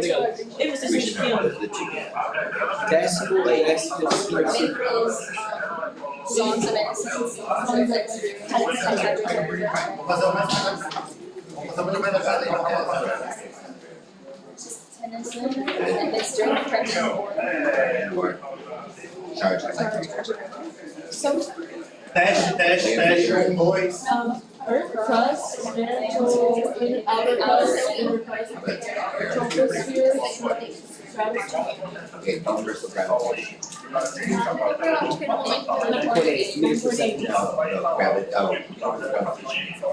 Hemos We should have assistido. the two. Décimo e décimo segundo. Songs of Innocence. Tennyson and it's during freshman board. Charge. Teste, dois. Crust, mantle, outer crust, inner crust, troposphere, stratosphere. Okay, universal gravity.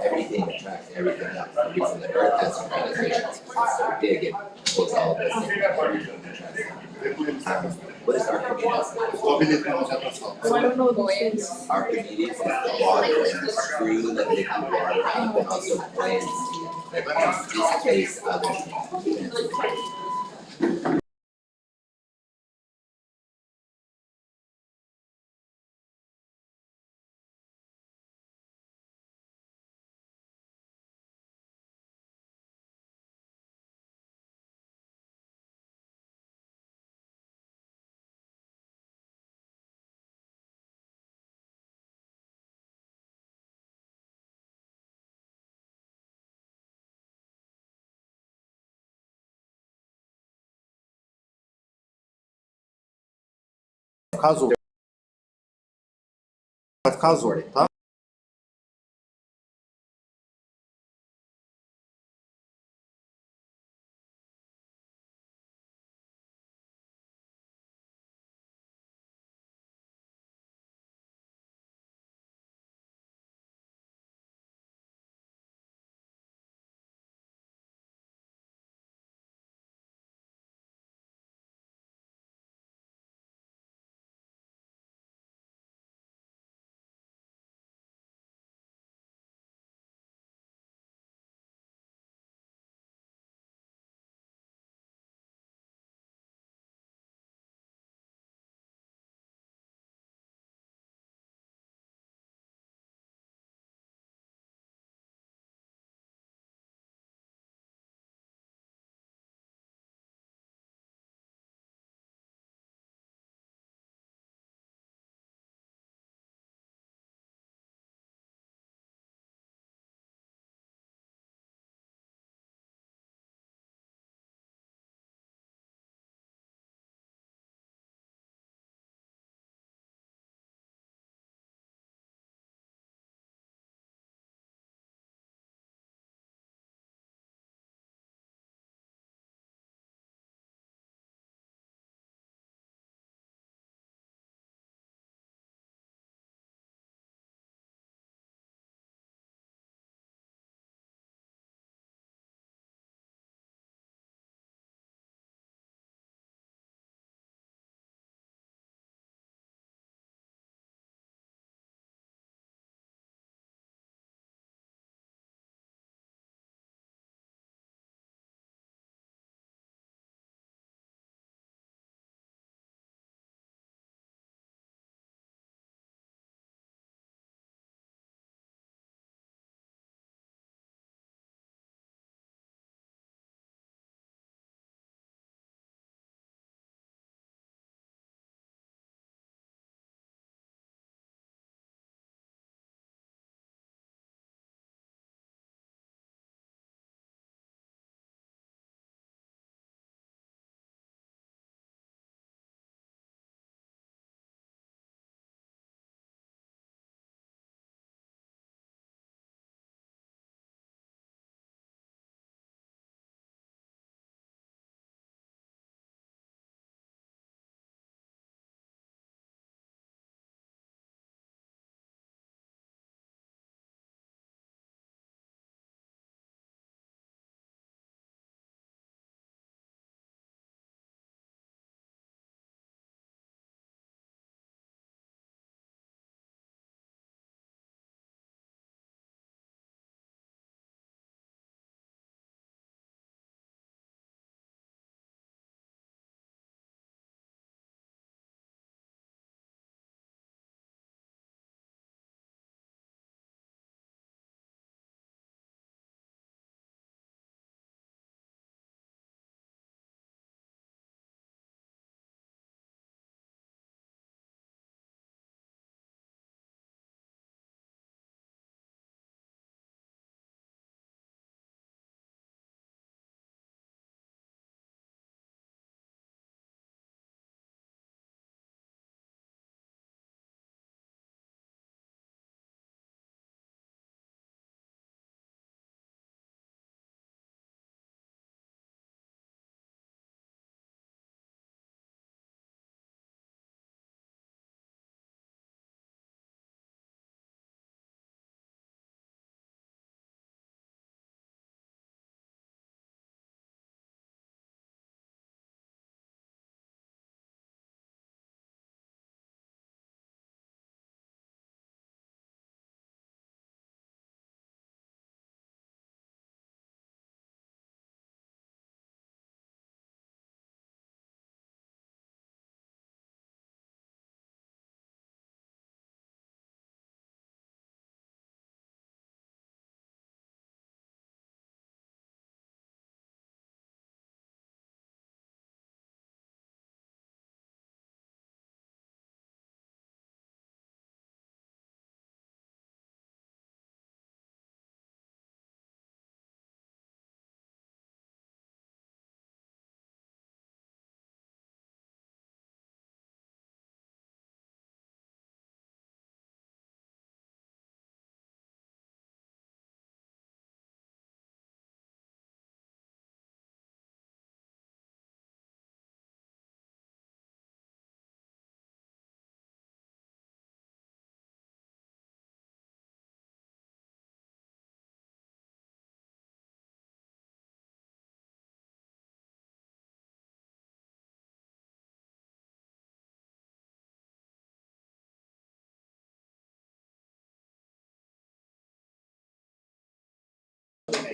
Everything attracts everything up. From the earth has some gravitation. So dig it, pulls all of us in. Everything attracts. What is Archimedes? So I don't know these things. Archimedes is the water and the screw that they can water up and also plants that displace others. Caso. Vai ficar azul, tá?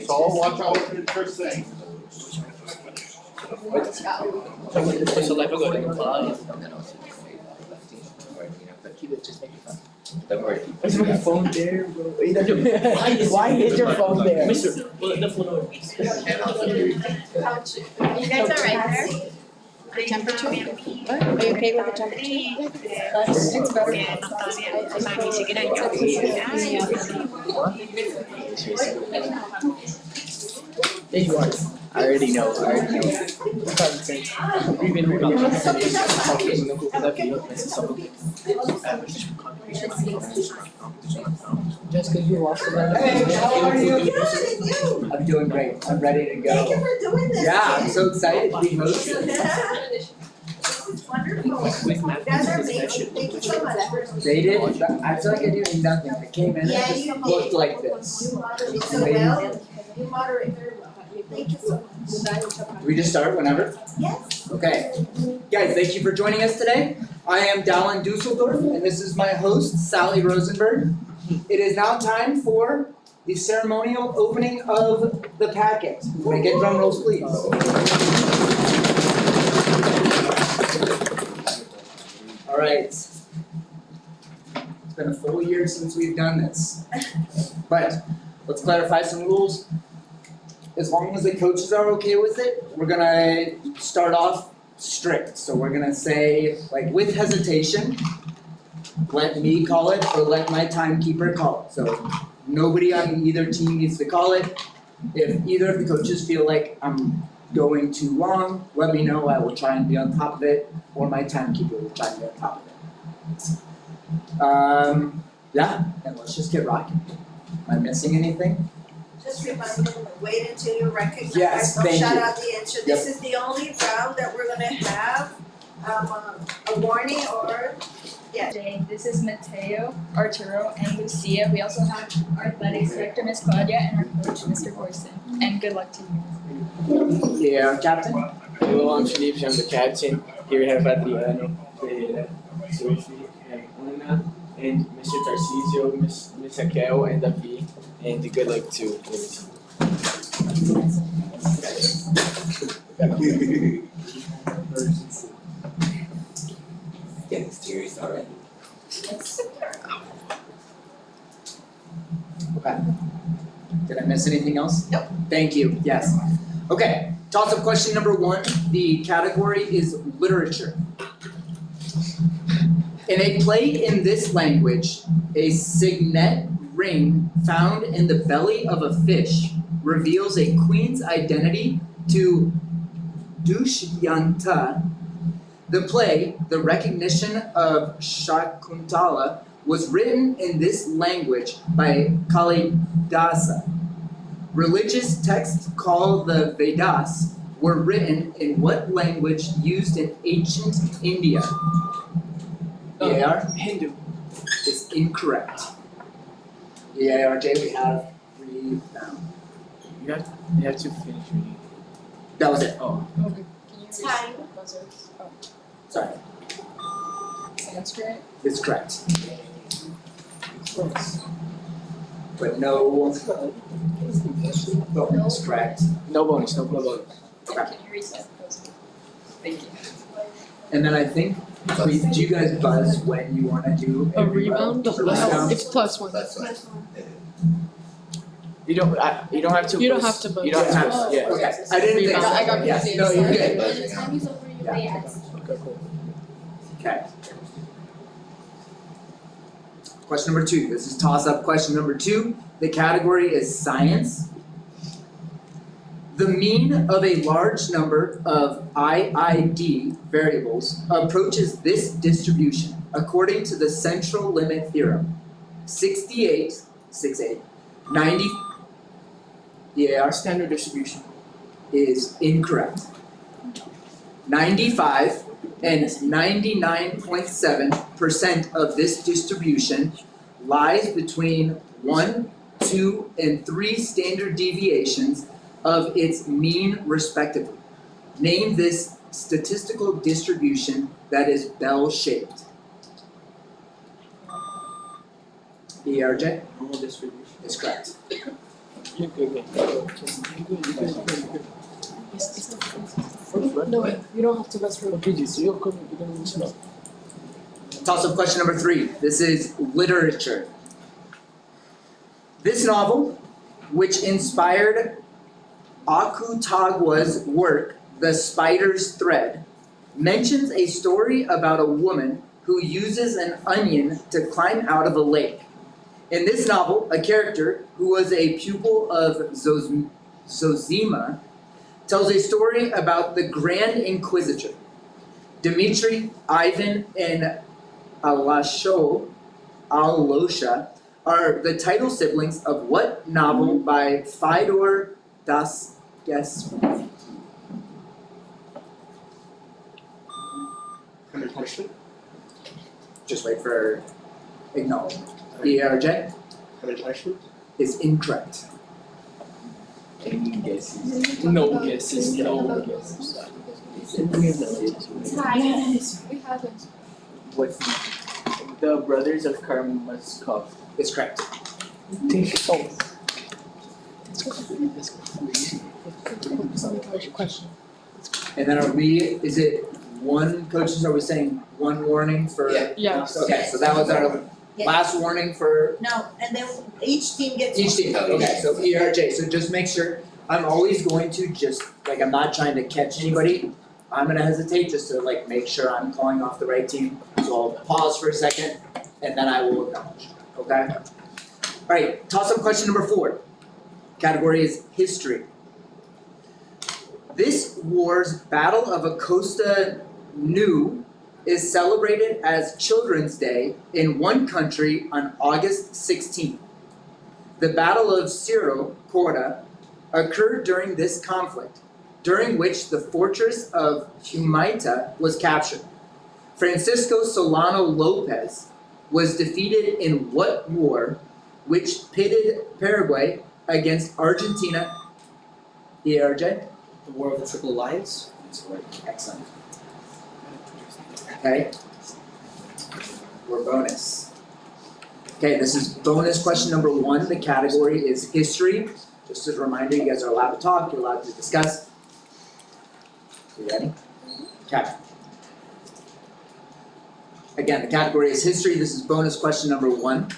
So watch out what you're saying. Depois só leva agora. But keep it, just make it fun. Don't worry. Where's my phone there, bro? Why is your phone there? Mister, pull the phone over. And also here. You guys are right there. The temperature? Are you okay with the temperature? It's better. There you are. I already know. We've been Just because you lost the Hey, how are you? I'm doing great. I'm ready to go. Thank you for doing this. Yeah, I'm so excited to be hosting. This is wonderful. You guys are amazing. Thank you so much. They did, I feel like I did nothing. I came in Yeah, and you just looked did. like this. You moderate so well. You moderate very well. Thank you so much. We just start whenever? Yes. Okay. Guys, thank you for joining us today. I am Dallin Dusseldorf, and this is my host, Sally Rosenberg. It is now time for the ceremonial opening of the packet. Can I get drum rolls, please? All right. It's been a full year since we've done this. But let's clarify some rules. As long as the coaches are okay with it, we're gonna start off strict. So we're gonna say, like, with hesitation, let me call it or let my timekeeper call it. So nobody on either team needs to call it. If either of the coaches feel like I'm going too long, let me know. I will try and be on top of it, or my timekeeper will try and be on top of it. Yeah, and let's just get rocking. Am I missing anything? Just remind them to wait until you're recognized. Yes, Don't thank shout you. out the answer. This is the only round that we're gonna have, a warning or, yes. Jane, this is Mateo, Arturo, and Lucia. We also have our athletics director, Miss Claudia, and our coach, Mr. Corson. And good luck to you. Yeah, Captain? Hello, I'm Felipe, I'm the captain. Here we have Adriano, Pereira, Sophie, and Ana, and Mr. Tarcísio, Miss Raquel, and Davi, and good luck to the Getting serious already. Okay. Did I miss anything else? Nope. Thank you, yes. Okay, toss-up question number 1. The category is literature. In a play in this language, a signet ring found in the belly of a fish reveals a queen's identity to Dushyanta. The play, The Recognition of Shakuntala, was written in this language by Kalidasa. Religious texts called the Vedas were written in what language used in ancient India? EAR? Hindu. Is incorrect. EARJ, we have 3 down. You have to finish reading. That was it. Oh. Can you reset Time. the buzzers? Oh, Sorry, Sanskrit? it's correct. But no bonus, correct? No bonus, no bonus. Okay. Can you reset the buzzers? Thank you. And then I think, do you guys buzz when you wanna do A rebound? Rebound. It's +1. That's why. You don't have to. You don't have to buzz. You don't have to, yeah. Okay, I didn't think so. I got Yes, confused. no, you're good. Buzzing out. Yeah. Okay, cool. Okay. Question number 2, this is toss-up question number 2. The category is science. The mean of a large number of IID variables approaches this distribution according to the central limit theorem. 68, 90, EAR Standard distribution. is incorrect. 95 and 99.7% of this distribution lies between 1, 2, and 3 standard deviations of its mean respectively. Name this statistical distribution that is bell-shaped. ERJ Normal distribution. is correct. You're good. No, you don't have to go through. Okay, Jesus, you're gonna slow. Toss-up question number 3. This is literature. This novel, which inspired Akutagawa's work, The Spider's Thread, mentions a story about a woman who uses an onion to climb out of a lake. In this novel, a character who was a pupil of Zozima tells a story about the Grand Inquisitor. Dmitri, Ivan, and Alosha are the title siblings of what novel by Fyodor Dostoevsky? Just wait for acknowledgement. ERJ is incorrect. Any guesses? No guesses. No guesses. We have no guesses. Yes, we have it. What's the Brothers of Karamazov? Is correct. Question. And then is it one, coaches, are we saying one warning for? Yeah. Yes. Okay, so that was our Yes. last warning for No, and then each team gets each team. Oh, Okay, so ERJ, so just make sure, I'm always going to just, like, I'm not trying to catch anybody. I'm gonna hesitate just to like make sure I'm calling off the right team. So I'll pause for a second and then I will acknowledge, okay? Alright, toss-up question number 4. Category is history. This war's Battle of Acosta Nu is celebrated as Children's Day in one country on August 16th. The Battle of Cerro Corta occurred during this conflict, during which the fortress of Humaita was captured. Francisco Solano Lopez was defeated in what war which pitted Paraguay against Argentina? ERJ? The War of the Triple Alliance? Excellent. Okay. We're bonus. Okay, this is bonus question number 1. The category is history. Just as a reminder, you guys are allowed to talk, you're allowed to discuss. You ready? Okay. Again, the category is history. This is bonus question number 1.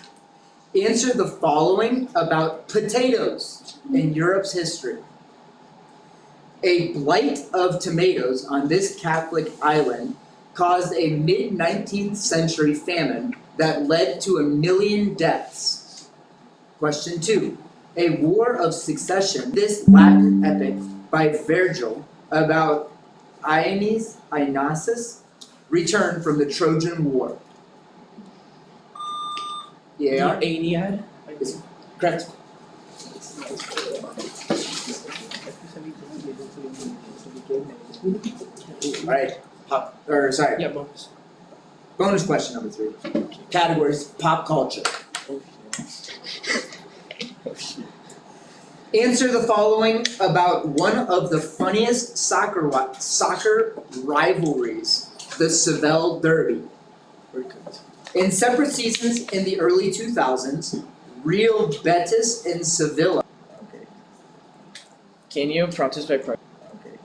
Answer the following about potatoes in Europe's history. A blight of tomatoes on this Catholic island caused a mid-19th century famine that led to 1 million deaths. Question 2. A war of succession, this Latin epic by Virgil about Aeneas returned from the Trojan War. Yeah, Aeneid? correct. Alright, Yeah, bonus. bonus question number 3. Categories, pop culture. Answer the following about one of the funniest soccer rivalries, the Seville Derby. Very good. In separate seasons in the early 2000s, Real Betis and Sevilla. Okay. Can you prompt us by press? Okay.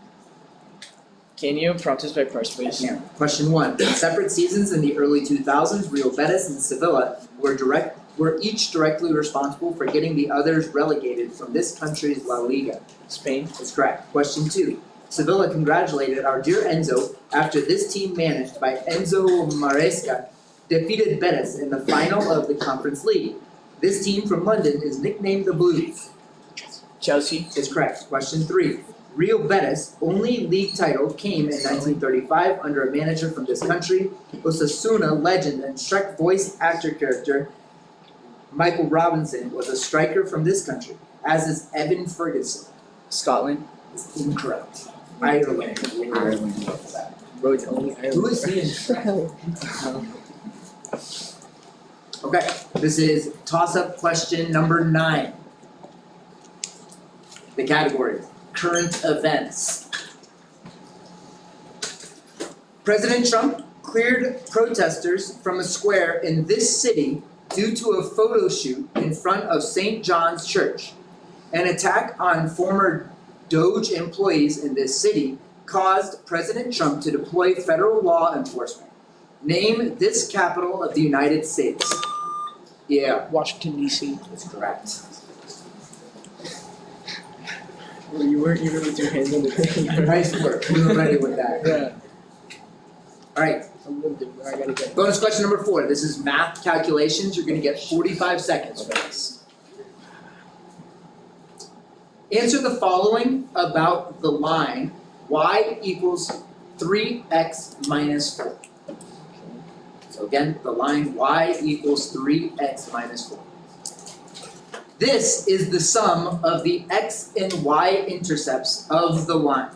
Can you prompt us by press, please? Yeah. Question 1. In separate seasons in the early 2000s, Real Betis and Sevilla were each directly responsible for getting the others relegated from this country's La Liga. Spain? That's correct. Question 2. Sevilla congratulated our dear Enzo after this team managed by Enzo Maresca defeated Betis in the final of the Conference League. This team from London is nicknamed the Blues. Chelsea? Is correct. Question 3. Real Betis' only league title came in 1935 under a manager from this country. Osasuna legend and Shrek voice actor character Michael Robinson was a striker from this country, as is Evan Ferguson. Scotland? Is incorrect. Ireland. Roads only Ireland. Who is he in Shrek? Okay, this is toss-up question number 9. The category, current events. President Trump cleared protesters from a square in this city due to a photo shoot in front of St. John's Church. An attack on former Doge employees in this city caused President Trump to deploy federal law enforcement. Name this capital of the United States. Yeah, Washington DC. that's correct. Well, you weren't even with your hands on the thing. Nice work, we were ready with that. Yeah. Alright, I lived it, I gotta get. bonus question number 4. This is math calculations. You're gonna get 45 seconds for this. Answer the following about the line y equals 3x minus 4. So again, the line y equals 3x minus 4. This is the sum of the x and y intercepts of the line.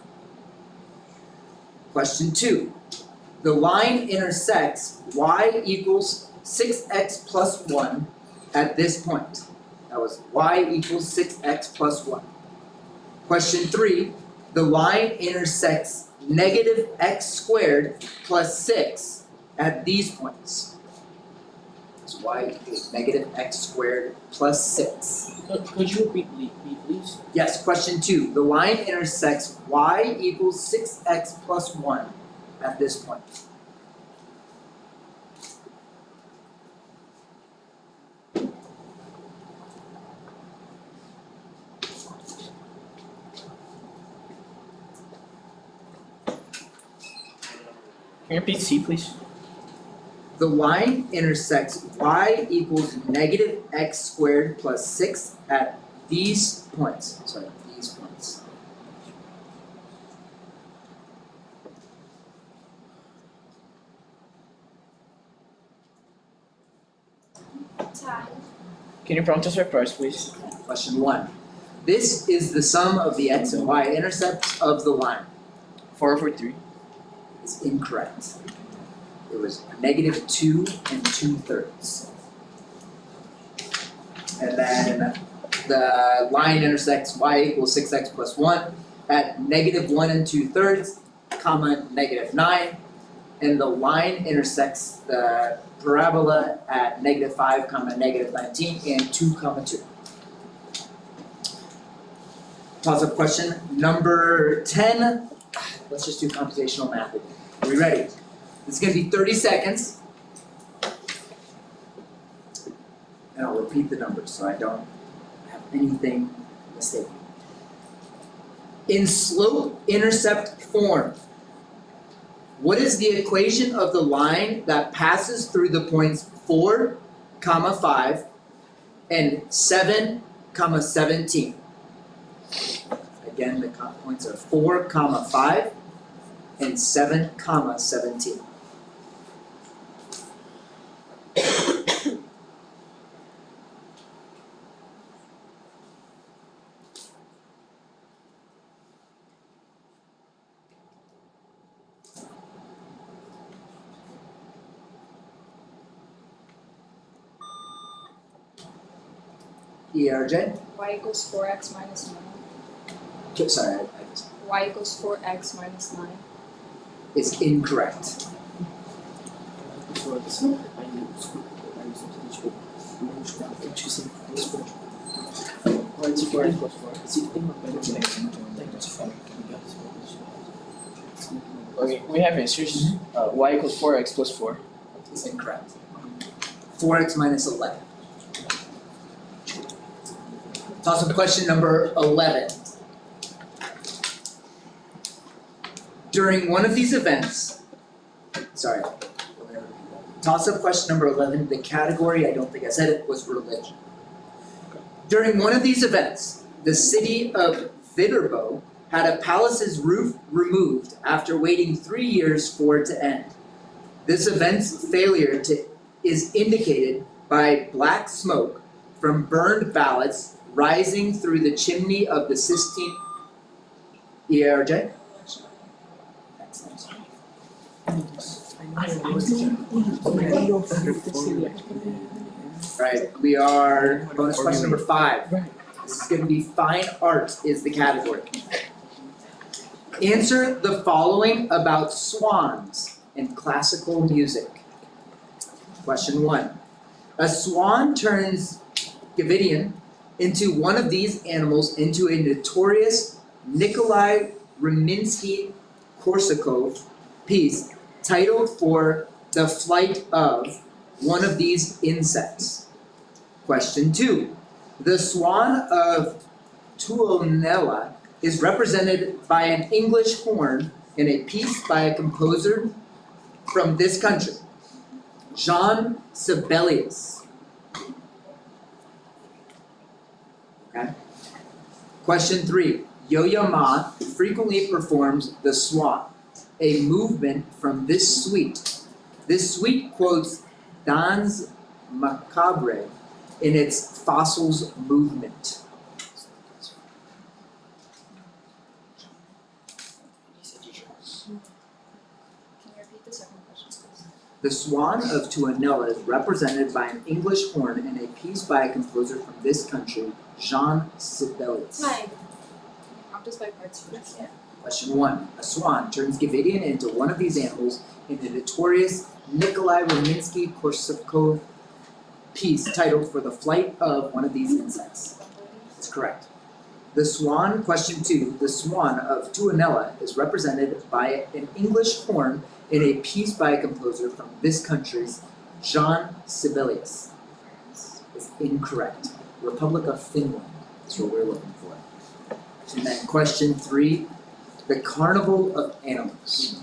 Question 2. The line intersects y equals 6x plus 1 at this point. That was y equals 6x plus 1. Question 3. The line intersects negative x squared plus 6 at these points. So y equals negative x squared plus 6. Could you repeat please? Yes, question 2. The line intersects y equals 6x plus 1 at this point. Can you repeat C please? The line intersects y equals negative x squared plus 6 at these points. Sorry, these points. Time. Can you prompt us for first please? Question 1. This is the sum of the x and y intercepts of the line. 4 over 3. Is incorrect. It was negative 2 and 2/3. And then the line intersects y equals 6x plus 1 at negative 1 and 2/3, comma, negative 9. And the line intersects the parabola at negative 5, comma, negative 19 and 2, comma 2. Toss-up question number 10. Let's just do computational math again. Are we ready? This is gonna be 30 seconds. And I'll repeat the numbers so I don't have anything mistaken. In slope-intercept form, what is the equation of the line that passes through the points 4, 5 and 7, 17? Again, the points are 4, 5 and 7, 17. ERJ? Y equals 4x minus 9. Sorry, I just, Y equals 4x minus 9. it's incorrect. Okay, we have answers. Y equals 4x plus 4. It's incorrect. 4x minus 11. Toss-up question number 11. During one of these events, sorry, toss-up question number 11, the category, I don't think I said it, was religion. During one of these events, the city of Viterbo had a palace's roof removed after waiting 3 years for it to end. This event's failure is indicated by black smoke from burned ballots rising through the chimney of the Sistine ERJ. Excellent. Right, we are bonus question number 5. This is gonna be fine art is the category. Answer the following about swans in classical music. Question 1. A swan turns Gavidian into one of these animals into a notorious Nikolai Rimsky-Korsakov piece titled for the flight of one of these insects? Question 2. The swan of Tuonela is represented by an English horn in a piece by a composer from this country, Jean Sibelius. Okay. Question 3. Yo-Yo Ma frequently performs the swan, a movement from this suite. This suite quotes Danse Macabre in its Fossils movement. Can you repeat the second question, please? The swan of Tuonela is represented by an English horn in a piece by a composer from this country, Jean Sibelius. Time. Prompt us by parts, please. Question 1. A swan turns Gvidian into one of these animals in the notorious Nikolai Rimsky-Korsakov piece titled For the Flight of One of These Insects. That's correct. The swan, question 2, the swan of Tuonela is represented by an English horn in a piece by a composer from this country's Jean Sibelius. Is incorrect. Republic of Finland is what we're looking for. And then question 3, the Carnival of Animals.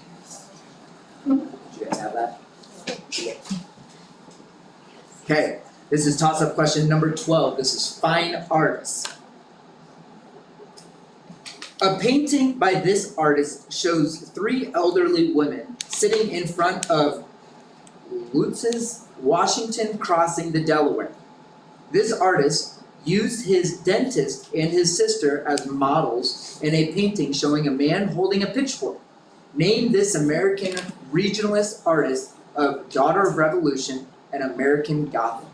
Did you guys have that? Okay, this is toss-up question number 12. This is fine arts. A painting by this artist shows 3 elderly women sitting in front of Lutz's Washington crossing the Delaware. This artist used his dentist and his sister as models in a painting showing a man holding a pitchfork. Name this American regionalist artist of Daughter of Revolution and American Gothic.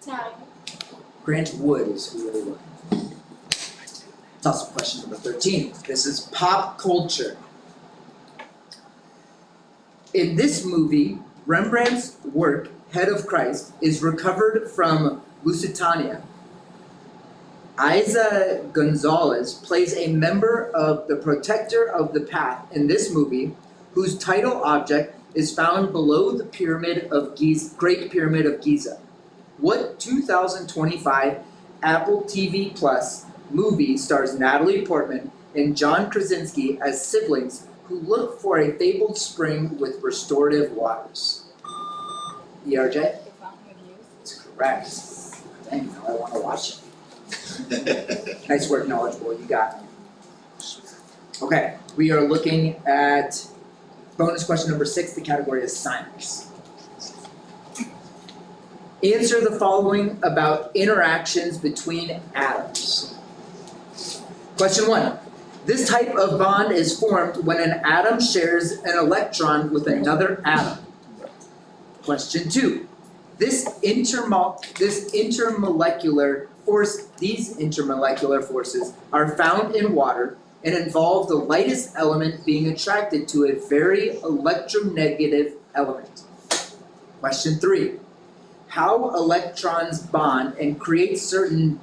Time. Grant Wood is who we're looking for. Toss-up question number 13. This is pop culture. In this movie, Rembrandt's work, Head of Christ, is recovered from Lusitania. Isa Gonzalez plays a member of the Protector of the Path in this movie, whose title object is found below the Pyramid of Giza, Great Pyramid of Giza. What 2025 Apple TV Plus movie stars Natalie Portman and John Krasinski as siblings who look for a fabled spring with restorative waters? ERJ? The Fountain of Youth. That's correct. Dang, now I want to watch it. Nice work, knowledgeable. You got me. Okay, we are looking at bonus question number 6. The category is science. Answer the following about interactions between atoms. Question 1. This type of bond is formed when an atom shares an electron with another atom. Question 2. These intermolecular forces are found in water and involve the lightest element being attracted to a very electronegative element. Question 3. How electrons bond and create certain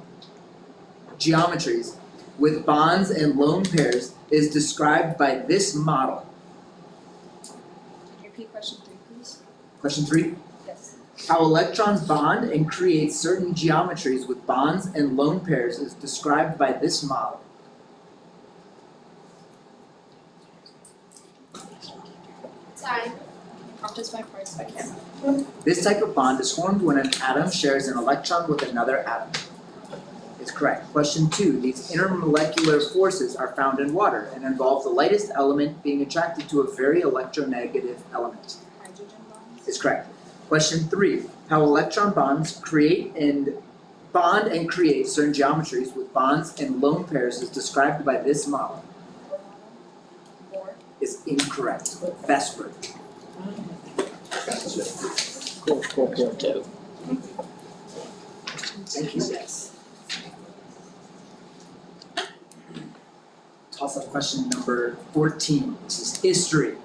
geometries with bonds and lone pairs is described by this model. Can you repeat question 3, please? Question 3. Yes. How electrons bond and create certain geometries with bonds and lone pairs is described by this model. Time. Prompt us by parts, by camera. This type of bond is formed when an atom shares an electron with another atom. It's correct. Question 2. These intermolecular forces are found in water and involve the lightest element being attracted to a very electronegative element. Hydrogen bonds. Is correct. Question 3. How electron bonds bond and create certain geometries with bonds and lone pairs is described by this model. Bohr. Is incorrect. Vesper. Cool. Thank you, guys. toss up question number 14. This is history.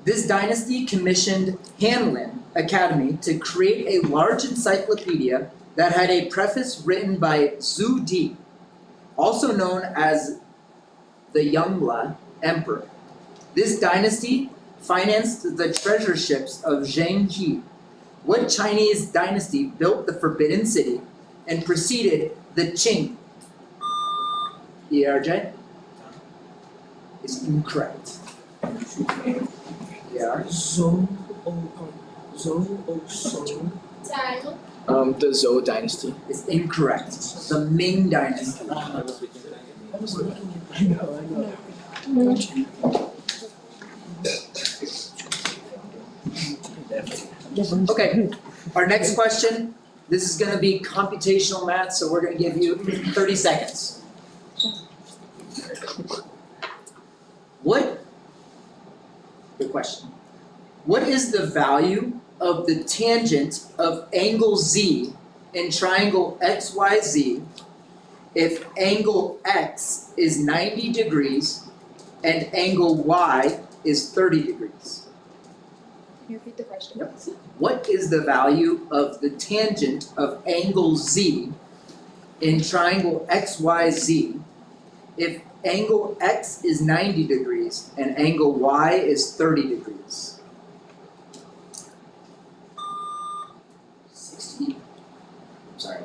This dynasty commissioned Hanlin Academy to create a large encyclopedia that had a preface written by Zhu Di, also known as the Yongle Emperor. This dynasty financed the treasure ships of Zheng He. What Chinese dynasty built the Forbidden City and preceded the Qing? ERJ is incorrect. Yeah. The Zhou dynasty. Is incorrect. The Ming Dynasty. Okay, our next question, this is gonna be computational math, so we're gonna give you 30 seconds. Good question. What is the value of the tangent of angle Z in triangle XYZ if angle X is 90 degrees and angle Y is 30 degrees? Can you repeat the question? Yep. What is the value of the tangent of angle Z in triangle XYZ if angle X is 90 degrees and angle Y is 30 degrees? 60. Sorry.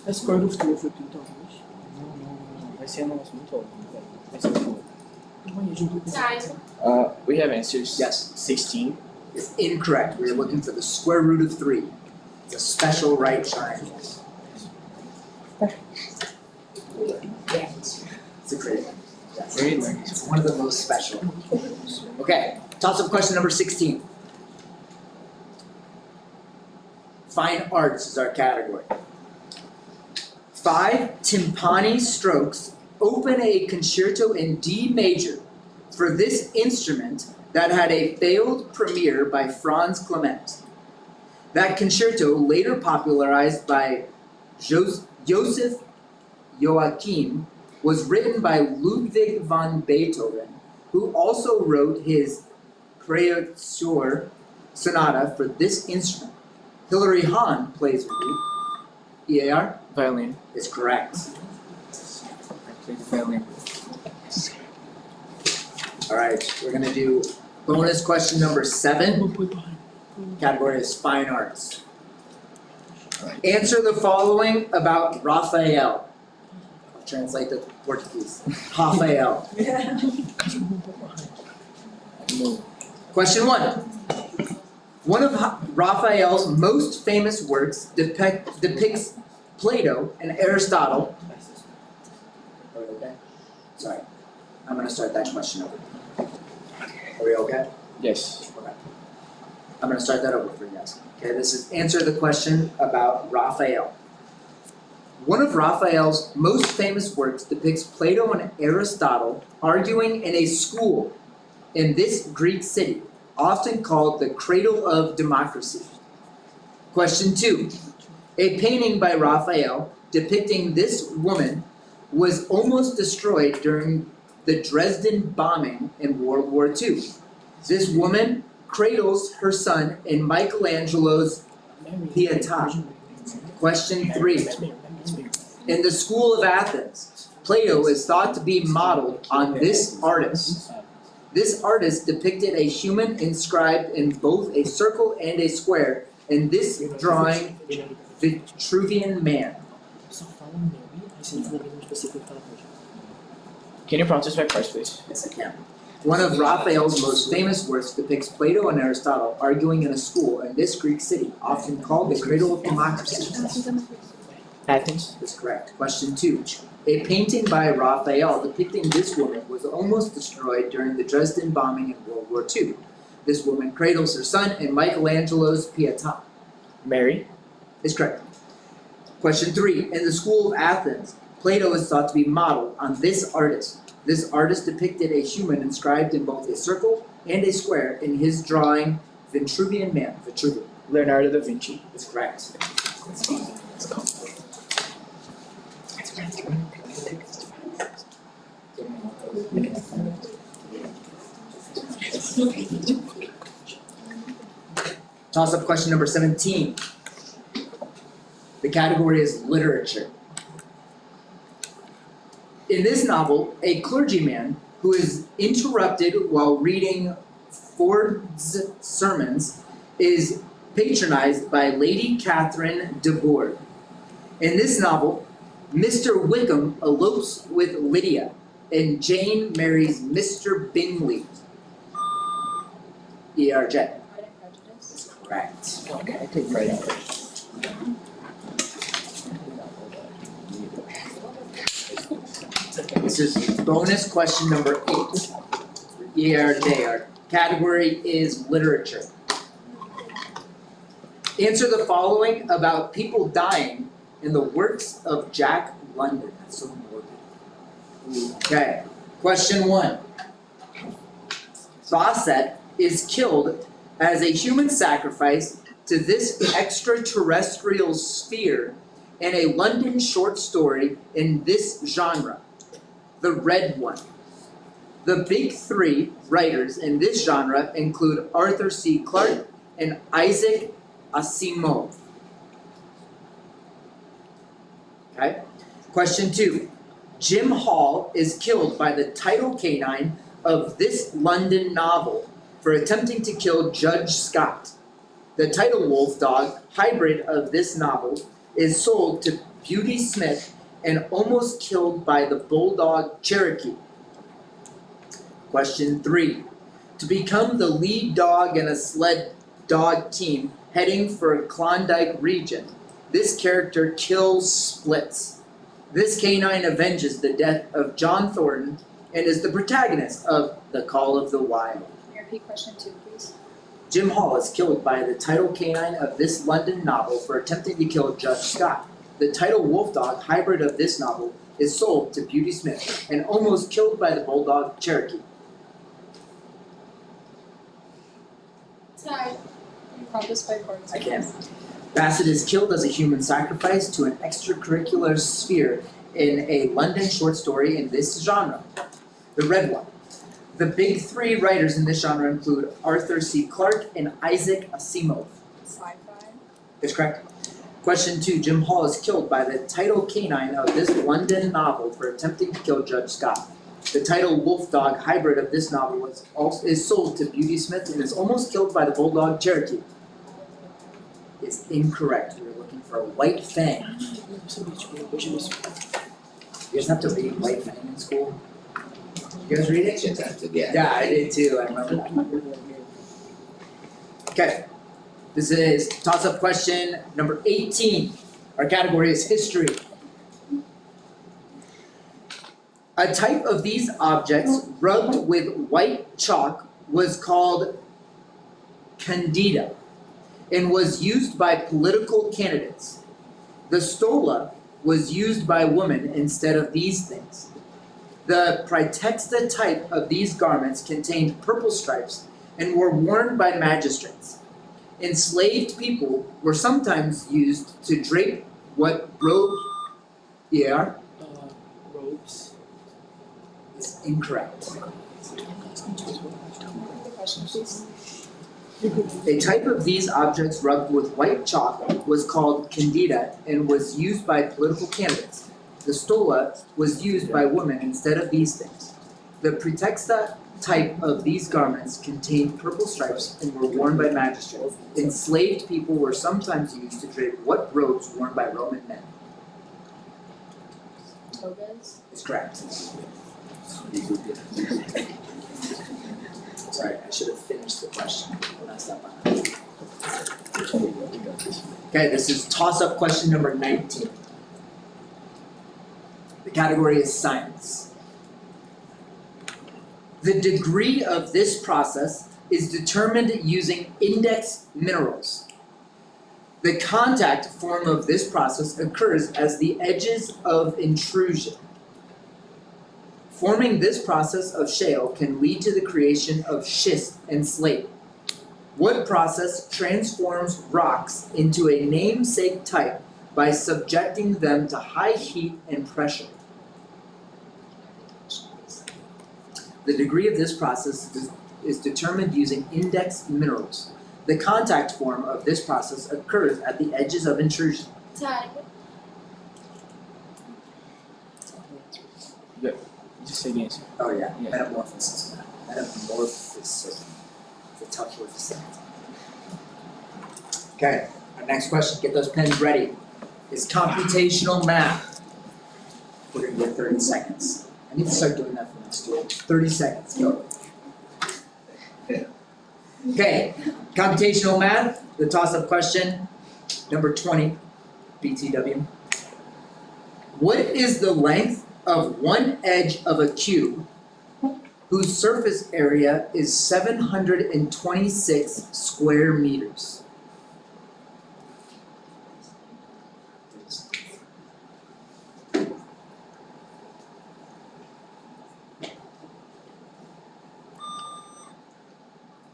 É square root of 2 então. Não, vai ser um negócio muito óbvio. Vai ser muito óbvio. We have answers. Yes. 16. It's incorrect. We're looking for the square root of 3. It's a special right triangle. It's a great one. Yes. Very nice. It's one of the most special. Okay, toss-up question number 16. Fine arts is our category. 5 timpani strokes open a concerto in D major for this instrument that had a failed premiere by Franz Clement. That concerto, later popularized by Joseph Joachim, was written by Ludwig van Beethoven, who also wrote his Kreuzchor sonata for this instrument. Hilary Hahn plays with you. EAR Violin. is correct. I played the violin. Alright, we're gonna do bonus question number 7. Category is fine arts. Answer the following about Raphael. I'll translate the Portuguese. Raphael. Question 1. One of Raphael's most famous works depicts Plato and Aristotle. Okay? Sorry. I'm gonna start that question over. Are we okay? Yes. Okay. I'm gonna start that over for you guys. Okay, this is answer the question about Raphael. One of Raphael's most famous works depicts Plato and Aristotle arguing in a school in this Greek city, often called the cradle of democracy. Question 2. A painting by Raphael depicting this woman was almost destroyed during the Dresden bombing in World War II. This woman cradles her son in Michelangelo's Pietà. Question 3. In the school of Athens, Plato is thought to be modeled on this artist. This artist depicted a human inscribed in both a circle and a square, in this drawing, Vitruvian Man. Can you prompt us back first, please? Yes, I can. One of Raphael's most famous works depicts Plato and Aristotle arguing in a school in this Greek city, often called the cradle of democracy. Athens. That's correct. Question 2. A painting by Raphael depicting this woman was almost destroyed during the Dresden bombing in World War II. This woman cradles her son in Michelangelo's Pietà. Mary. Is correct. Question 3. In the school of Athens, Plato is thought to be modeled on this artist. This artist depicted a human inscribed in both a circle and a square in his drawing Vitruvian Man. Vitruvian. Leonardo da Vinci. Is correct. Toss-up question number 17. The category is literature. In this novel, a clergyman who is interrupted while reading Ford's sermons is patronized by Lady Catherine de Bourgh. In this novel, Mr. Wickham elopes with Lydia, and Jane marries Mr. Bingley. E.R.J. Pride and Prejudice. Correct. Okay, I take right out. This is bonus question number 8. E.R.J. Our category is literature. Answer the following about people dying in the works of Jack London. That's so important. Okay, question 1. Fawcett is killed as a human sacrifice to this extraterrestrial sphere in a London short story in this genre. The red one. The big 3 writers in this genre include Arthur C. Clarke and Isaac Asimov. Okay. Question 2. Jim Hall is killed by the title canine of this London novel for attempting to kill Judge Scott. The title wolf dog hybrid of this novel is sold to Beauty Smith and almost killed by the bulldog Cherokee. Question 3. To become the lead dog in a sled dog team heading for Klondike region, this character kills Splits. This canine avenges the death of John Thornton and is the protagonist of The Call of the Wild. Can you repeat question 2, please? Jim Hall is killed by the title canine of this London novel for attempting to kill Judge Scott. The title wolf dog hybrid of this novel is sold to Beauty Smith and almost killed by the bulldog Cherokee. Can you prompt us by cards? I can. Bassett is killed as a human sacrifice to an extracurricular sphere in a London short story in this genre. The red one. The big 3 writers in this genre include Arthur C. Clarke and Isaac Asimov. Sci-fi. Is correct. Question 2. Jim Hall is killed by the title canine of this London novel for attempting to kill Judge Scott. The title wolf dog hybrid of this novel is sold to Beauty Smith and is almost killed by the bulldog Cherokee. It's incorrect. We're looking for a White Fang. You guys have to read White Fang in school? You guys read it? Yeah. Yeah, I did too. I remember that. Okay. This is toss-up question number 18. Our category is history. A type of these objects rubbed with white chalk was called candida and was used by political candidates. The stola was used by women instead of these things. The praetexta type of these garments contained purple stripes and were worn by magistrates. Enslaved people were sometimes used to drape what robes. Yeah, Robes. is incorrect. Repeat the question, please. A type of these objects rubbed with white chalk was called candida and was used by political candidates. The stola was used by women instead of these things. The praetexta type of these garments contained purple stripes and were worn by magistrates. Enslaved people were sometimes used to drape what robes worn by Roman men. Togas. Is correct. Sorry, I should have finished the question. I messed up on that. Okay, this is toss-up question number 19. The category is science. The degree of this process is determined using index minerals. The contact form of this process occurs as the edges of intrusion. Forming this process of shale can lead to the creation of schist and slate. What process transforms rocks into a namesake type by subjecting them to high heat and pressure? The degree of this process is determined using index minerals. The contact form of this process occurs at the edges of intrusion. Just say the answer. Oh yeah, Yeah. metamorphosis. Metamorphosis. It's a tough word to say. Okay, our next question, get those pens ready, is computational math. We're gonna get 30 seconds. I need to start doing that for my students. 30 seconds, go. Okay, computational math, the toss-up question, number 20, BTW. What is the length of one edge of a cube whose surface area is 726 square meters?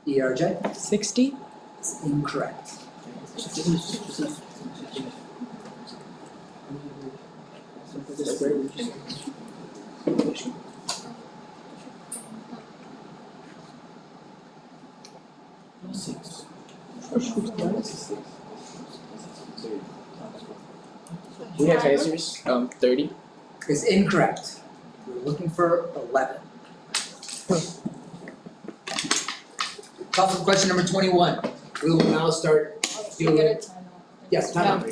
ERJ? 60? It's incorrect. We have answers. 30. It's incorrect. We're looking for 11. Toss-up question number 21. We will now start doing. Yes, timeout.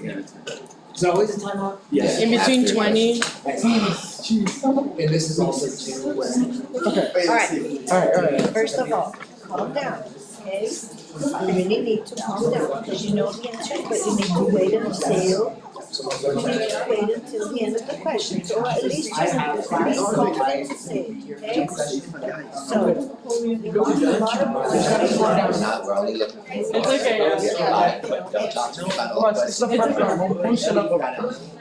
Is there always a timeout? Yes. In between After- 20. And this is also two when. Alright, first of all, calm down, okay? You really need to calm down, because you know the answer, but you need to wait until the end of the question, or at least just be confident to say it, okay? So, you got a lot of We're not, we're only looking. It's okay. Yeah. But don't talk to me about all Well, the it's the questions. first round, we'll push it up.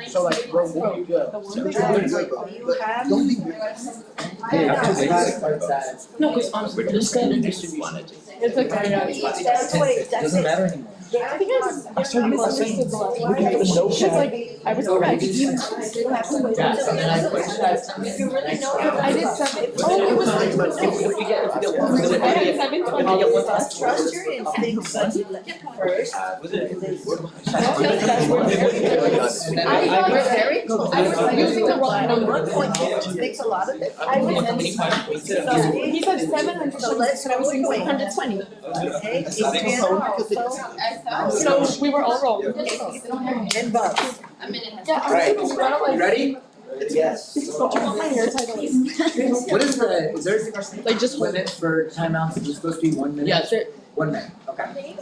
So like, bro, where you go? you have. Don't be. No, because honestly, We're just gonna just wanna just. it's okay. That's the way, that's it. matter anymore. Yeah, because I started listening. We have the She's notepad. like, I was correct. you have to wait until the end of the question. If you really know. I did 7. Oh, it was 7. I had 720. Trust your instincts, but first. I was very close. I was using the wrong number. Makes a lot of difference. I was. He said 700, So let's but I was saying go. 720. Okay, it can also, So we were all wrong. and bugs. Yeah, Alright, we were all you like, ready? Yes. don't you want my hair tied up? What is is there a Like just limit for timeouts? Is it supposed to be 1 minute? Yeah, sure. 1 minute, okay.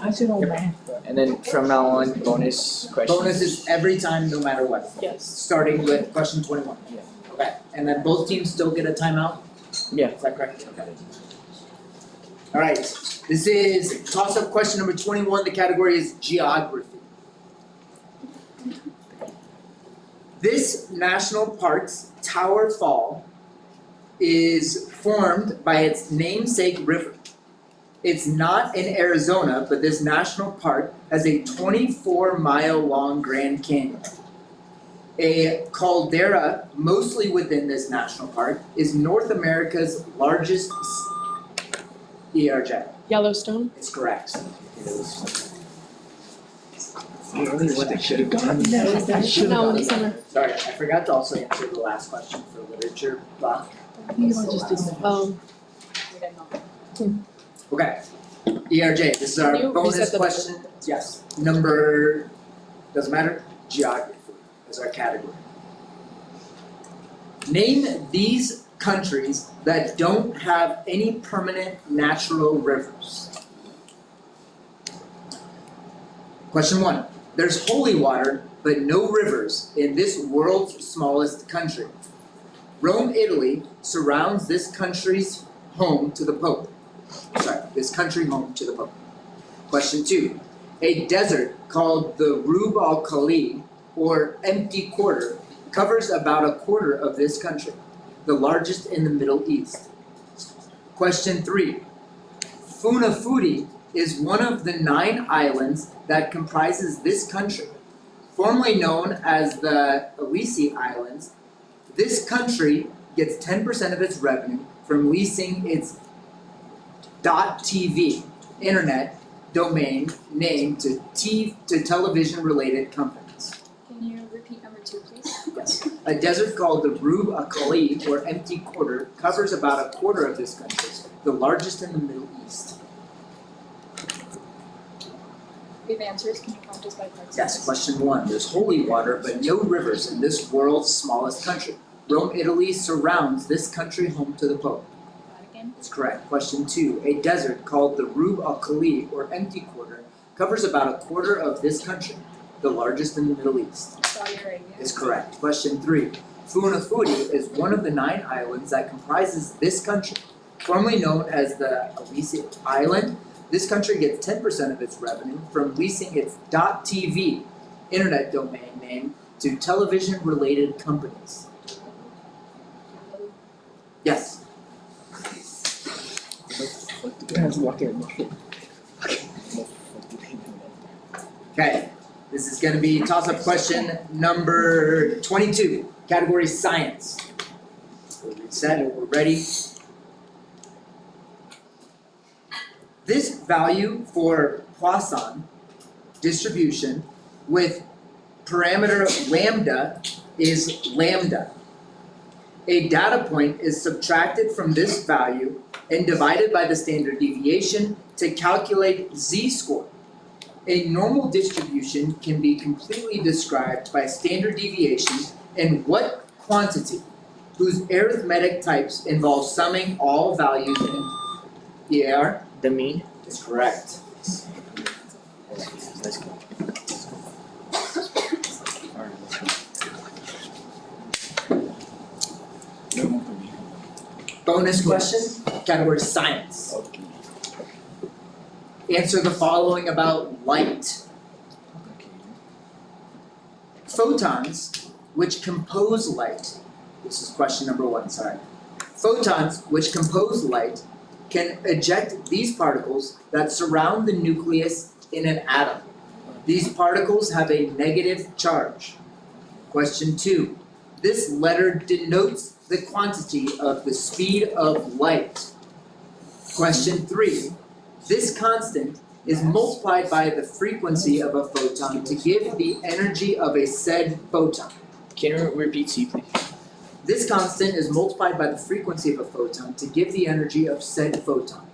I said all math. And then from now on, bonus questions. Bonus is every time, no matter what, Yes. starting with question 21. Yeah. Okay, and then both teams still get a timeout? Yeah. Is that correct? Okay. Alright, this is toss-up question number 21, the category is geography. This national park's Tower Fall is formed by its namesake river. It's not in Arizona, but this national park has a 24-mile-long Grand Canyon. A caldera, mostly within this national park, is North America's largest ERJ. Yellowstone. It's correct. I should have gone. I should No, in the have summer. Sorry, I forgot to also answer the last question for literature block. Okay, ERJ, this is our Can you bonus reset the question. Yes, number, doesn't matter, geography is our category. Name these countries that don't have any permanent natural rivers. Question 1. There's holy water, but no rivers in this world's smallest country. Rome, Italy surrounds this country's home to the Pope. This country home to the Pope. Question 2. A desert called the Rub al Khali, or empty quarter, covers about a quarter of this country, the largest in the Middle East. Question 3. Funafuti is one of the 9 islands that comprises this country. Formerly known as the Elisi Islands, this country gets 10% of its revenue from leasing its .tv internet domain name to television-related companies. Can you repeat number 2, please? Yes. A desert called the Rub al-Khali, or Empty Quarter, covers about a quarter of this country, the largest in the Middle East. We have answers. Can you prompt us by parts? Yes, question 1. There's holy water, but no rivers in this world's smallest country. Rome, Italy surrounds this country home to the Pope. Vatican. That's correct. Question 2. A desert called the Rub al-Khali, or Empty Quarter, covers about a quarter of this country, the largest in the Middle East. Saudi Arabia. Is correct. Question 3. Funafuti is one of the 9 islands that comprises this country. Formerly known as the Elisi Island, this country gets 10% of its revenue from leasing its .tv internet domain name to television-related companies. Yes. Okay. This is going to be toss-up question number 22. Category science. We're set. We're ready. This value for Poisson distribution with parameter lambda is lambda. A data point is subtracted from this value and divided by the standard deviation to calculate z-score. A normal distribution can be completely described by standard deviation and what quantity whose arithmetic types involve summing all values in EAR The mean? is correct. Let's go. Bonus question, category science. Okay. Answer the following about light. Photons, which compose light, this is question number 1, sorry. Photons, which compose light, can eject these particles that surround the nucleus in an atom. These particles have a negative charge. Question 2. This letter denotes the quantity of the speed of light. Question 3. This constant is multiplied by the frequency of a photon to give the energy of a said photon. Can you repeat C, please? This constant is multiplied by the frequency of a photon to give the energy of said photon.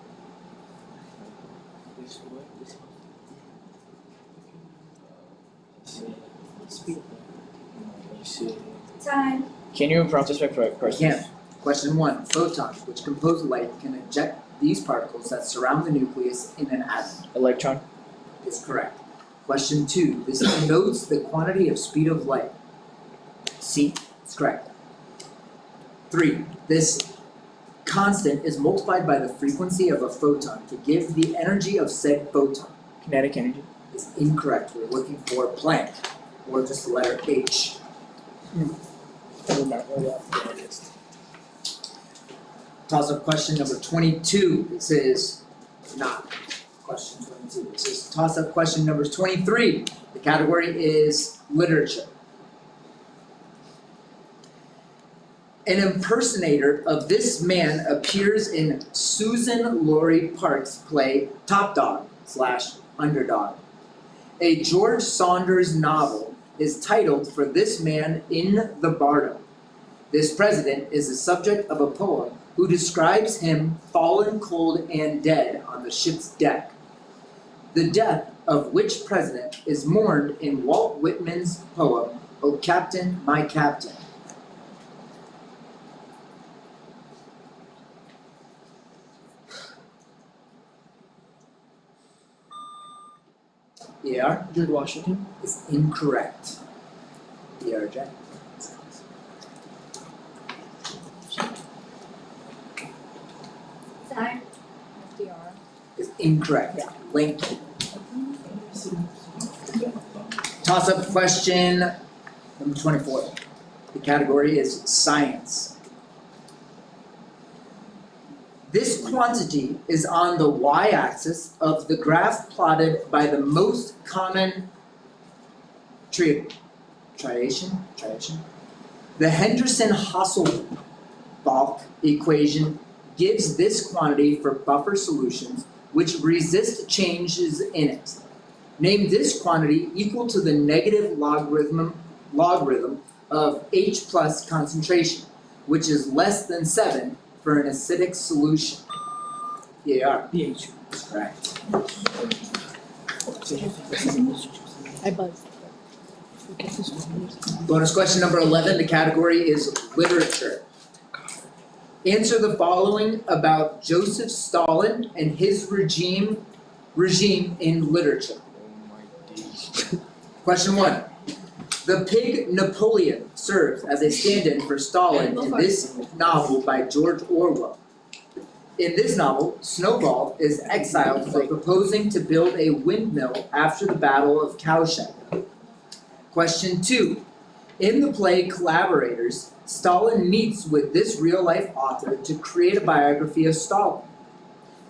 Time. Can you prompt us by parts? Again, question 1. Photons, which compose light, can eject these particles that surround the nucleus in an atom. Electron. Is correct. Question 2. This denotes the quantity of speed of light. C. Is correct. 3. This constant is multiplied by the frequency of a photon to give the energy of said photon. Kinetic energy. Is incorrect. We're looking for Planck, or just the letter H. Toss-up question number 22. This is not question 22. This is toss-up question number 23. The category is literature. An impersonator of this man appears in Susan Laurie Park's play Top Dog / Underdog. A George Saunders novel is titled for this man in the Bardo. This president is the subject of a poem who describes him fallen cold and dead on the ship's deck. The death of which president is mourned in Walt Whitman's poem, O Captain, My Captain. ER George Washington. is incorrect. ER Jack. Time. FDR. Is incorrect. Lincoln. Toss-up question number 24. The category is science. This quantity is on the y-axis of the graph plotted by the most common triation. The Henderson-Hasselbalch equation gives this quantity for buffer solutions which resist changes in it. Name this quantity equal to the negative logarithm of H plus concentration, which is less than 7 for an acidic solution. PAR. pH. Correct. I buzzed. Bonus question number 11, the category is literature. Answer the following about Joseph Stalin and his regime in literature. Question 1. The pig Napoleon serves as a stand-in for Stalin in this novel by George Orwell. In this novel, Snowball is exiled for proposing to build a windmill after the Battle of Cowshed. Question 2. In the play Collaborators, Stalin meets with this real-life author to create a biography of Stalin.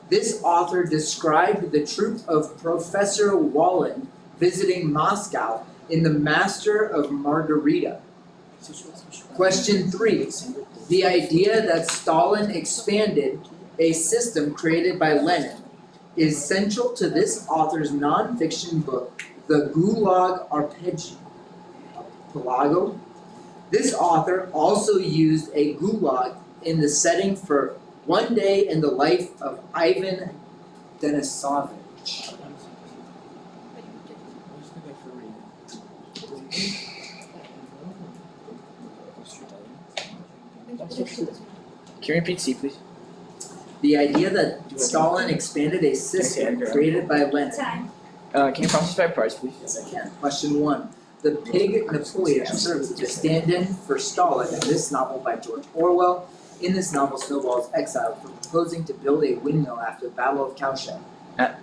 This author described the troupe of Professor Wallin visiting Moscow in The Master of Margarita. Question 3. The idea that Stalin expanded a system created by Lenin is central to this author's non-fiction book, The Gulag Archipelago. This author also used a gulag in the setting for One Day in the Life of Ivan Denisovich. Can you repeat C, please? The idea that Stalin expanded a system created by Lenin. Time. Can you process by parts, please? Yes, I can. Question 1. The pig Napoleon serves as a stand-in for Stalin in this novel by George Orwell. In this novel, Snowball is exiled for proposing to build a windmill after the Battle of Cowshed.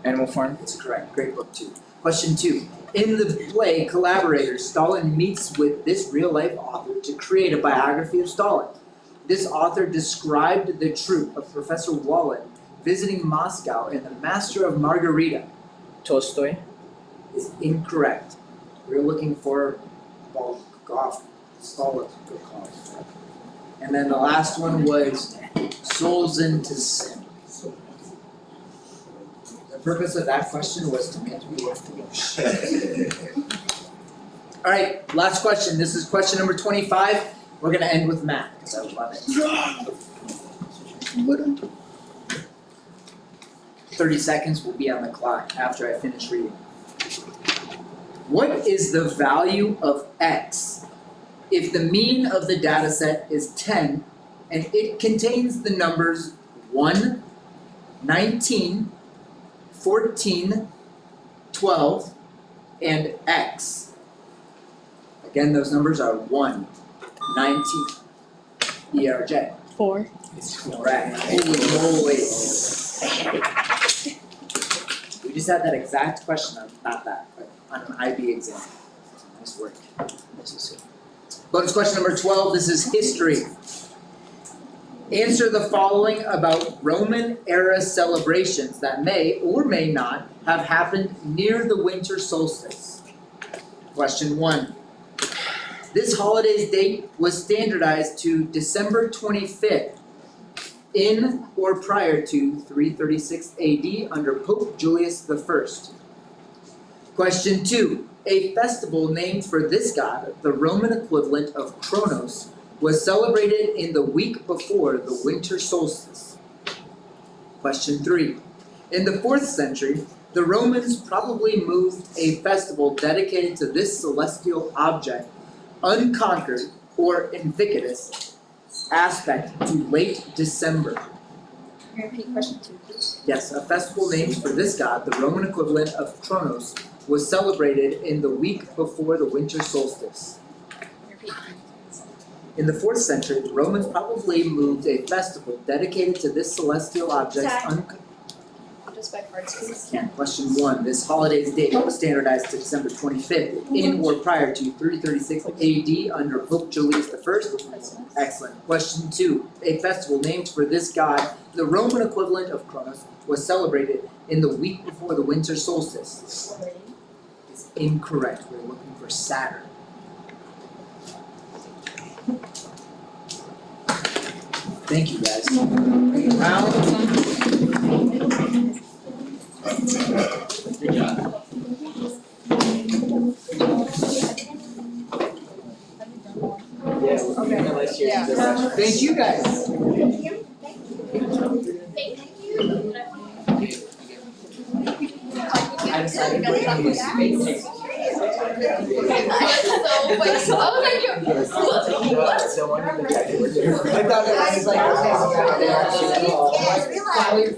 Animal Farm. That's correct. Great book 2. Question 2. In the play Collaborators, Stalin meets with this real-life author to create a biography of Stalin. This author described the troupe of Professor Wallin visiting Moscow in The Master of Margarita. Tolstoy. Is incorrect. We're looking for Bulgakov, Stolypnikov. And then the last one was Solzhenitsyn. The purpose of that question was to make me worth the Alright, last question. This is question number 25. We're gonna end with math, because I love it. 30 seconds will be on the clock after I finish reading. What is the value of x if the mean of the dataset is 10 and it contains the numbers 1, 19, 14, 12, and x? Again, those numbers are 1, 19, ERJ. 4. It's correct. Holy moly. We just had that exact question on, not that, but on an IB exam. Nice work. Bonus question number 12, this is history. Answer the following about Roman era celebrations that may or may not have happened near the winter solstice. Question 1. This holiday's date was standardized to December 25th in or prior to 336 AD under Pope Julius I. Question 2. A festival named for this god, the Roman equivalent of Kronos, was celebrated in the week before the winter solstice. Question 3. In the 4th century, the Romans probably moved a festival dedicated to this celestial object, unconquered or invictus, aspect to late December. Can you repeat question 2, please? Yes, a festival named for this god, the Roman equivalent of Kronos, was celebrated in the week before the winter solstice. Can you repeat? In the 4th century, the Romans probably moved a festival dedicated to this celestial object, Time. just by parts, please? Question 1, this holiday's date was standardized to December 25th in or prior to 336 AD under Pope Julius I? Excellent. Question 2, a festival named for this god, the Roman equivalent of Kronos, was celebrated in the week before the winter solstice. Is incorrect. We're looking for Saturn. Thank you guys. Round. Good job. Thank you guys. I decided to use I thought it was like,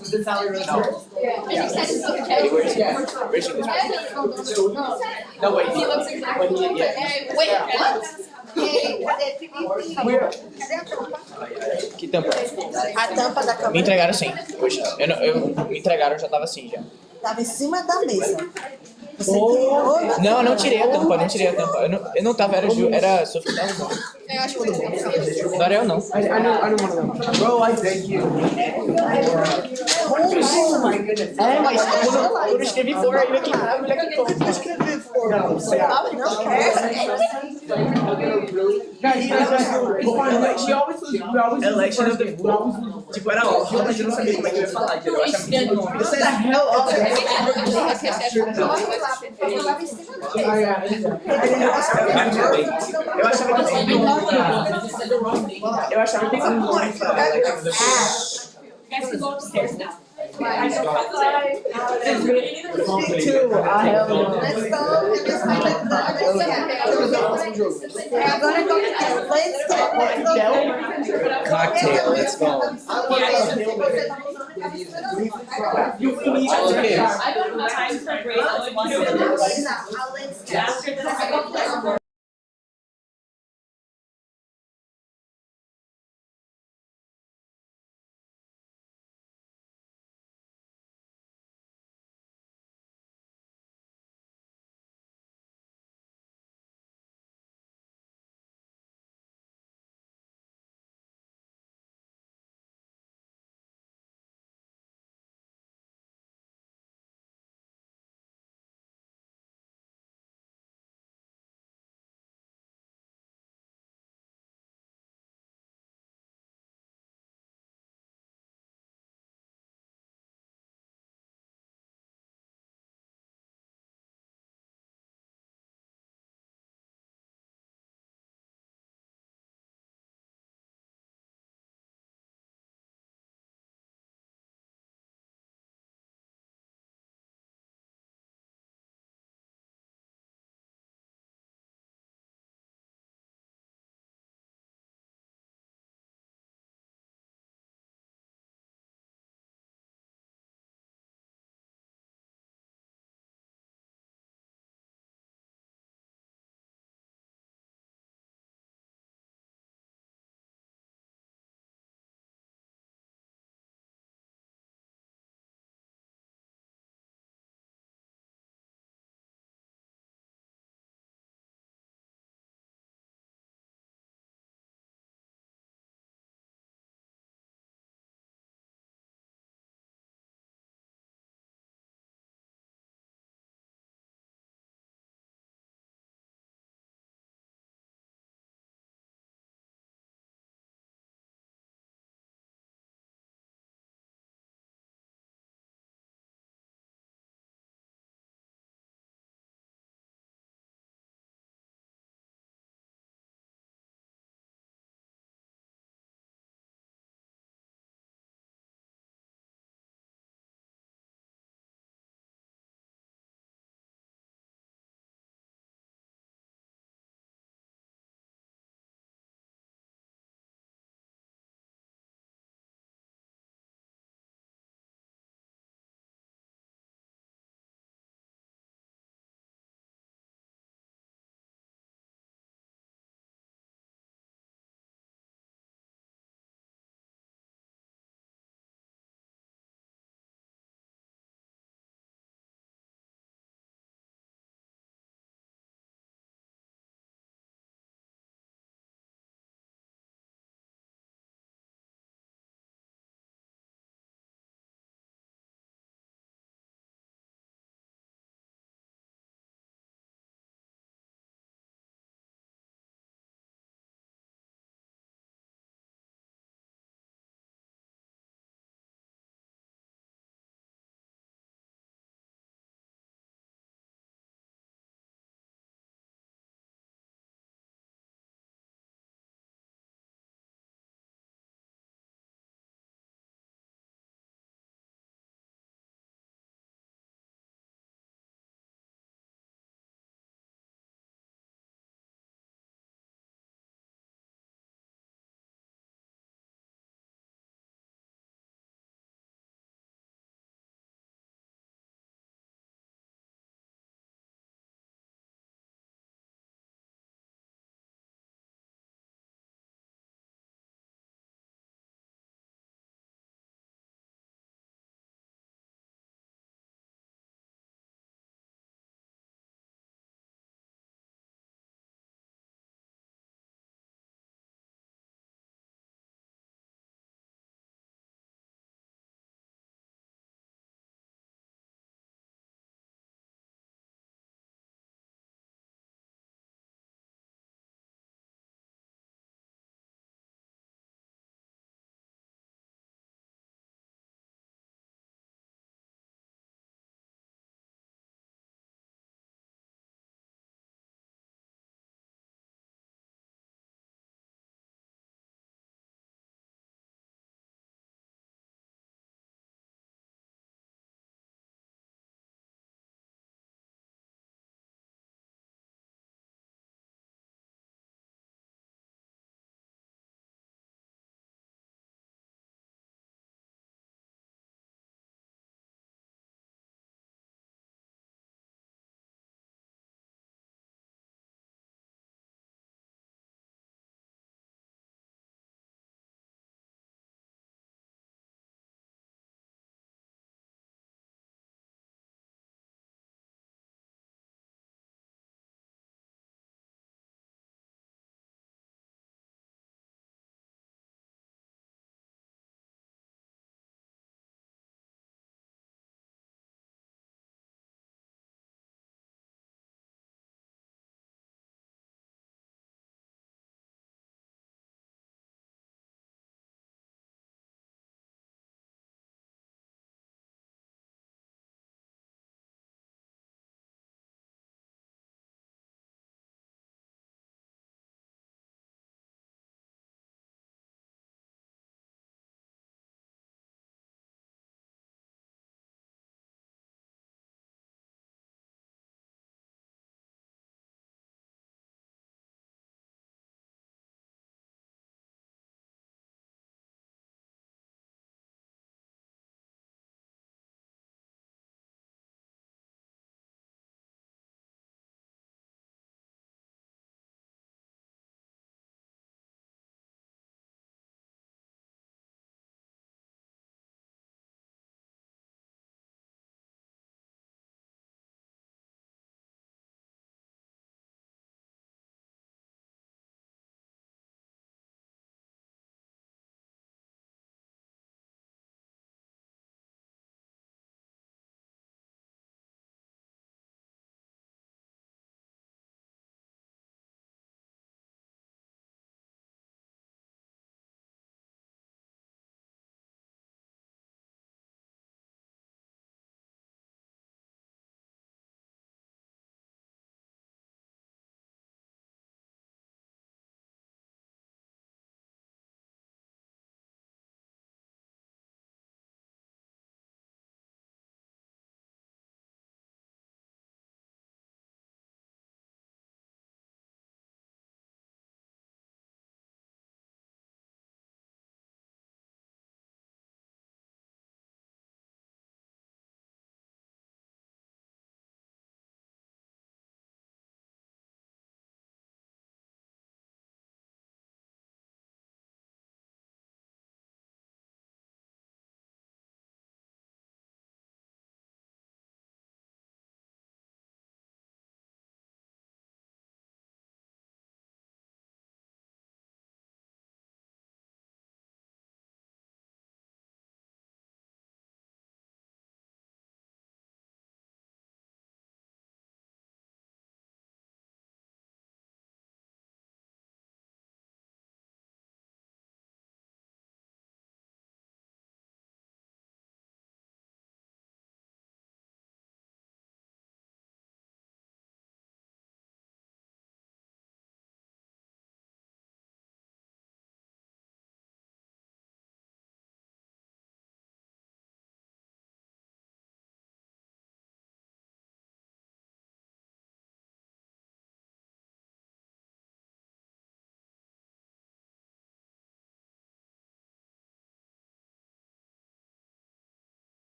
was it Sally Rose? No, wait. He looks exactly When he- like yeah. Wait, what? Que tampa? A tampa da Me câmera entregaram sim. Hoje. Me entregaram, já tava assim já. tava em cima da mesa. Você tirou da Não, não tirei a tampa, não tirei a tampa. Eu não tava, era Sofia que tava. Eu acho que Não era eu não. I don't want to. Bro, I thank you. Oh my goodness. É, mas quando eu escrevi for, aí aqui tava, ele aqui todo. Escrever for não. She always was, we always Election of the Fool. Tipo, era óbvio, mas eu não sabia como é que eu ia falar. Eu achava que This is hell up. Eu achava que tinha um nome pra Election of the Fool. Guys can go upstairs now. Two, I have Let's go. Agora Cocktail, let's go. You need to I don't have time for break. After this,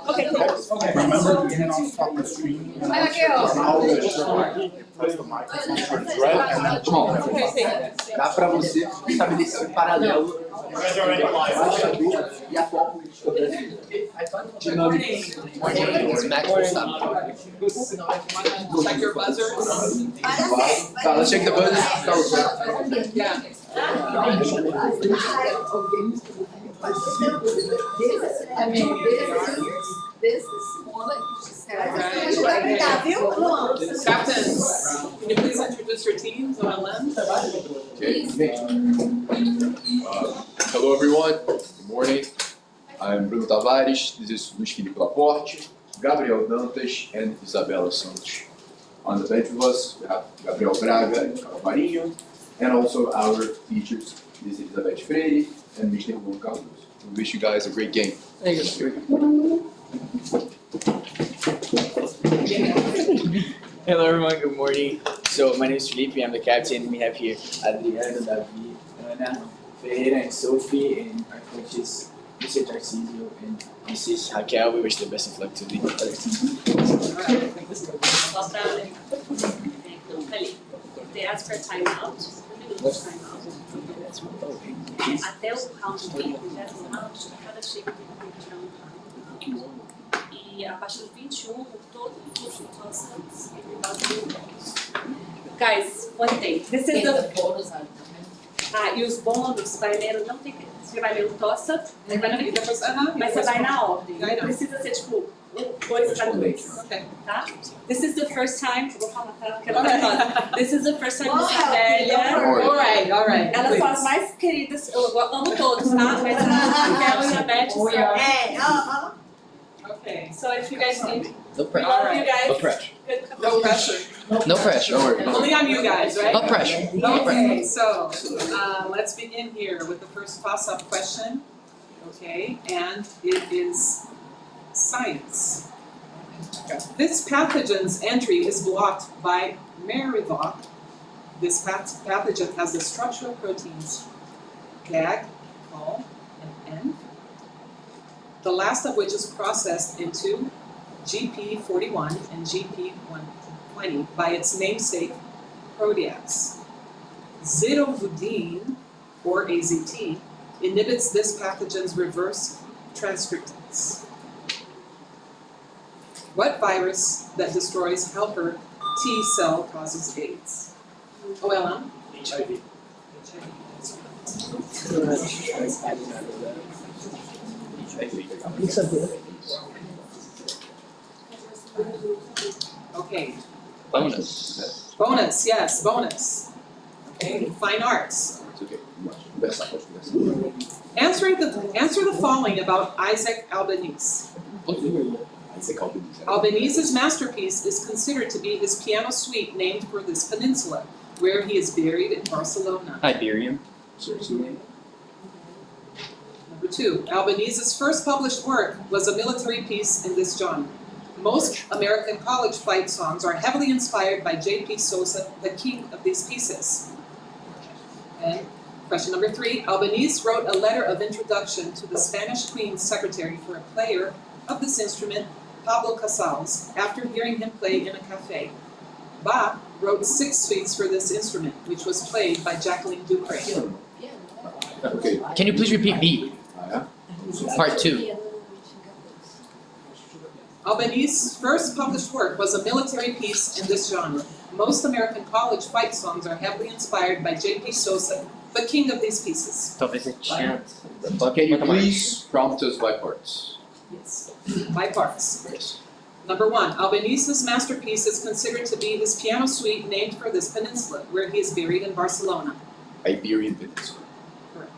Okay, cool. Remember to get off from the screen. And press the microphone towards right and then talk. Dá pra você estabelecer um paralelo e a foco dinâmica. Smack or stop. Check your buzzers. Tá, let's check the buzzer. Yeah. Tá, viu? Captains, can you please introduce your teams, OLM? Okay. Hello everyone, good morning. I'm Bruno Tavares, this is Luiz Felipe Laporte, Gabriel Dantas and Isabela Santos. On the bench with us, we have Gabriel Braga and Carol Marinho, and also our teachers, Ms. Elizabeth Freire and Mr. Juan Carlos. We wish you guys a great game. Thank you. Hello everyone, good morning. So my name is Felipe, I'm the captain. We have here Adriano, Davi, Ana, Ferreira and Sophie, and our coaches, Mr. Tarcísio and Mrs. Raquel. We wish the best of luck to the other team. Só pra ali, they ask for a timeout, 1 minuto de timeout. Até o round 20, o round, cada shape tem que tirar um round. E a partir do 21, todos os situações, guys, one thing, this is the bonus. E os bônus, vai ler, não tem que, você vai ler o toss-up, mas você vai na ordem, não precisa ser tipo 2 para 2, tá? This is the first time, eu vou falar, tá? Porque ela vai falar. This is the first time Miss Adélia. Alright. Elas são as mais queridas, eu amo todos, tá? Mas a Raquel e a Beth são. Okay. So if you guys need, No we pressure. love you guys. No pressure. Good. No pressure. No pressure, don't worry. Only on you guys, right? No pressure. Okay, so let's begin here with the first toss-up question. Okay, and it is science. This pathogen's entry is blocked by Marivoc. This pathogen has the structural proteins GAG, COL, and N. The last of which is processed into GP41 and GP120 by its namesake Proteax. Zidovudine, or AZT, inhibits this pathogen's reverse transcriptase. What virus that destroys helper T cell causes AIDS? OLM? HIV. Okay. Bonus. Bonus, yes, bonus. Okay, fine arts. It's okay. Conversar, pode conversar. Answer the following about Isaac Albanese. Albanese's masterpiece is considered to be his piano suite named for this peninsula, where he is buried in Barcelona. Iberian. Number 2, Albanese's first published work was a military piece in this genre. Most American college fight songs are heavily inspired by J.P. Sosa, the king of these pieces. And question number 3, Albanese wrote a letter of introduction to the Spanish Queen's secretary for a player of this instrument, Pablo Casals, after hearing him play in a cafe. Bach wrote 6 suites for this instrument, which was played by Jacqueline Dupre. Okay. Can you please repeat B? Part 2. Albanese's first published work was a military piece in this genre. Most American college fight songs are heavily inspired by J.P. Sosa, the king of these pieces. Talvez eu tinha. Can you please prompt us by parts? Yes. By parts. Yes. Number 1, Albanese's masterpiece is considered to be his piano suite named for this peninsula, where he is buried in Barcelona. Iberian Peninsula. Correct.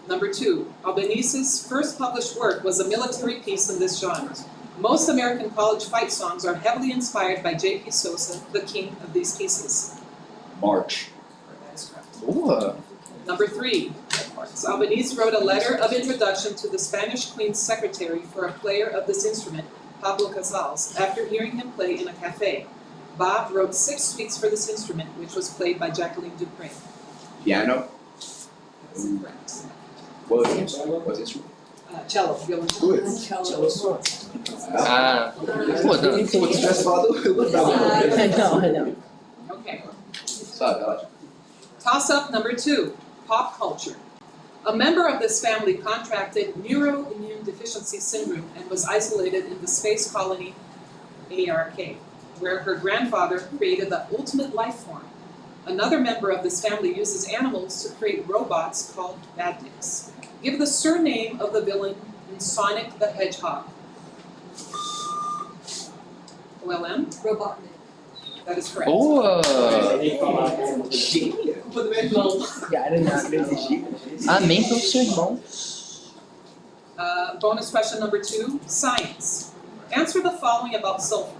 Number 2, Albanese's first published work was a military piece in this genre. Most American college fight songs are heavily inspired by J.P. Sosa, the king of these pieces. March. That is correct. Ooh. Number 3, Albanese wrote a letter of introduction to the Spanish Queen's secretary for a player of this instrument, Pablo Casals, after hearing him play in a cafe. Bach wrote 6 suites for this instrument, which was played by Jacqueline Dupre. Piano. That's correct. What instrument? cello, violão. Ah, pô, não. Se você tivesse falado, eu lembrava. Não. Okay. Sabe, ela. Toss up number 2, pop culture. A member of this family contracted neuroimmune deficiency syndrome and was isolated in the space colony ARK, where her grandfather created the ultimate life form. Another member of this family uses animals to create robots called badniks. Give the surname of the villain in Sonic the Hedgehog. OLM? Robotnik. That is correct. Boa! Culpa do meu irmão. Cara, não acredito. Amém pelo seu irmão. Bonus question number 2, science. Answer the following about sulfur.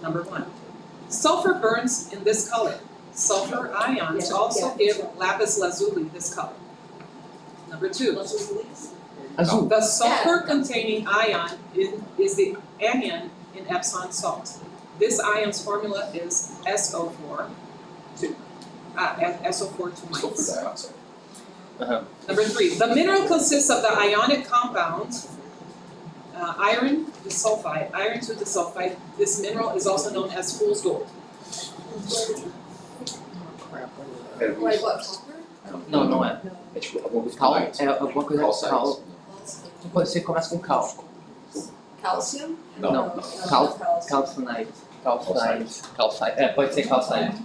Number 1. Sulfur burns in this color. Sulfur ions also give lapis lazuli this color. Number 2. Azul. The sulfur-containing ion is the anion in Epsom salt. This ion's formula is SO4 to Sulfur mites. dioxide. Number 3, the mineral consists of the ionic compound iron disulfide. Iron to disulfide. This mineral is also known as fool's gold. Era Like isso. what, copper? Não, não é. É tipo alguma coisa Cal, mais. é alguma coisa Calcite. cal. Você começa com cal. Calcium? Não. Calcinite. Calcite. É, pode ser calcite.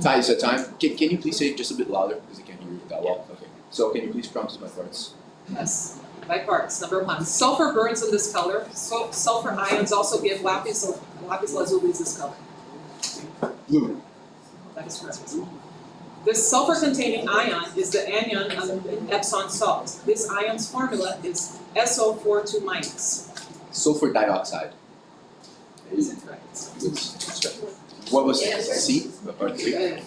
Ty, is that time? Can you please say it just a bit louder because I can't hear you that well? Okay. So can you please prompt my parts? Yes, by parts. Number 1, sulfur burns in this color. Sulfur ions also give lapis lazuli this color. Blue. That is correct. This sulfur-containing ion is the anion in Epsom salt. This ion's formula is SO4 mites. Sulfur dioxide. Is it correct? What was C? Part 3?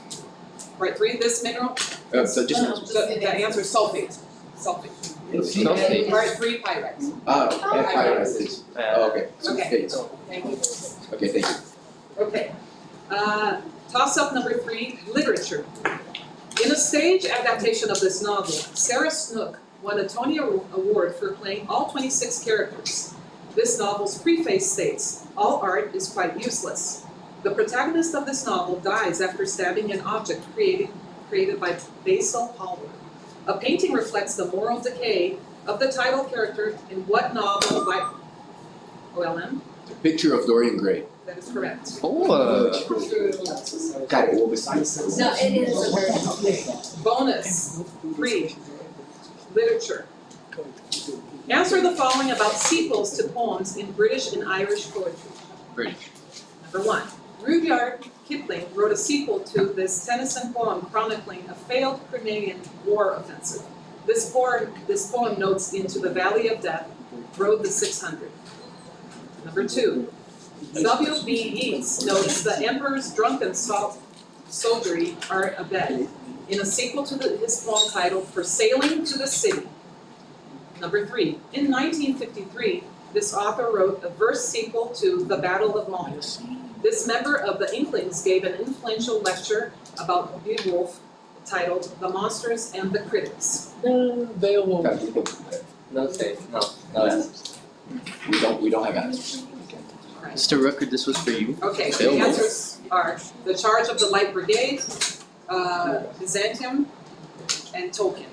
Part 3, this mineral, So just the answer is sulfate. Sulfate. Sulfate. Part 3, pyrite. pyrite. Oh, okay. So Okay. Fates. Thank you. Okay, thank you. Okay. Toss up number 3, literature. In a stage adaptation of this novel, Sarah Snook won a Tony Award for playing all 26 characters. This novel's preface states, all art is quite useless. The protagonist of this novel dies after stabbing an object created by Basil Hallward. A painting reflects the moral decay of the title character in what novel by OLM? The Picture of Dorian Gray. That is correct. Boa! Cara, eu vou ver se No, it is a very Bonus 3, literature. Answer the following about sequels to poems in British and Irish poetry. British. Number 1, Rudyard Kipling wrote a sequel to this Tennyson poem chronicling a failed Crimean War offensive. This poem notes into the Valley of Death, Road the 600. Number 2, W.B. Yeats notes the Emperor's drunken soldiery are abed in a sequel to his poem titled For Sailing to the City. Number 3, in 1953, this author wrote a verse sequel to The Battle of Mons. This member of the Inklings gave an influential lecture about Beowulf titled The Monsters and the Critics. Beowulf. Não sei. Não é. We don't have answers. Mr. Rooker, this was for you. Okay, the Beowulf. answers are The Charge of the Light Brigade, Byzantium, and Tolkien.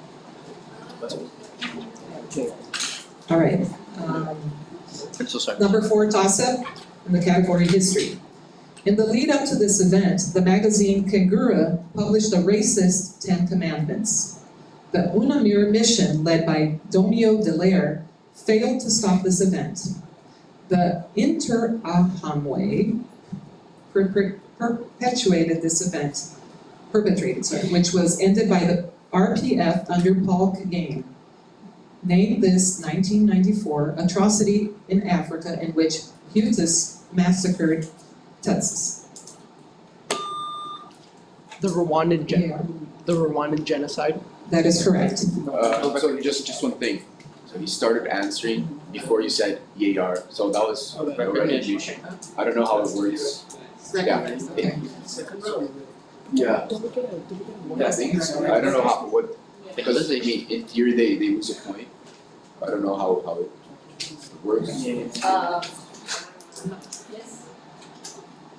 All right. I'm so sorry. Number 4, toss-up in the category history. In the lead up to this event, the magazine Kangura published a racist 10 Commandments. The UNAMIR mission, led by Domio Dallaire, failed to stop this event. The Interahamwe perpetrated this event, which was ended by the RPF under Paul Kagame. Name this 1994 atrocity in Africa in which Hutus massacred Tutsis. The Rwandan genocide. That is correct. So just one thing. So he started answering before you said EAR. So that was already a huge. I don't know how it works. Yeah. Yeah. Yeah, I think I don't know how what because in theory they lose a point I don't know how it works. Yes.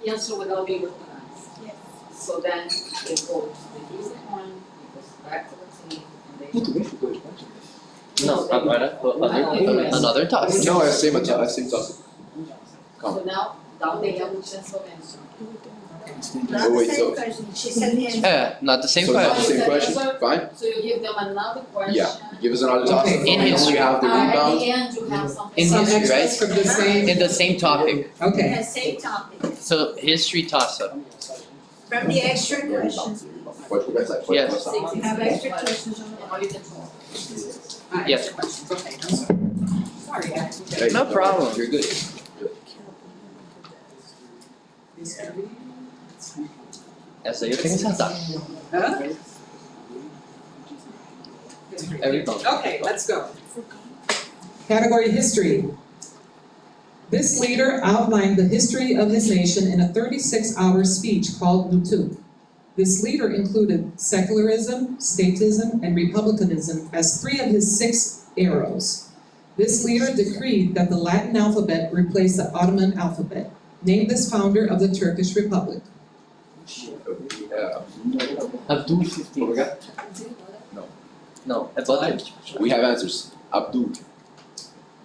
He answered without being recognized. Yes. So then it goes, the music one, it goes back to the team, and Muito they. bem, ficou. Não, agora another toss. No, é same topic. So now, down the yellow transformation. Not the wait, same so- question, she said the answer. É, not the same So not the question. same question, fine? So you give them another question. Yeah, give us another topic. Okay. In We only history. have the At rebound. the end, you have something. In Some history, right? extras from the same, In the same topic. okay. Yeah, same topic. So history toss up. From the extra questions, Pode começar, pode Yes. começar. we have extra questions on the And all you control. Yes. Extra questions, okay, I'm sorry. Sorry, I. Hey, No problem. You're good. Essa aí eu tenho que acertar. Huh? Every bone. Okay, let's go. Category history. This leader outlined the history of his nation in a 36-hour speech called Nutuk. This leader included secularism, statism, and republicanism as 3 of his 6 arrows. This leader decreed that the Latin alphabet replace the Ottoman alphabet. Name this founder of the Turkish Republic. Abdul 15. No, é button. We have answers. Abdul.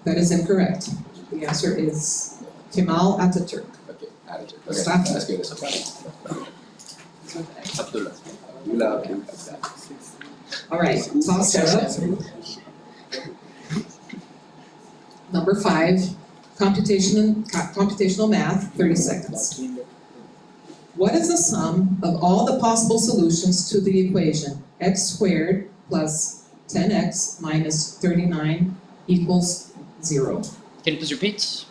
That is incorrect. The answer is Kemal Atatürk. Okay, attitude. Okay, Mustafa. that's good. That's okay. Abdullah. Abdullah. All right, toss it up. Number 5, computational math, 30 seconds. What is the sum of all the possible solutions to the equation x squared plus 10x minus 39 equals 0? Can you please repeat?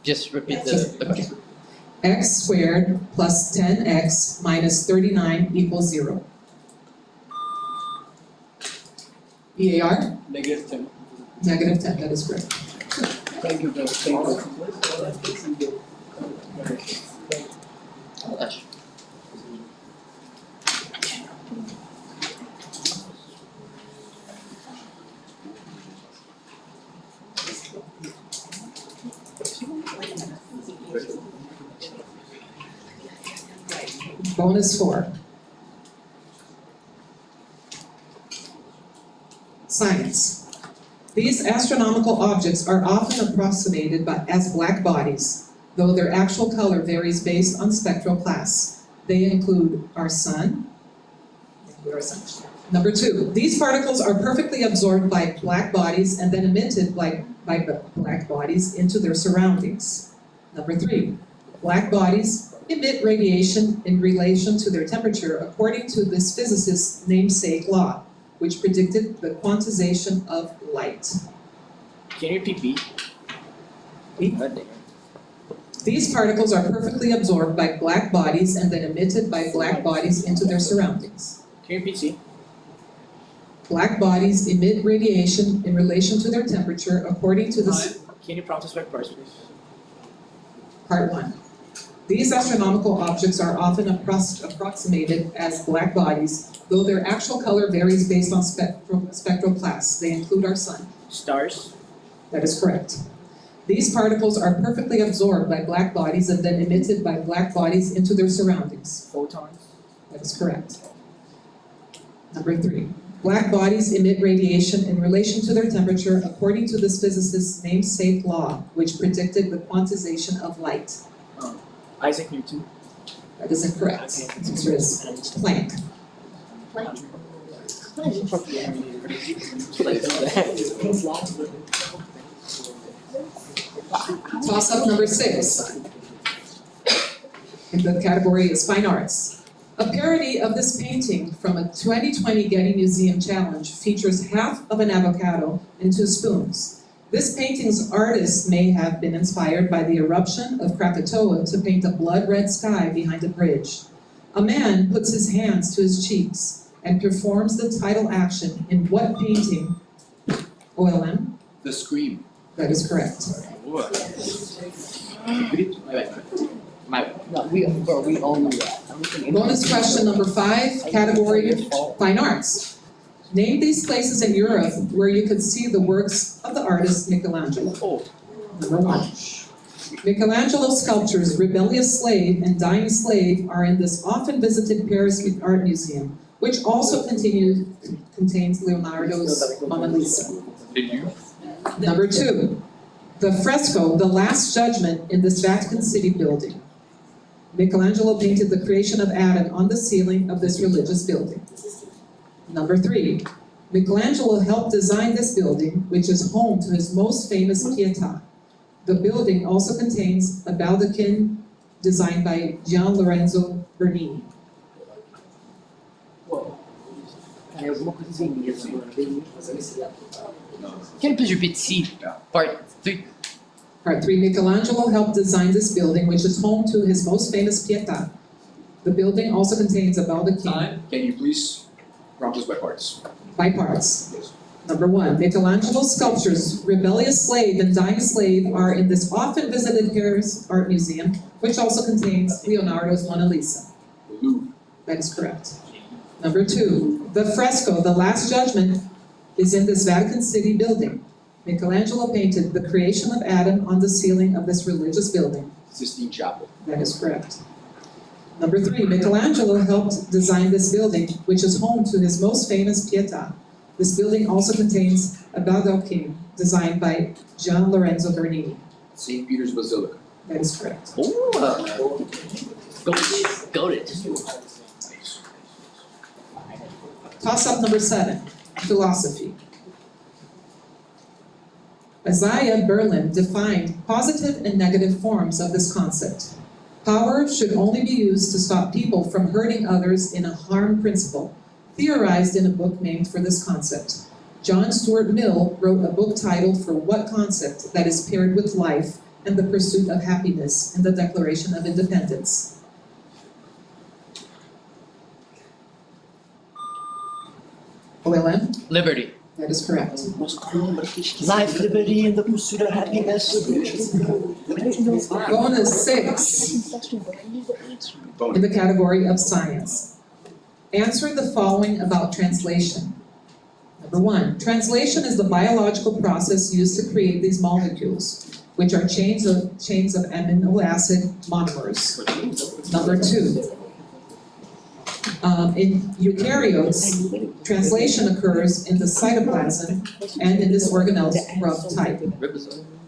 Just repeat Just- the question. X squared plus 10x minus 39 equals 0. EAR? Negative 10. Negative 10, that is correct. Thank you, Bill. Thank you. Acho. Bonus 4. Science. These astronomical objects are often approximated as black bodies, though their actual color varies based on spectral class. They include our sun. Number 2, these particles are perfectly absorbed by black bodies and then emitted by black bodies into their surroundings. Number 3, black bodies emit radiation in relation to their temperature according to this physicist's namesake law, which predicted the quantization of light. Can you repeat B? B? These particles are perfectly absorbed by black bodies and then emitted by black bodies into their surroundings. Can you repeat C? Black bodies emit radiation in relation to their temperature according to this. Can you prompt us back parts, please? Part 1. These astronomical objects are often approximated as black bodies, though their actual color varies based on spectral class. They include our sun. Stars. That is correct. These particles are perfectly absorbed by black bodies and then emitted by black bodies into their surroundings. Photons. That is correct. Number 3. Black bodies emit radiation in relation to their temperature according to this physicist's namesake law, which predicted the quantization of light. Isaac Newton. That is incorrect. The answer is Planck. Toss up number 6. And the category is fine arts. A parody of this painting from a 2020 Getty Museum Challenge features half of an avocado and 2 spoons. This painting's artist may have been inspired by the eruption of Krakatoa to paint a blood-red sky behind a bridge. A man puts his hands to his cheeks and performs the title action in what painting? OLM? The Scream. That is correct. No, we all knew that. Bonus question number 5, category fine arts. Name these places in Europe where you could see the works of the artist Michelangelo. Number 1. Michelangelo's sculptures Rebellious Slave and Dying Slave are in this often visited Paris Art Museum, which also contains Leonardo's Mona Lisa. Number 2, the fresco The Last Judgment in this Vatican City building. Michelangelo painted the creation of Adam on the ceiling of this religious building. Number 3, Michelangelo helped design this building, which is home to his most famous Pietà. The building also contains a baldachin designed by Gian Lorenzo Bernini. Tem alguma coisa em inglês agora, bem. Can you please repeat C? Part 3. Part 3, Michelangelo helped design this building, which is home to his most famous Pietà. The building also contains a baldachin. Can you please prompt us by parts? By parts. Number 1, Michelangelo's sculptures Rebellious Slave and Dying Slave are in this often visited Paris Art Museum, which also contains Leonardo's Mona Lisa. The Louvre. That is correct. Number 2, the fresco The Last Judgment is in this Vatican City building. Michelangelo painted the creation of Adam on the ceiling of this religious building. Sistine Chapel. That is correct. Number 3, Michelangelo helped design this building, which is home to his most famous Pietà. This building also contains a baldachin designed by Gian Lorenzo Bernini. St. Peter's Basilica. That is correct. Go it. Toss-up number 7, philosophy. Isaiah Berlin defined positive and negative forms of this concept. Power should only be used to stop people from hurting others in a harm principle, theorized in a book named for this concept. John Stuart Mill wrote a book titled For What Concept That Is Paired with Life and the Pursuit of Happiness in the Declaration of Independence. OLM? Liberty. That is correct. Life, liberty, and the pursuit of happiness. Bonus 6 in the category of science. Answer the following about translation. Number 1, translation is the biological process used to create these molecules, which are chains of amino acid monomers. Number 2, in eukaryotes, translation occurs in the cytoplasm and in this organelle's rough type.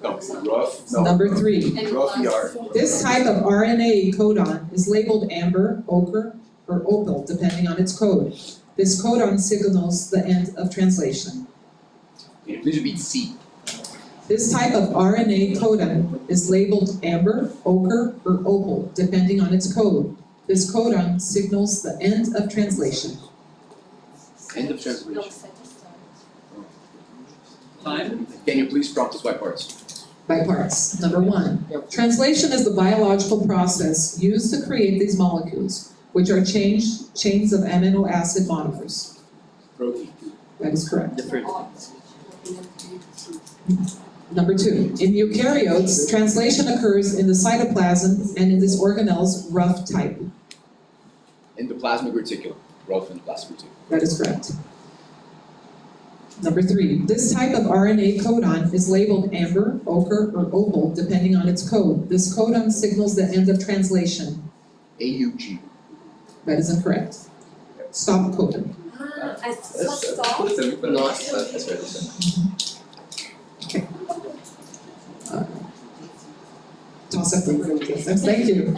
No, rough. No. Number 3, Rough ER. this type of RNA codon is labeled amber, ochre, or opal, depending on its code. This codon signals the end of translation. Can you please repeat C? This type of RNA codon is labeled amber, ochre, or opal, depending on its code. This codon signals the end of translation. End of translation. Time. Can you please prompt us by parts? By parts. Number 1, translation is the biological process used to create these molecules, which are chains of amino acid monomers. Protein. That is correct. Number 2, in eukaryotes, translation occurs in the cytoplasm and in this organelle's rough type. Endoplasmic reticulum. Rough endoplasmic reticulum. That is correct. Number 3, this type of RNA codon is labeled amber, ochre, or opal, depending on its code. This codon signals the end of translation. AUG. That is incorrect. Stop codon. Nossa, that's right. Okay. Toss up the thank you.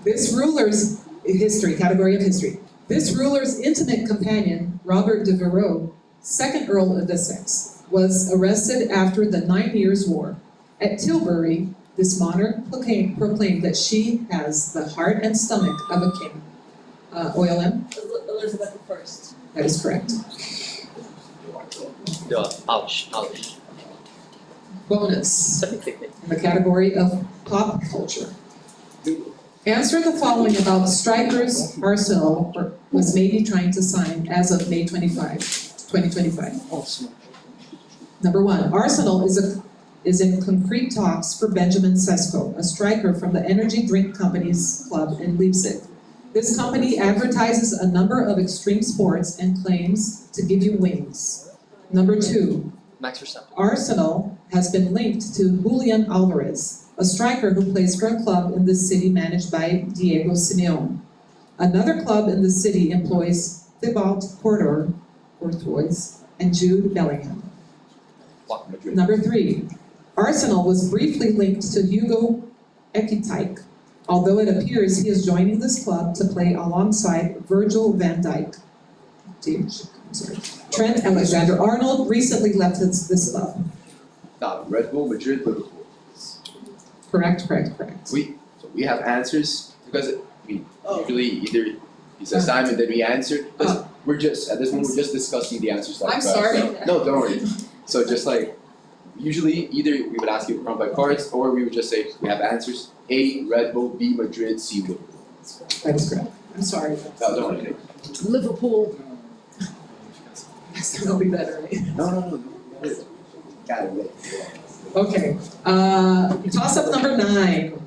This ruler's history, category of history. This ruler's intimate companion, Robert de Verreaux, 2nd Earl of Essex, was arrested after the 9 Years' War. At Tilbury, this monarch proclaimed that she has the heart and stomach of a king. OLM? Elizabeth I. That is correct. Ouch. Bonus in the category of pop culture. Answer the following about Stryker's Arsenal was maybe trying to sign as of May 2025. Number 1, Arsenal is in concrete talks for Benjamin Sesko, a striker from the Energy Drink Company's club in Leipzig. This company advertises a number of extreme sports and claims to give you wings. Number 2, Max Verstappen. Arsenal has been linked to Julian Alvarez, a striker who plays for a club in this city managed by Diego Simeone. Another club in the city employs Thibaut Courtois, and Jude Bellingham. Madrid. Number 3, Arsenal was briefly linked to Hugo Ekitike, although it appears he is joining this club to play alongside Virgil van Dijk. Trent Alexander-Arnold recently left this club. Red Bull, Madrid, Liverpool. Correct. So we have answers because we usually either it's assignment that we answer. Because we're just at this moment we're just discussing the answers like I'm that. sorry. No, don't worry. So just like usually either we would ask you to run by parts or we would just say we have answers. A, Red Bull, B, Madrid, C, Liverpool. That is correct. I'm sorry. No, don't worry. Liverpool. Next time it'll be better, right? No. Got it. Okay, toss-up number 9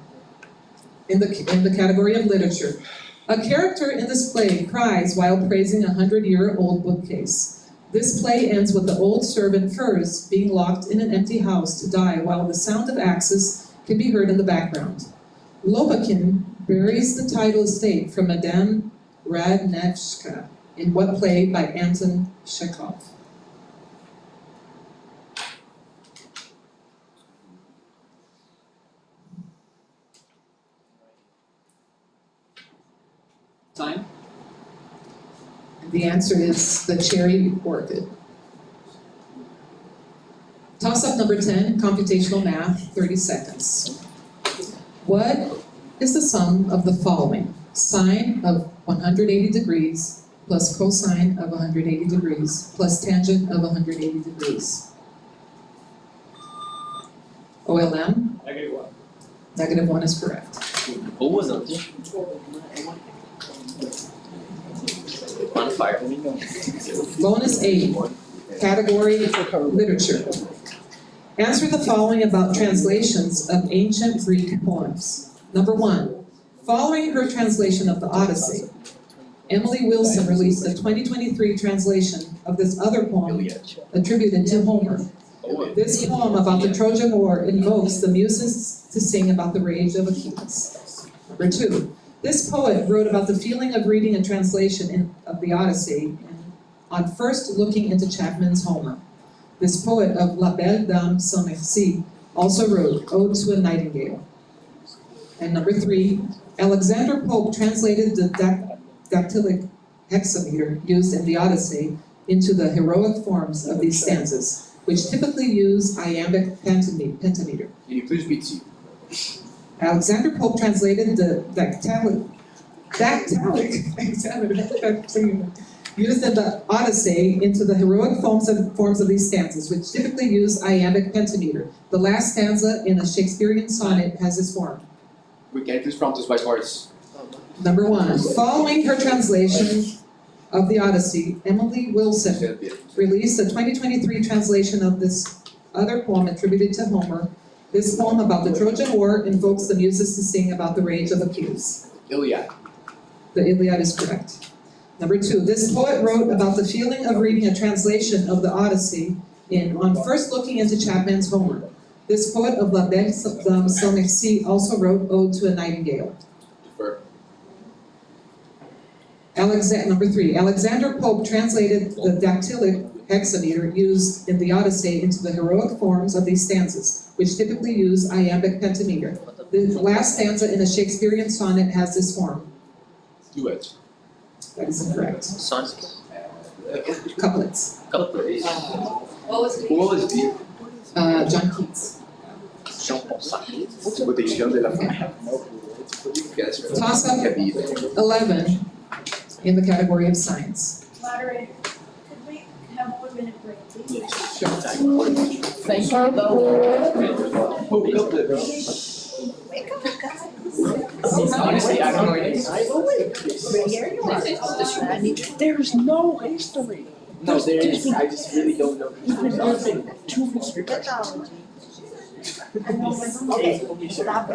in the category of literature. A character in this play cries while praising a 100-year-old bookcase. This play ends with the old servant Furs being locked in an empty house to die while the sound of axes can be heard in the background. Lopakin buries the title estate from Madame Radnevska in what play by Anton Chekhov? Time. The answer is The Cherry Orchid. Toss-up number 10, computational math, 30 seconds. What is the sum of the following? Sine of 180 degrees plus cosine of 180 degrees plus tangent of 180 degrees. OLM? -1. -1 is correct. What was it? On fire. Bonus 8, category literature. Answer the following about translations of ancient Greek poems. Number 1, following her translation of the Odyssey, Emily Wilson released a 2023 translation of this other poem attributed to Homer. This poem about the Trojan War invokes the muses to sing about the rage of Achilles. Number 2, this poet wrote about the feeling of reading a translation of the Odyssey on first looking into Chapman's Homer. This poet of La Belle Dame sans Merci also wrote Ode to a Nightingale. And number 3, Alexander Pope translated the dactylic hexameter used in the Odyssey into the heroic forms of these stanzas, which typically use iambic pentameter. Can you please repeat C? Alexander Pope translated the dactylic hexameter used in the Odyssey into the heroic forms of these stanzas, which typically use iambic pentameter. The last stanza in a Shakespearean sonnet has this form. Can you please prompt us by parts? Number 1, following her translation of the Odyssey, Emily Wilson released a 2023 translation of this other poem attributed to Homer. This poem about the Trojan War invokes the muses to sing about the rage of Achilles. Iliad. The Iliad is correct. Number 2, this poet wrote about the feeling of reading a translation of the Odyssey on first looking into Chapman's Homer. This poet of La Belle Dame sans Merci also wrote Ode to a Nightingale. Defer. Number 3, Alexander Pope translated the dactylic hexameter used in the Odyssey into the heroic forms of these stanzas, which typically use iambic pentameter. The last stanza in a Shakespearean sonnet has this form. Duet. That is incorrect. Sons. Couplets. Who was the John Keats. Jean-Paul Sartre. Proteção de la fama? Toss up 11 in the category of science. Moderator, could we have a 1 minute break, please? Thank you. Wake up, guys. Honestly, I don't know anything. Here you are. I need to- There's no history. No, there is. I just really don't know. There's been 2 history Mythology. Okay, stop.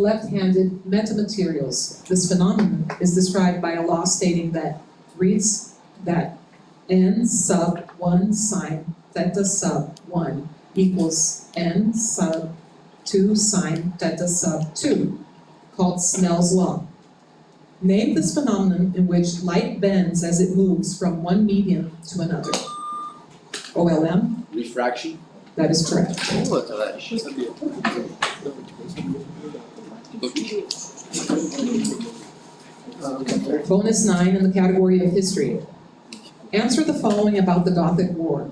left-handed metamaterials. This phenomenon is described by a law stating that reads that n sub 1 sine theta sub 1 equals n sub 2 sine theta sub 2, called Snell's law. Name this phenomenon in which light bends as it moves from one medium to another. OLM, Refraction. that is correct. Boa, Tavares. Bonus 9 in the category of history. Answer the following about the Gothic War.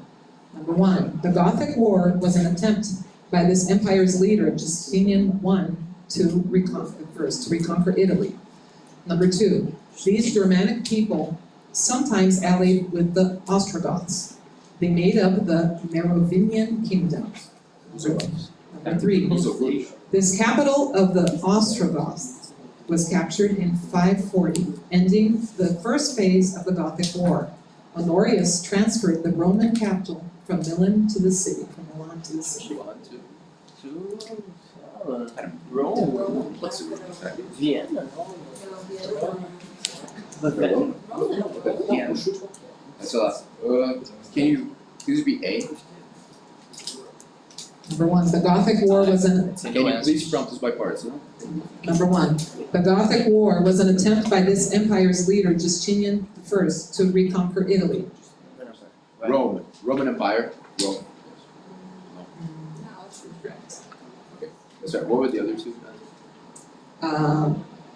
Number 1, the Gothic War was an attempt by this empire's leader, Justinian I, to reconquer Italy. Number 2, these Germanic people sometimes allied with the Ostrogoths. They made up the Merovingian kingdom. Number 3, this capital of the Ostrogoths was captured in 540, ending the first phase of the Gothic War. Honorius transferred the Roman capital from Milan to the city, from Milan to the city. Rome. What's it? Vienna. Yeah. So, can this be A? Number 1, the Gothic War was Can you please prompt us by parts, huh? Number 1, the Gothic War was an attempt by this empire's leader, Justinian I, to reconquer Italy. Roman Empire. Rome. Okay. Sorry, what were the other two?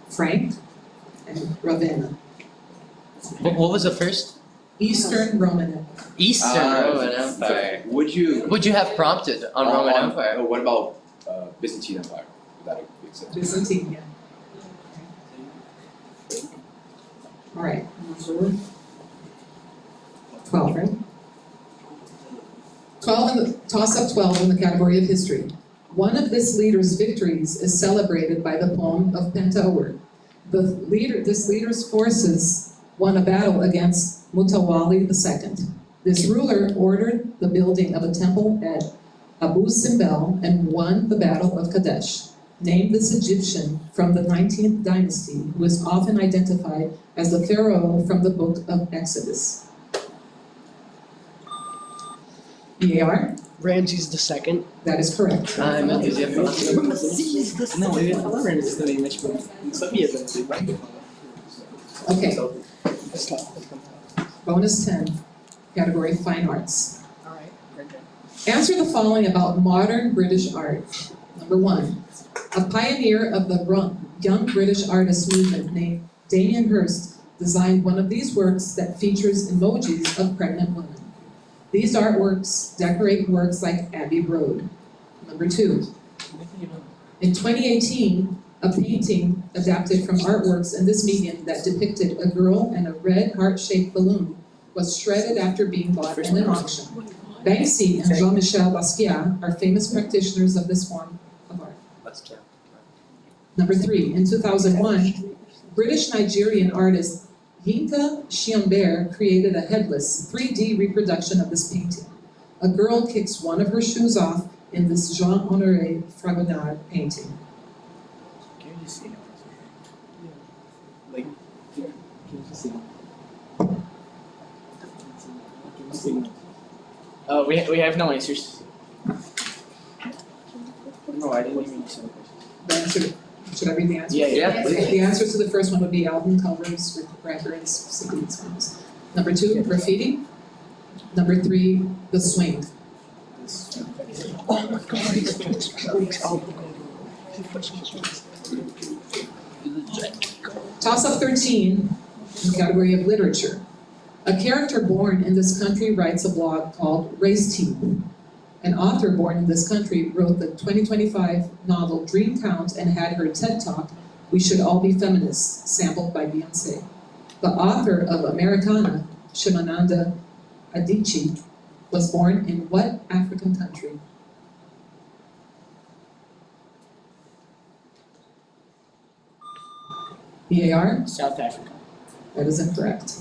Frank and Ravenna. What was the first? Eastern Roman Empire. Eastern Roman Empire. Would you have prompted on Roman Empire? Oh, what about Byzantine Empire? Would that make sense? Byzantine, yeah. All right, number 12, right? 12 in the, toss up 12 in the category of history. One of this leader's victories is celebrated by the poem of Pentaouer. This leader's forces won a battle against Mutawalli II. This ruler ordered the building of a temple at Abu Simbel and won the Battle of Kadesh. Name this Egyptian from the 19th dynasty who is often identified as the pharaoh from the book of Exodus. EAR? Ramses II. That is correct. Ai, meu Deus, ia falar. Não, eu ia falar Ramses também, mas tipo, não sabia também. Okay, bonus 10, category fine arts. Alright, very good. Answer the following about modern British art. Number 1, a pioneer of the young British artist movement named Damien Hirst designed one of these works that features emojis of pregnant women. These artworks decorate works like Abbey Road. Number 2, in 2018, a painting adapted from artworks in this medium that depicted a girl and a red heart-shaped balloon was shredded after being bought in an auction. Banksy and Jean-Michel Basquiat are famous practitioners of this form of art. Number 3, in 2001, British-Nigerian artist Yinka Shiomber created a headless 3D reproduction of this painting. A girl kicks one of her shoes off in this Jean-Honoré Fragonard painting. Can you just see it? Like, can you just see it? We have no answers. No, I didn't even see the questions. The answer, should I read the answer? Yeah, please. The answer to the first one would be album covers, records, CDs. Number 2, graffiti. Number 3, the swing. Oh my god, Toss up 13 in the category of literature. A character born in this country writes a blog called Race Team. An author born in this country wrote the 2025 novel Dream Count and had her TED Talk, We Should All Be Feminists, sampled by Beyonce. The author of Americana, Shimananda Adichie, was born in what African country? BAR? South Africa. That is incorrect.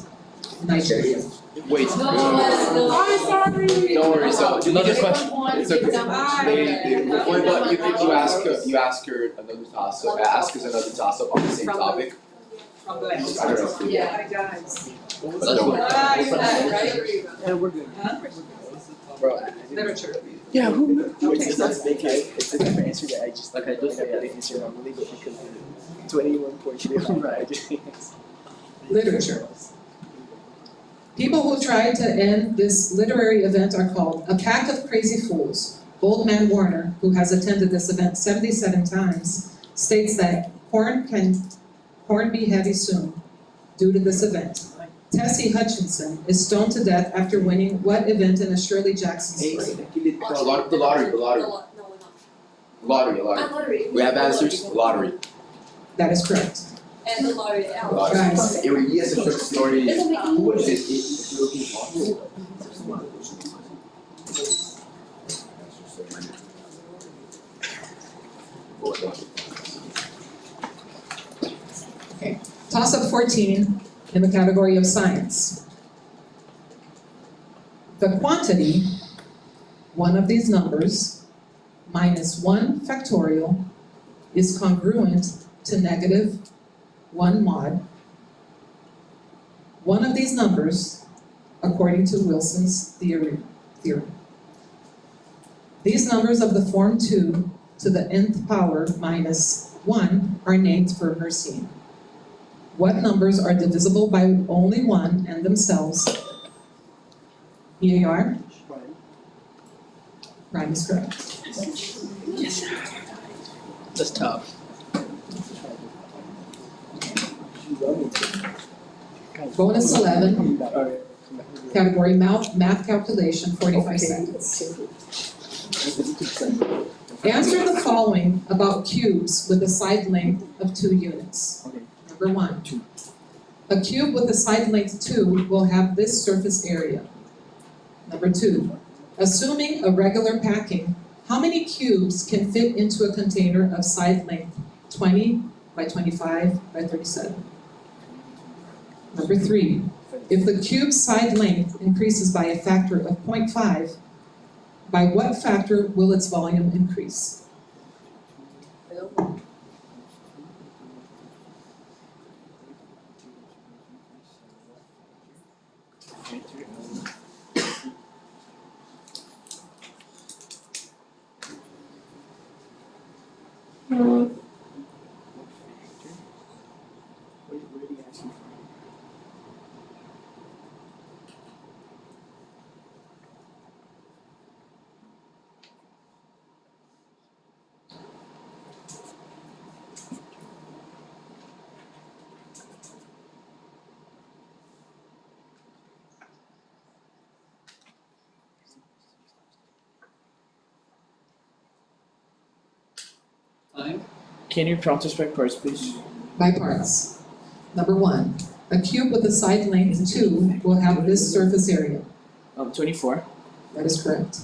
Nigeria. Wait. sorry. Don't worry. So Another question. it's okay. Wait, but you ask her another toss up. Ask us another toss up on the same topic. From the. I don't know. Yeah, guys. But don't worry. You're not, right? Yeah, we're good. Huh? Bro, Literature. Yeah, who? Okay, so it's a different answer that I just like I don't have the answer normally, but because 21 Portuguese, I just literature. People who tried to end this literary event are called a pack of crazy fools. Old Man Warner, who has attended this event 77 times, states that corn be heavy soon due to this event. Tessie Hutchinson is stoned to death after winning what event in a Shirley Jackson story? The lottery. We have answers. Lottery. That is correct. And the lottery. Guys, Eu li essa story duas vezes. Toss-up 14 in the category of science. The quantity, one of these numbers, minus 1 factorial, is congruent to negative 1 mod. One of these numbers, according to Wilson's theorem. These numbers of the form 2 to the nth power minus 1 are named for Mersenne. What numbers are divisible by only 1 and themselves? EAR? Prime is correct. That's tough. Bonus 11, category math calculation, 45 seconds. Answer the following about cubes with a side length of 2 units. Number 1, a cube with a side length 2 will have this surface area. Number 2, assuming a regular packing, how many cubes can fit into a container of side length 20 by 25 by 37? Number 3, if the cube's side length increases by a factor of 0.5, by what factor will its volume increase? Time. Can you prompt us by parts, please? By parts. Number 1, a cube with a side length 2 will have this surface area. 24. That is correct.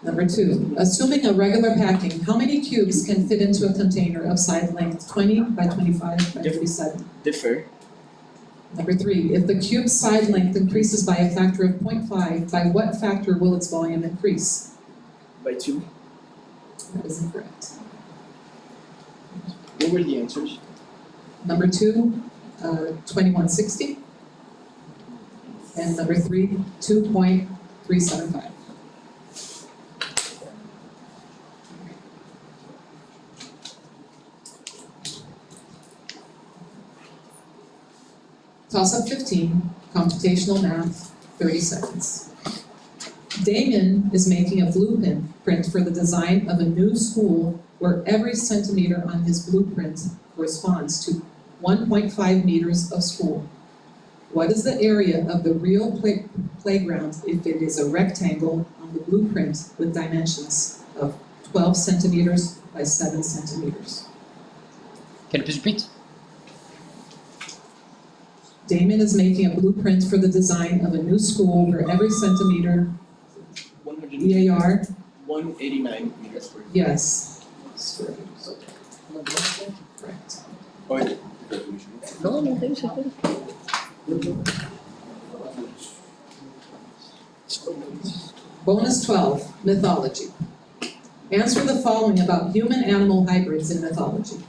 Number 2, assuming a regular packing, how many cubes can fit into a container of side length 20 by 25 by 37? Differ. Number 3, if the cube's side length increases by a factor of 0.5, by what factor will its volume increase? By 2. That is incorrect. What were the answers? Number 2, 2160. And number 3, 2.375. Toss-up 15, computational math, 30 seconds. Damon is making a blueprint for the design of a new school where every centimeter on his blueprint corresponds to 1.5 meters of school. What is the area of the real playground if it is a rectangle on the blueprint with dimensions of 12 centimeters by 7 centimeters? Can you please repeat? Damon is making a blueprint for the design of a new school where every centimeter, 100. EAR, 189 meters per. yes. Correct. Não, não tem certeza. Bonus 12, mythology. Answer the following about human-animal hybrids in mythology.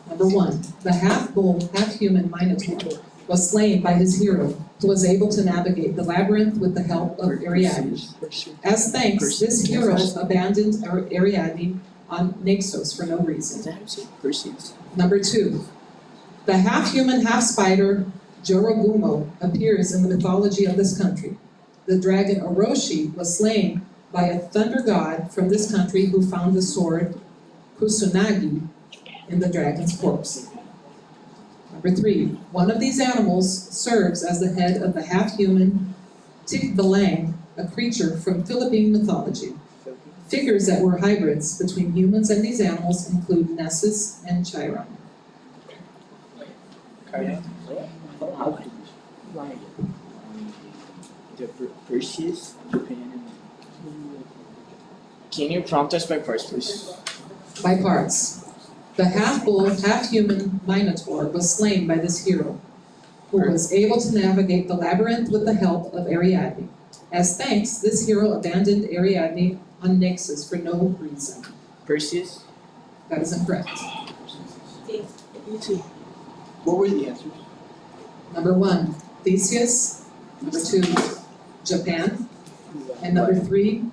Number 1, the half-bull, half-human Minotaur was slain by his hero, who was able to navigate the labyrinth with the help of Ariadne. As thanks, this hero abandoned Ariadne on Naxos for no reason. Number 2, the half-human, half-spider Jorogumo appears in the mythology of this country. The dragon Orochi was slain by a thunder god from this country who found the sword Kusunagi in the dragon's corpse. Number 3, one of these animals serves as the head of the half-human Tikbalang, a creature from Philippine mythology. Figures that were hybrids between humans and these animals include Nessus and Chiron. Perseus, Japan. Can you prompt us by parts, please? By parts. The half-bull, half-human Minotaur was slain by this hero, who was able to navigate the labyrinth with the help of Ariadne. As thanks, this hero abandoned Ariadne on Naxos for no reason. Perseus? That is incorrect. What were the answers? Number 1, Theseus. Number 2, Japan. And number 3,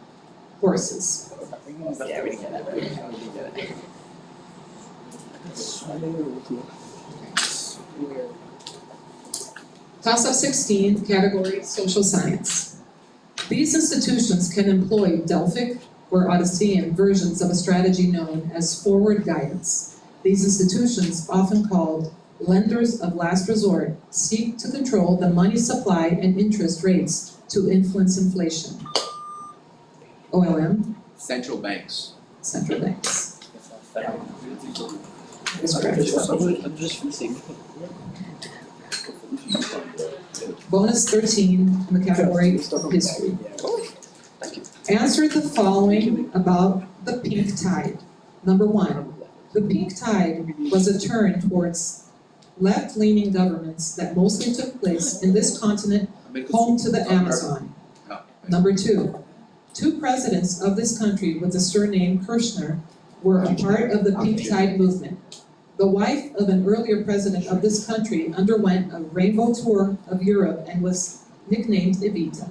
horses. Yeah, we didn't get that. We didn't get it. Toss-up 16, category social science. These institutions can employ Delphic or Odyssean versions of a strategy known as forward guidance. These institutions, often called lenders of last resort, seek to control the money supply and interest rates to influence inflation. OLM, Central banks. central banks. Is correct. Bonus 13 in the category of history. Answer the following about the pink tide. Number 1, the pink tide was a turn towards left-leaning governments that mostly took place in this continent home to the Amazon. Number 2, 2 presidents of this country with the surname Kirchner were a part of the pink tide movement. The wife of an earlier president of this country underwent a rainbow tour of Europe and was nicknamed Evita.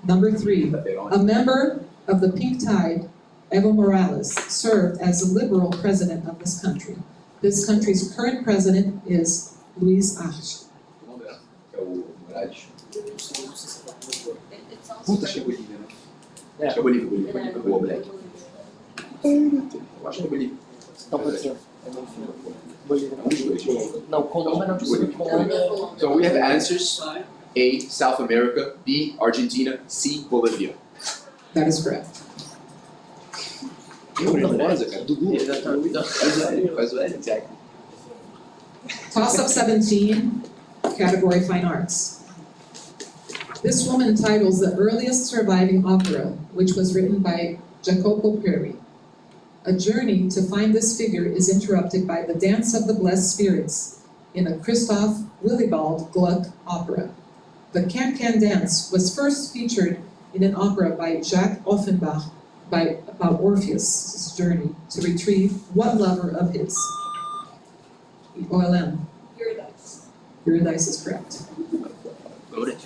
Number 3, a member of the pink tide, Evo Morales, served as the liberal president of this country. This country's current president is Luiz Arce. É o Moraes. Puta, achei Bolívia, né? Acho que é Bolívia. Boa, moleque. Eu acho que é Bolívia. Não, pode ser. Não, Colômbia não precisa. Colômbia. So we have answers. A, South America. B, Argentina. C, Bolivia. That is correct. Toss-up 17, category fine arts. This woman titles the earliest surviving opera, which was written by Jacopo Peri. A journey to find this figure is interrupted by the Dance of the Blessed Spirits in a Christoph Willibald Gluck opera. The Can-Can dance was first featured in an opera by Jacques Offenbach about Orpheus' journey to retrieve one lover of his. OLM. Eurydice. Eurydice is correct. Voted.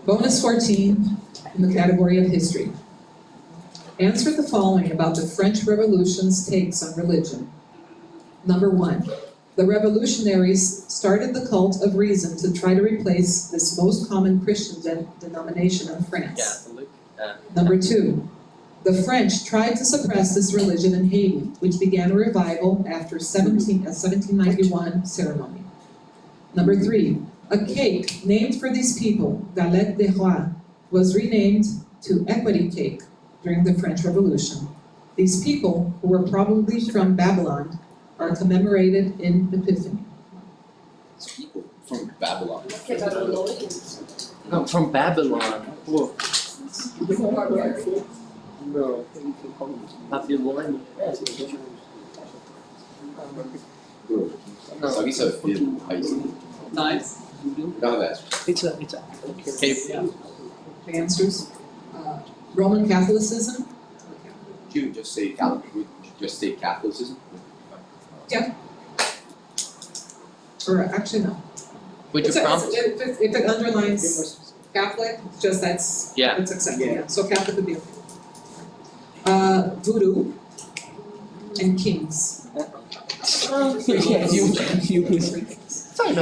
Bonus 14 in the category of history. Answer the following about the French Revolution's takes on religion. Number 1, the revolutionaries started the cult of reason to try to replace this most common Christian denomination in France. Catholic. Number 2, the French tried to suppress this religion in Haiti, which began a revival after a 1791 ceremony. Number 3, a cake named for these people, Galette des Rois, was renamed to Equity Cake during the French Revolution. These people, who were probably from Babylon, are commemorated in Epiphany. People from Babylon. No, from Babylon. Whoa. No. Babilônia. Se alguém sabe o país. 9. We don't have answers. It's a. Okay. Answers. Roman Catholicism. You just say Catholic. Would you just say Catholicism? Or actually no. Would you It's a- prompt? If it underlines Catholic, just that's Yeah. it's accepted, yeah. So Catholic would be okay. Voodoo and kings. Falei,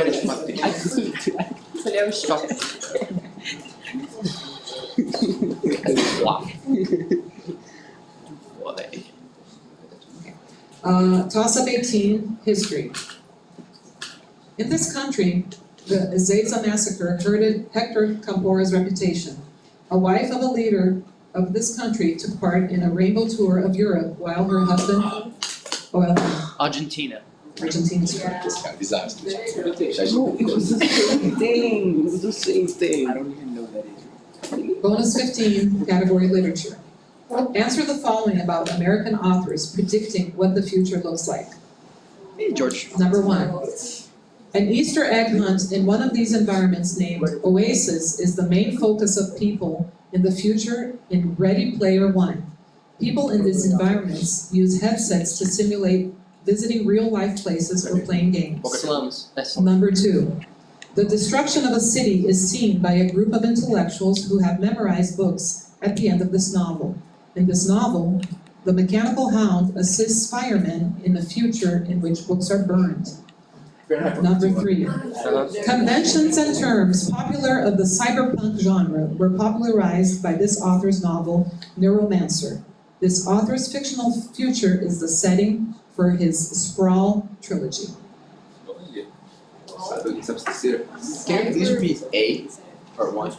eu choque. Toss up 18, history. In this country, the Ezeiza massacre hurted Hector Campora's reputation. A wife of a leader of this country took part in a rainbow tour of Europe while her husband, Argentina. Argentina's correct. Esse cara, desastre. It was the same thing. It was the same thing. I don't even know what that is. Bonus 15, category literature. Answer the following about American authors predicting what the future looks like. Hey, George. Number 1. An Easter egg hunt in one of these environments named Oasis is the main focus of people in the future in Ready Player One. People in these environments use headsets to simulate visiting real-life places or playing games. Slums. That's Number 2. The destruction of a city is seen by a group of intellectuals who have memorized books at the end of this novel. In this novel, the mechanical hound assists firemen in a future in which books are burned. Number 3. Conventions and terms popular of the cyberpunk genre were popularized by this author's novel, Neuromancer. This author's fictional future is the setting for his Sprawl trilogy. Sabe o que você precisa? Can you please repeat A, part 1?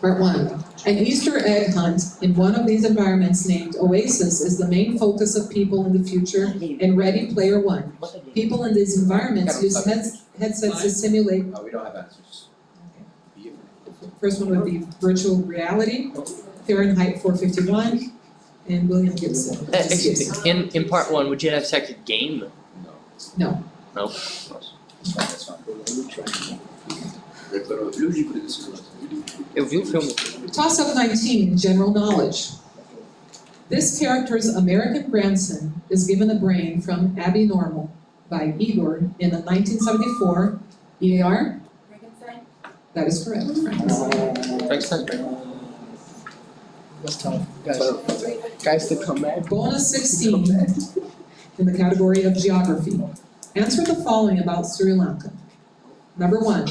Part 1. An Easter egg hunt in one of these environments named Oasis is the main focus of people in the future in Ready Player One. People in these environments use headsets to simulate. We don't have answers. First one would be virtual reality, Fahrenheit 451, and William Gibson. Excuse me. In part 1, would you have sex a game? No. No. That's fine. Eu li o livro desse negócio. Eu vi o filme. Toss up 19, general knowledge. This character's American grandson is given a brain from Abby Normal by Igor in the 1974 EAR? That is correct, Frankenstein. That's tough. Guys to come back. Bonus 16 in the category of geography. Answer the following about Sri Lanka. Number 1,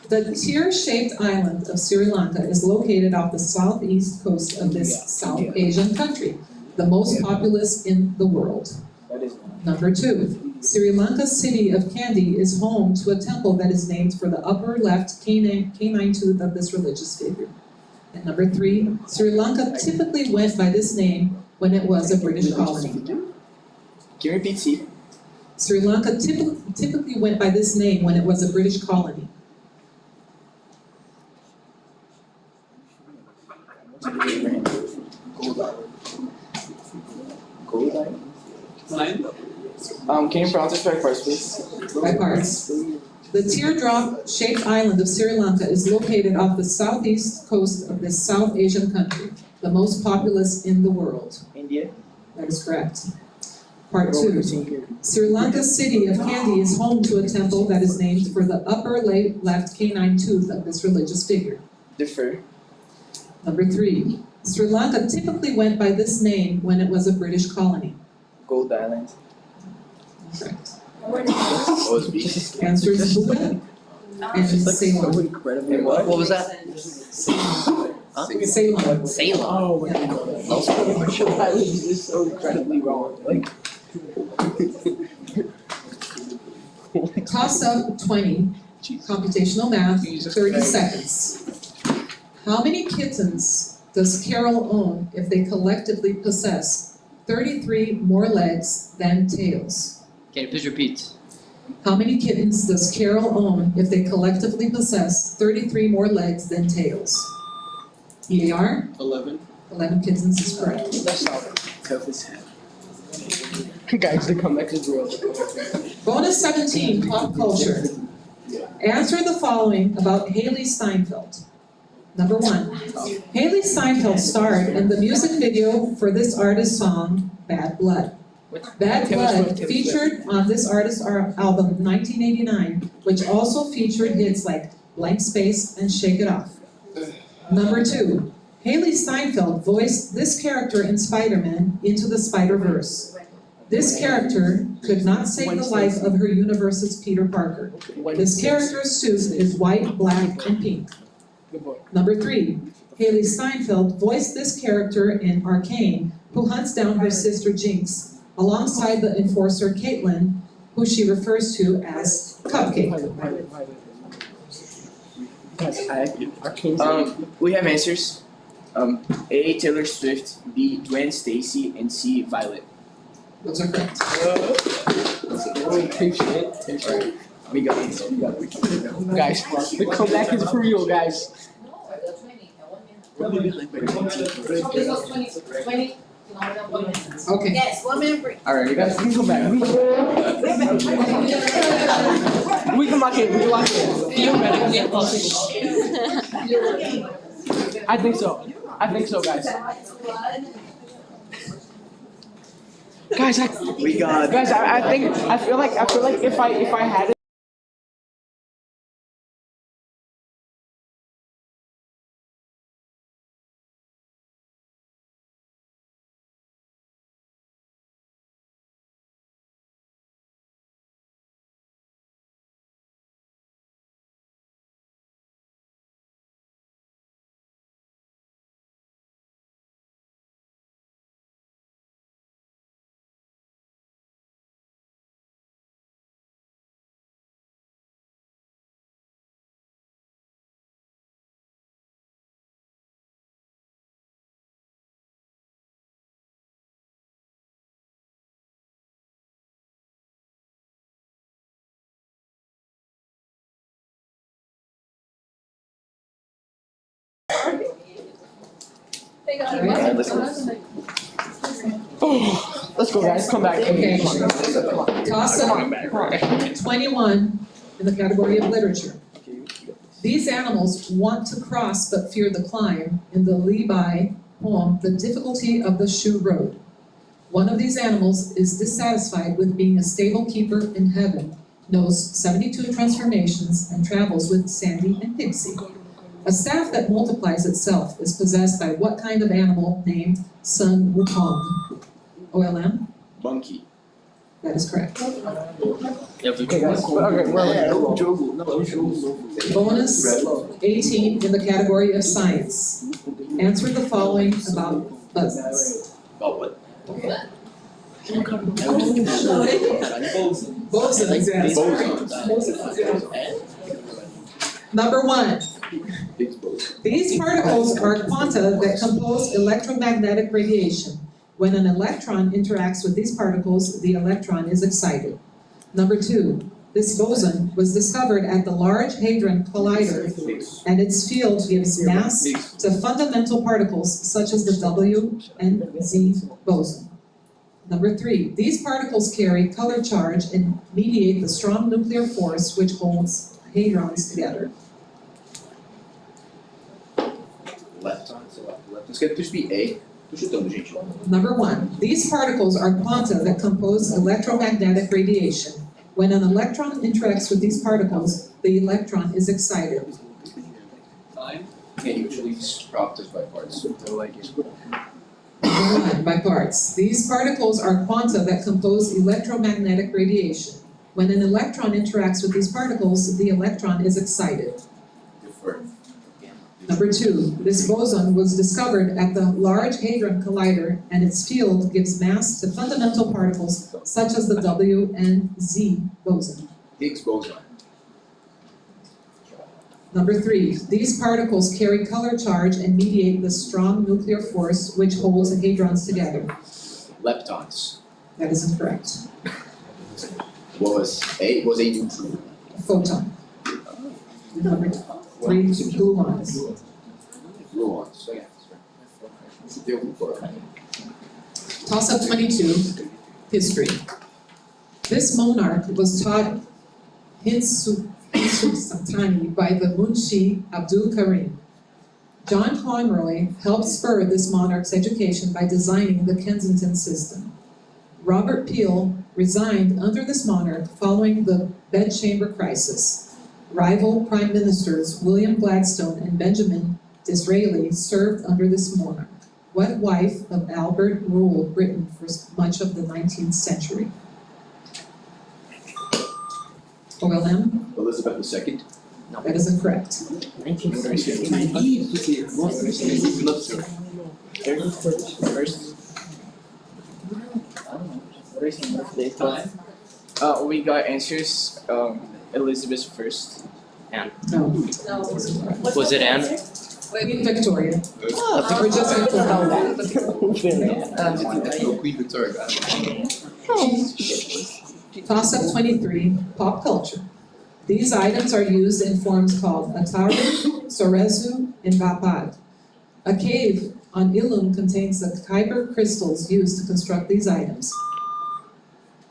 the tear-shaped island of Sri Lanka is located off the southeast coast of this South Asian country, the most populous in the world. Number 2, Sri Lanka's city of Kandy is home to a temple that is named for the upper left canine tooth of this religious figure. And number 3, Sri Lanka typically went by this name when it was a British colony. Can you repeat C? Sri Lanka typically went by this name when it was a British colony. Can you pronounce it by parts, please? By parts. The teardrop-shaped island of Sri Lanka is located off the southeast coast of this South Asian country, the most populous in the world. India. That is correct. Part 2. Sri Lanka's city of Kandy is home to a temple that is named for the upper left canine tooth of this religious figure. Defer. Number 3. Sri Lanka typically went by this name when it was a British colony. Gold Island. Correct. What was B? Answer is Buddha and Ceylon. And what? What was that? Huh? Ceylon. Salem. Oh my god. I was just so incredibly wrong. Like. Toss up 20, computational math, 30 seconds. How many kittens does Carol own if they collectively possess 33 more legs than tails? Can you please repeat? How many kittens does Carol own if they collectively possess 33 more legs than tails? EAR? 11. 11 kittens is correct. That's solid. Cuff his head. Guys, the comeback is real. Bonus 17, pop culture. Answer the following about Haley Steinfeld. Number 1, Haley Steinfeld starred in the music video for this artist's song, Bad Blood. Bad Blood featured on this artist's album 1989, which also featured hits like Blank Space and Shake It Off. Number 2, Haley Steinfeld voiced this character in Spider-Man Into the Spider-Verse. This character could not save the life of her universe's Peter Parker. This character's suit is white, black, and pink. Number 3, Haley Steinfeld voiced this character in Arcane, who hunts down her sister Jinx, alongside the enforcer Caitlin, who she refers to as Cupcake. We have answers. A. Taylor Swift, B. Gwen Stacy, and C. Violet. Those are correct. We got it. Guys, the comeback is for real, guys. Okay. Yes, 1 minute break. Alright, you guys can come back. We can lock in, we can lock in. I think so, guys. Guys, I feel like if I had it. Let's go, guys. Come back. Okay. Come on. Toss up 21 in the category of literature. These animals want to cross but fear the climb in the Li-Bai poem, The Difficulty of the Shoe Road. One of these animals is dissatisfied with being a stable keeper in heaven, knows 72 transformations, and travels with Sandy and Pixie. A staff that multiplies itself is possessed by what kind of animal named Sun Wukong? OLM? Monkey. That is correct. Okay, guys. Okay, Bonus 18 in the category of science. Answer the following about bosons. About what? Bosons, yes. Number 1. These particles are quanta that compose electromagnetic radiation. When an electron interacts with these particles, the electron is excited. Number 2, this boson was discovered at the Large Hadron Collider, and its field gives mass to fundamental particles such as the W and Z boson. Number 3, these particles carry color charge and mediate the strong nuclear force which holds hadrons together. Left. Let's get to be A. Tô chutando, gente. Number 1, these particles are quanta that compose electromagnetic radiation. When an electron interacts with these particles, the electron is excited. Can't usually drop this by parts. Number 1, by parts. These particles are quanta that compose electromagnetic radiation. When an electron interacts with these particles, the electron is excited. Defer. Number 2, this boson was discovered at the Large Hadron Collider, and its field gives mass to fundamental particles such as the W and Z boson. Higgs boson. Number 3, these particles carry color charge and mediate the strong nuclear force which holds hadrons together. Leptons. That is incorrect. Was a neutron. Photon. Number 3, gluons. Gluons. Chutei algum fora. Toss up 22, history. This monarch was taught Hinsu Mansur Sultani by the Munshi Abdul Karim. John Conroy helped spur this monarch's education by designing the Kensington system. Robert Peel resigned under this monarch following the bedchamber crisis. Rival prime ministers William Gladstone and Benjamin Disraeli served under this monarch. What wife of Albert ruled Britain for much of the 19th century? OLM? Elizabeth II. That is incorrect. We got answers. Elizabeth first. No. Was it Anne? Queen Victoria. Or just Victoria. Queen Victoria got it. Toss-up 23, pop culture. These items are used in forms called Ataru, Sorezu, and Vapad. A cave on Ilum contains the kyber crystals used to construct these items.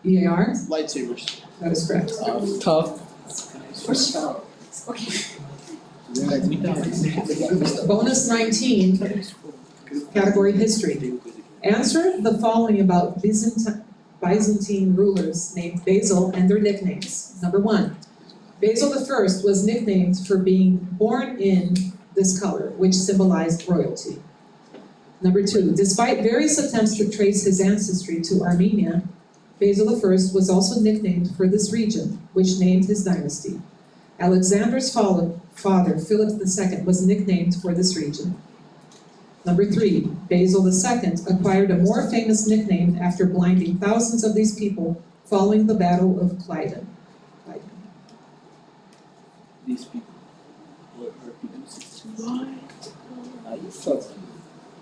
EAR? Lightsabers. That is correct. Tough. Bonus 19, category history. Answer the following about Byzantine rulers named Basil and their nicknames. Number 1, Basil I was nicknamed for being born in this color, which symbolized royalty. Number 2, despite various attempts to trace his ancestry to Armenia, Basil I was also nicknamed for this region, which named his dynasty. Alexander's father, Philip II, was nicknamed for this region. Number 3, Basil II acquired a more famous nickname after blinding thousands of these people following the Battle of Clyden. These people. What are people?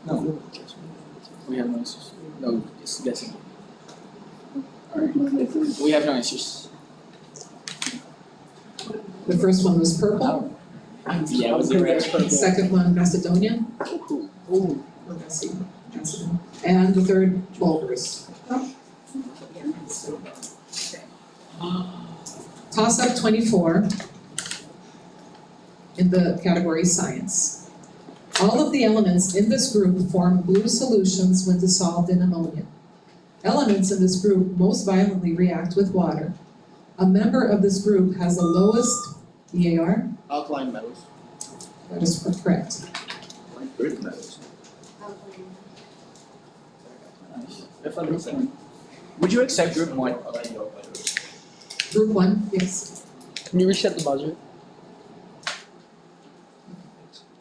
No. We have no answers. No, just guessing. Alright. We have no answers. The first one was purple. Yeah, it was the red. Second one, Macedonian. And the third, Bulgars. Toss-up 24 in the category science. All of the elements in this group form blue solutions when dissolved in ammonia. Elements in this group most violently react with water. A member of this group has the lowest EAR. Alkaline metals. That is correct. Earth metals. Would you accept group 1? Group 1, yes. Can you reset the buzzer?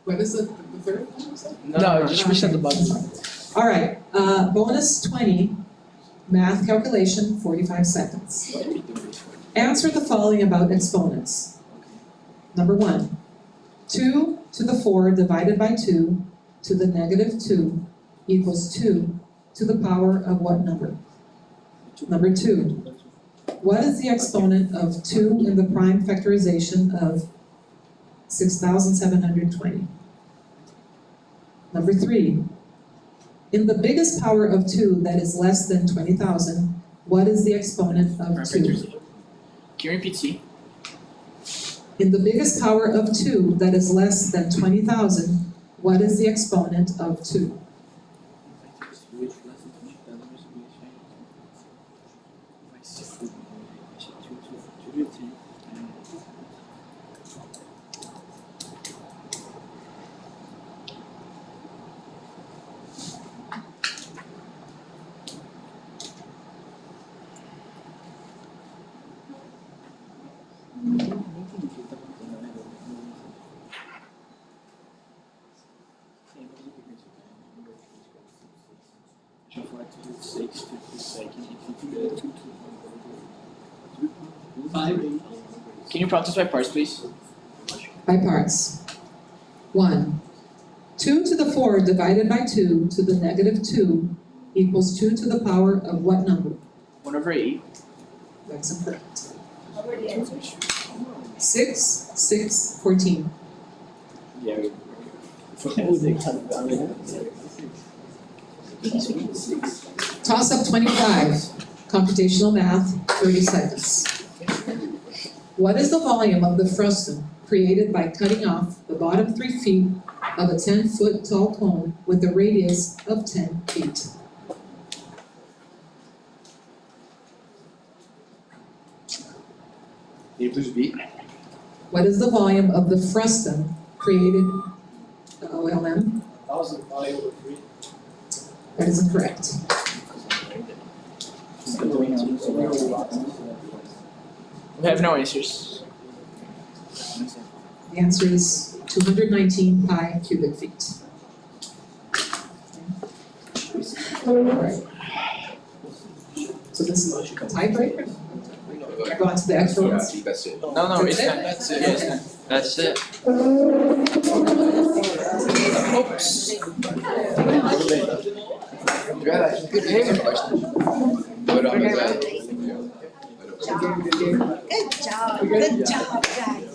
What is the third one you said? No, just reset the buzzer. All right, bonus 20, math calculation, 45 seconds. Answer the following about exponents. Number 1, 2 to the 4 divided by 2 to the negative 2 equals 2 to the power of what number? Number 2, what is the exponent of 2 in the prime factorization of 6,720? Number 3, in the biggest power of 2 that is less than 20,000, what is the exponent of 2? Can you repeat C? In the biggest power of 2 that is less than 20,000, what is the exponent of 2? Can you prompt us by parts, please? By parts. 1, 2 to the 4 divided by 2 to the negative 2 equals 2 to the power of what number? 1/8. That's incorrect. 6, 6, 14. Yeah. Toss up 25, computational math, 30 seconds. What is the volume of the frustum created by cutting off the bottom 3 feet of a 10-foot tall cone with a radius of 10 feet? Can you please repeat? What is the volume of the frustum created, the OLM? 1,000 pi over 3. That is incorrect. We have no answers. The answer is 219 pi cubic feet. So this is a tiebreaker? We're going to the actual Yeah, I ones. think that's it. No, it's not. That's it. Yeah, it's not. That's it. Verdade. Good question. Good on that. Good job, guys.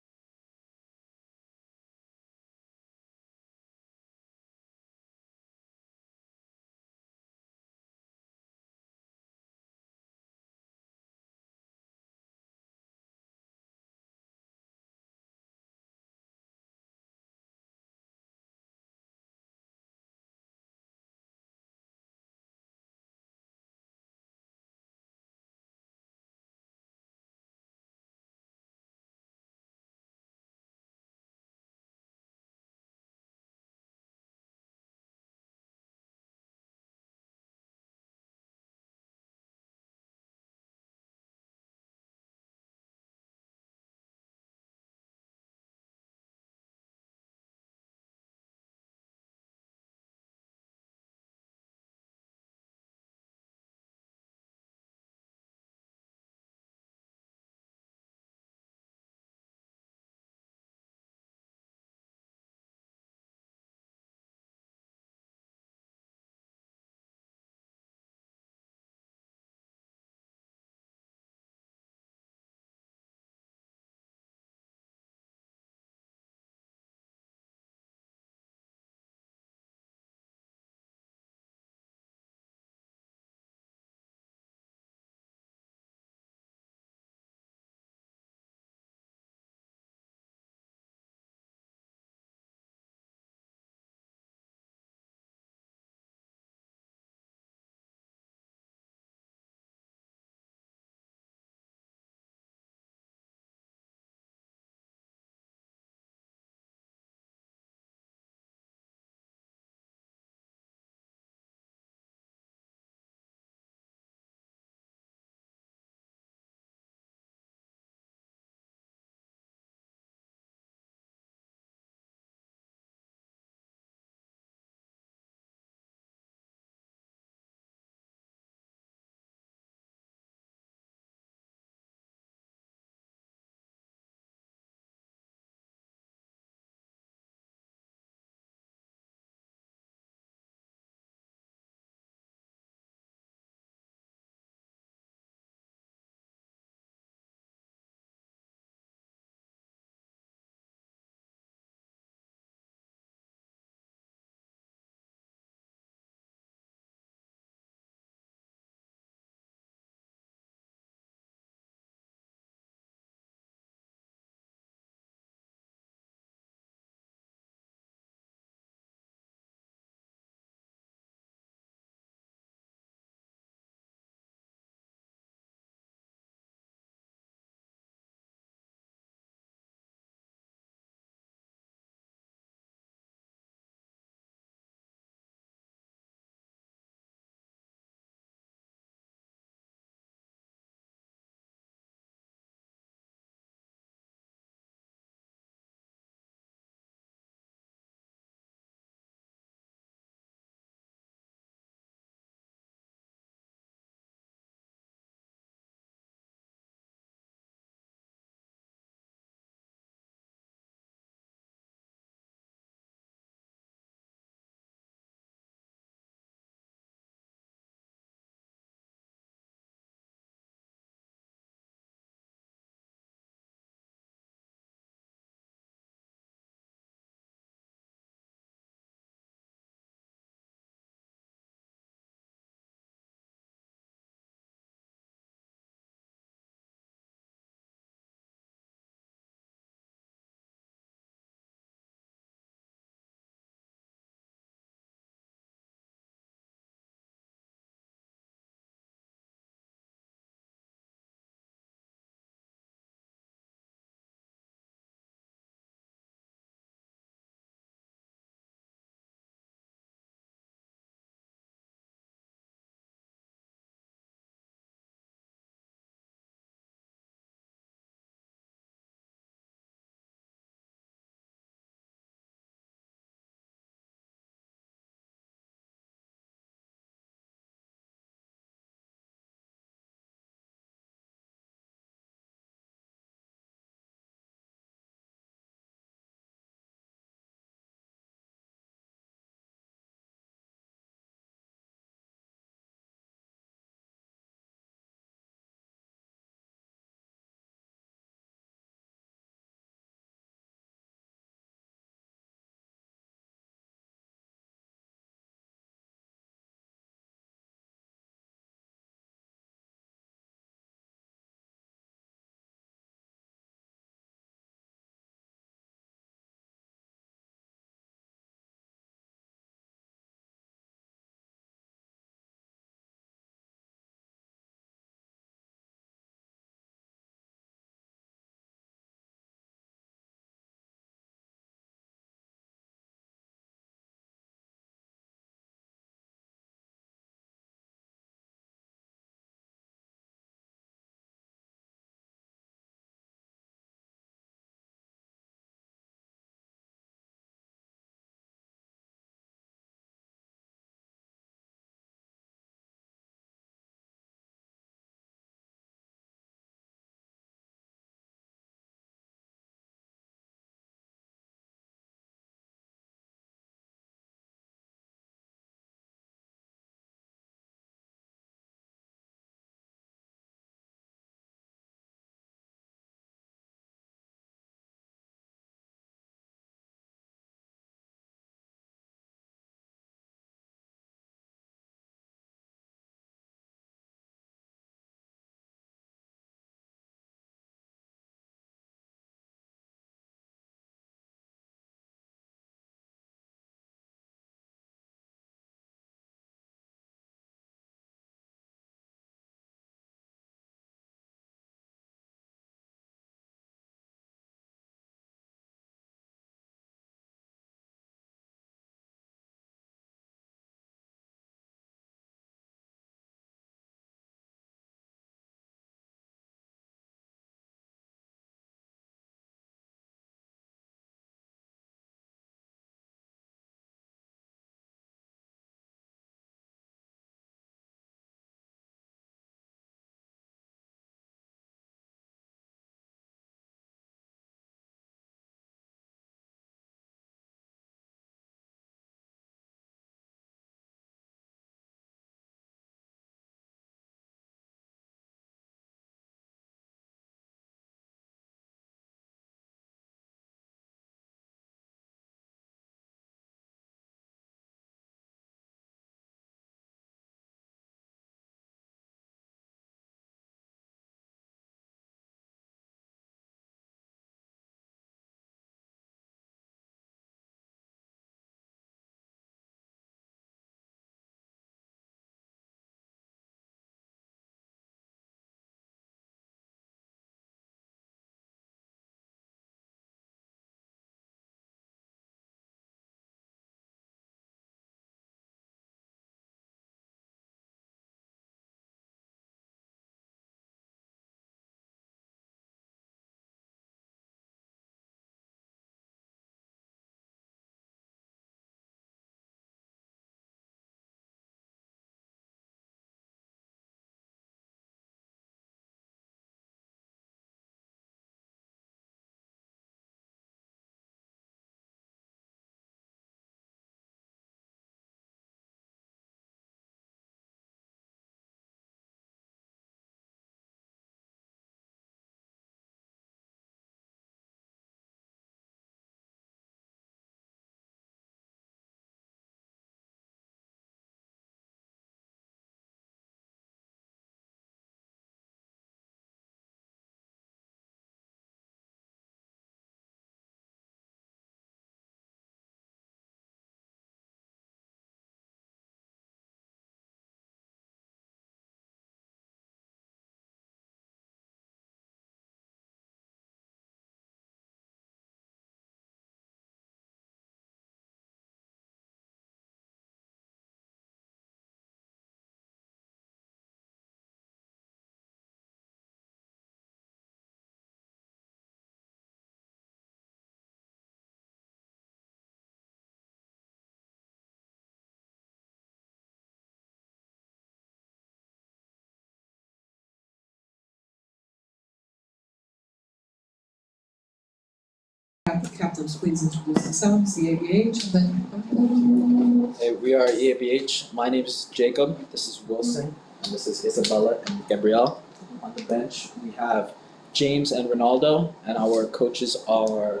captains please introduce themselves, the ABH, and then. Hey, we are EABH. My name is Jacob. This is Wilson. And this is Isabella and Gabrielle. On the bench, we have James and Ronaldo. And our coaches are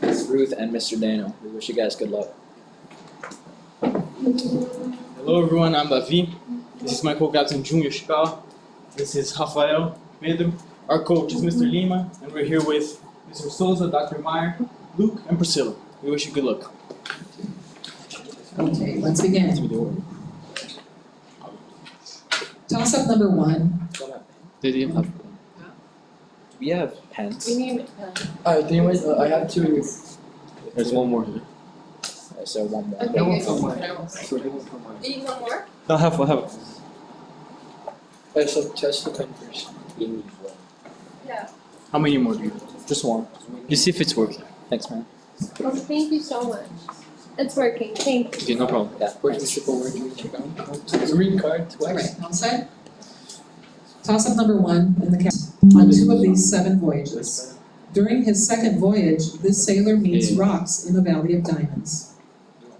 Ms. Ruth and Mr. Daniel. We wish you guys good luck. Hello everyone, I'm Davi. This is my co-captain Junior Shikal. This is Rafael Pedro. Our coach is Mr. Lima, and we're here with Mr. Souza, Dr. Meyer, Luke, and Priscilla. We wish you good luck. Okay, let's begin. Toss up number 1. Did you have? We have pens. need. Anyways, I have two. There's one more here. So one more. Okay, That one good. for mine. So that one for mine. You need one more? I have. So test the pen first. Yeah. How many more do you? Just one. You see if it's working. Thanks, man. Oh, thank you so much. It's working, thank you. Okay, no problem. Yeah. Where's Mr. Cole? Where do we check out? Green card twice. Alright, all set? Toss up number 1 in the cap on 2 of these 7 voyages. During his second voyage, this sailor meets rocks in the Valley of Diamonds.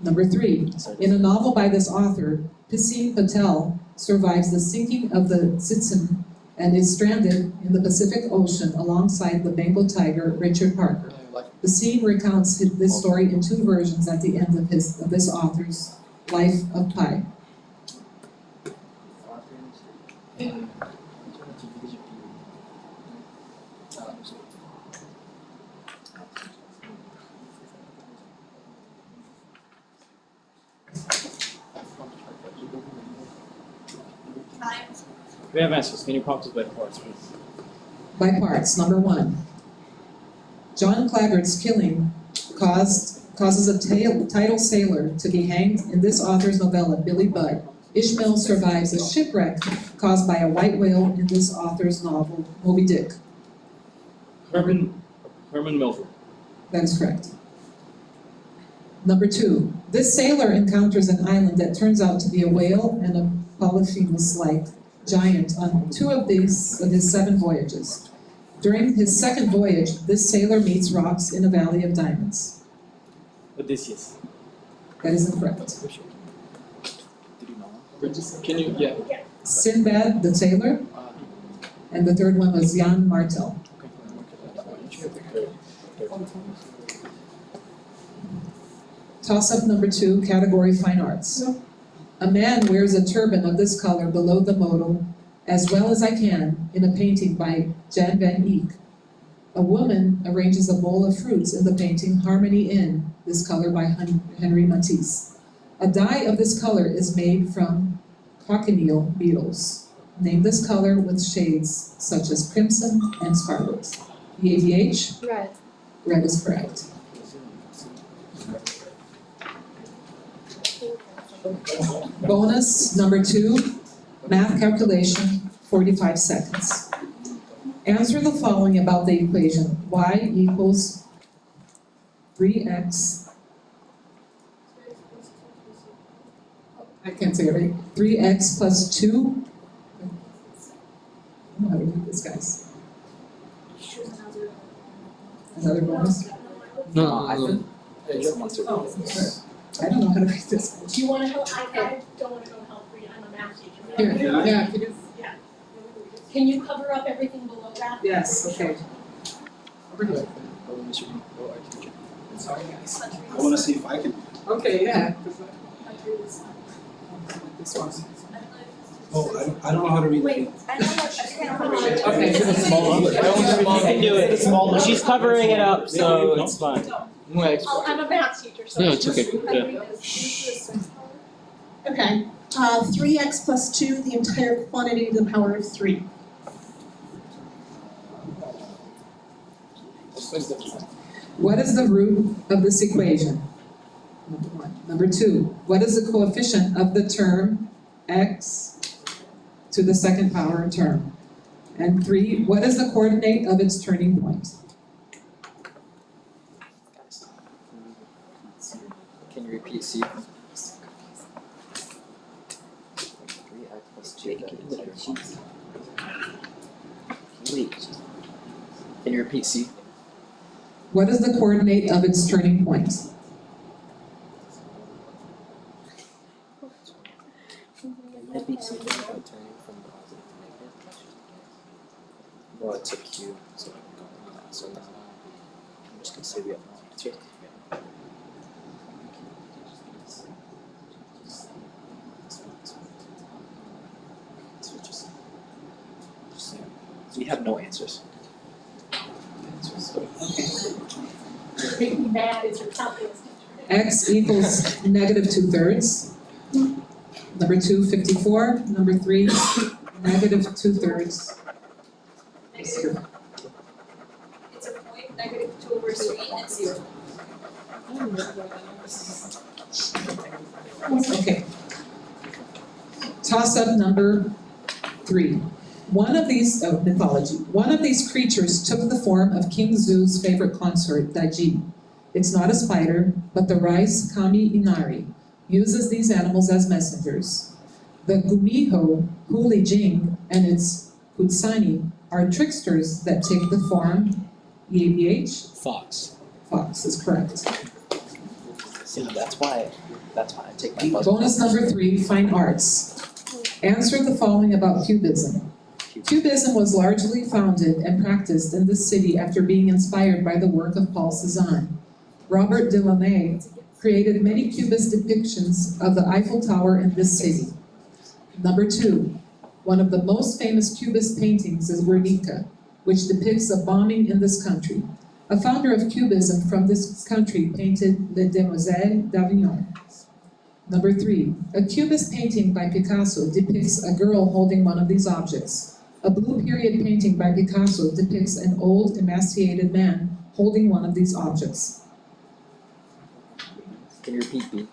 Number 3, in a novel by this author, Piscine Patel survives the sinking of the Tsitsin and is stranded in the Pacific Ocean alongside the Bengal tiger Richard Parker. The scene recounts this story in 2 versions at the end of this author's Life of Pi. We have answers. Can you prompt us by parts, please? By parts. Number 1. John Claggart's killing causes a title sailor to be hanged in this author's novella, Billy Budd. Ishmael survives a shipwreck caused by a white whale in this author's novel, Moby Dick. Herman Melville. That is correct. Number 2. This sailor encounters an island that turns out to be a whale and a Polyphemus-like giant on 2 of his 7 voyages. During his second voyage, this sailor meets rocks in a Valley of Diamonds. Odysseus. That is incorrect. Can you? Yeah. Sinbad the Sailor, and the third one was Jan Martel. Toss up number 2, category Fine Arts. A man wears a turban of this color below the modal, As Well as I Can, in a painting by Jan van Eyck. A woman arranges a bowl of fruits in the painting Harmony Inn, this color by Henri Matisse. A dye of this color is made from cochineal beetles. Name this color with shades such as crimson and scarlet. EABH? Red. Red is correct. Bonus number 2, math calculation, 45 seconds. Answer the following about the equation. Y equals 3x. I can't say it right. 3x plus 2. I don't know how to read this, guys. Another bonus? No. I don't know how to read this. Do you want to help? I don't want to go help read, I'm a math teacher. Here, yeah, can you? Can you cover up everything below that? Yes, okay. Over here. I wanna see if I can. Okay, yeah. This one. Oh, I don't know how to read. Wait, I know what she's Okay. can do it. It's small. She's covering it up, so it's fine. Oh, I'm a math teacher, so. No, it's okay. Okay, 3x plus 2, the entire quantity to the power of 3. What is the root of this equation? Number 1. Number 2, what is the coefficient of the term x to the second power term? And 3, what is the coordinate of its turning point? Can you repeat C? 3x plus 2. Wait. Can you repeat C? What is the coordinate of its turning point? Well, it's a Q, so I can go on that. So now I'm just gonna say we have no answer. We have no answers. Make me mad is your calculus. X equals negative 2/3. Number 2, 54. Number 3, negative 2/3. It's a point, negative 2/3 and 0. Okay. Toss up number 3. One of these creatures took the form of King Zu's favorite consort, Daiji. It's not a spider, but the rice Kami Inari uses these animals as messengers. The Gumiho, Huli Jing, and its Kutsani are tricksters that take the form EABH? Fox. Fox is correct. See, that's why I take my puzzle. Bonus number 3, fine arts. Answer the following about Cubism. Cubism was largely founded and practiced in this city after being inspired by the work of Paul Cézanne. Robert Delaunay created many Cubist depictions of the Eiffel Tower in this city. Number 2, one of the most famous Cubist paintings is Guernica, which depicts a bombing in this country. A founder of Cubism from this country painted Les Demoiselles d'Avignon. Number 3, a Cubist painting by Picasso depicts a girl holding one of these objects. A blue period painting by Picasso depicts an old, emaciated man holding one of these objects. Can you repeat B?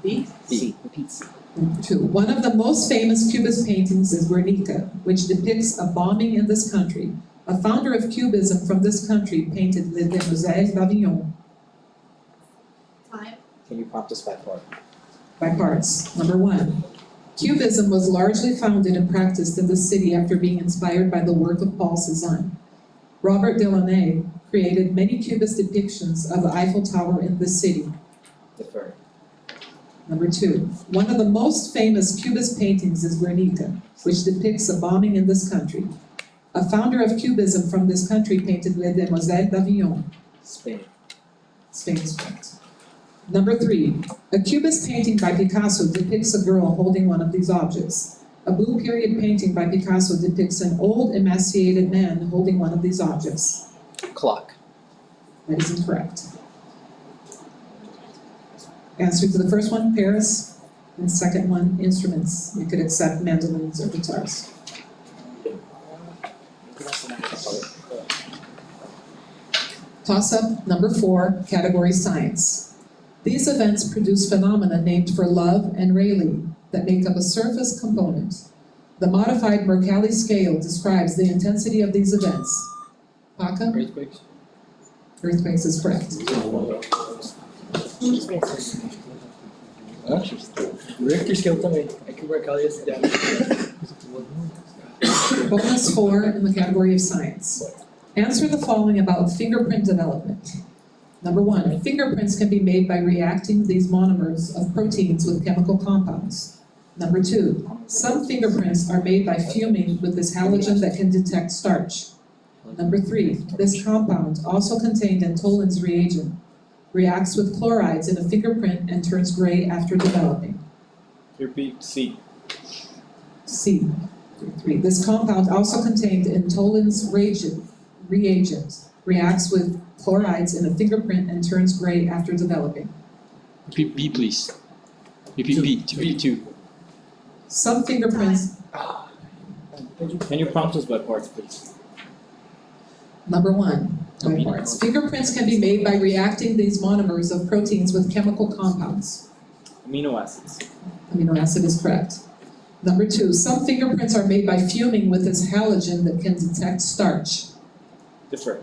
B? C. Repeat C. Number 2, one of the most famous Cubist paintings is Guernica, which depicts a bombing in this country. A founder of Cubism from this country painted Les Demoiselles d'Avignon. Time. Can you prompt us by part? By parts. Number 1, Cubism was largely founded and practiced in this city after being inspired by the work of Paul Cézanne. Robert Delaunay created many Cubist depictions of the Eiffel Tower in this city. Defer. Number 2, one of the most famous Cubist paintings is Guernica, which depicts a bombing in this country. A founder of Cubism from this country painted Les Demoiselles d'Avignon. Spain. Spain is correct. Number 3, a Cubist painting by Picasso depicts a girl holding one of these objects. A blue period painting by Picasso depicts an old, emaciated man holding one of these objects. Clock. That is incorrect. Answer to the first one, Paris, and second one, instruments. You could accept mandolins or guitars. Toss-up number 4, category science. These events produce phenomena named for Love and Rayleigh that make up a surface component. The modified Mercalli scale describes the intensity of these events. Paca? Earthquakes. Earthquakes is correct. Richter scale também. É que o Mercalli is down. Bonus 4 in the category of science. Answer the following about fingerprint development. Number 1, fingerprints can be made by reacting these monomers of proteins with chemical compounds. Number 2, some fingerprints are made by fuming with this halogen that can detect starch. Number 3, this compound, also contained in Tollens reagent, reacts with chlorides in a fingerprint and turns gray after developing. Repeat C. C. 3, this compound, also contained in Tollens reagent, reacts with chlorides in a fingerprint and turns gray after developing. Repeat B, please. Repeat B. B2. Some fingerprints. Can you prompt us by parts, please? Number 1, by parts. Fingerprints can be made by reacting these monomers of proteins with chemical compounds. Amino acids. Amino acid is correct. Number 2, some fingerprints are made by fuming with this halogen that can detect starch. Defer.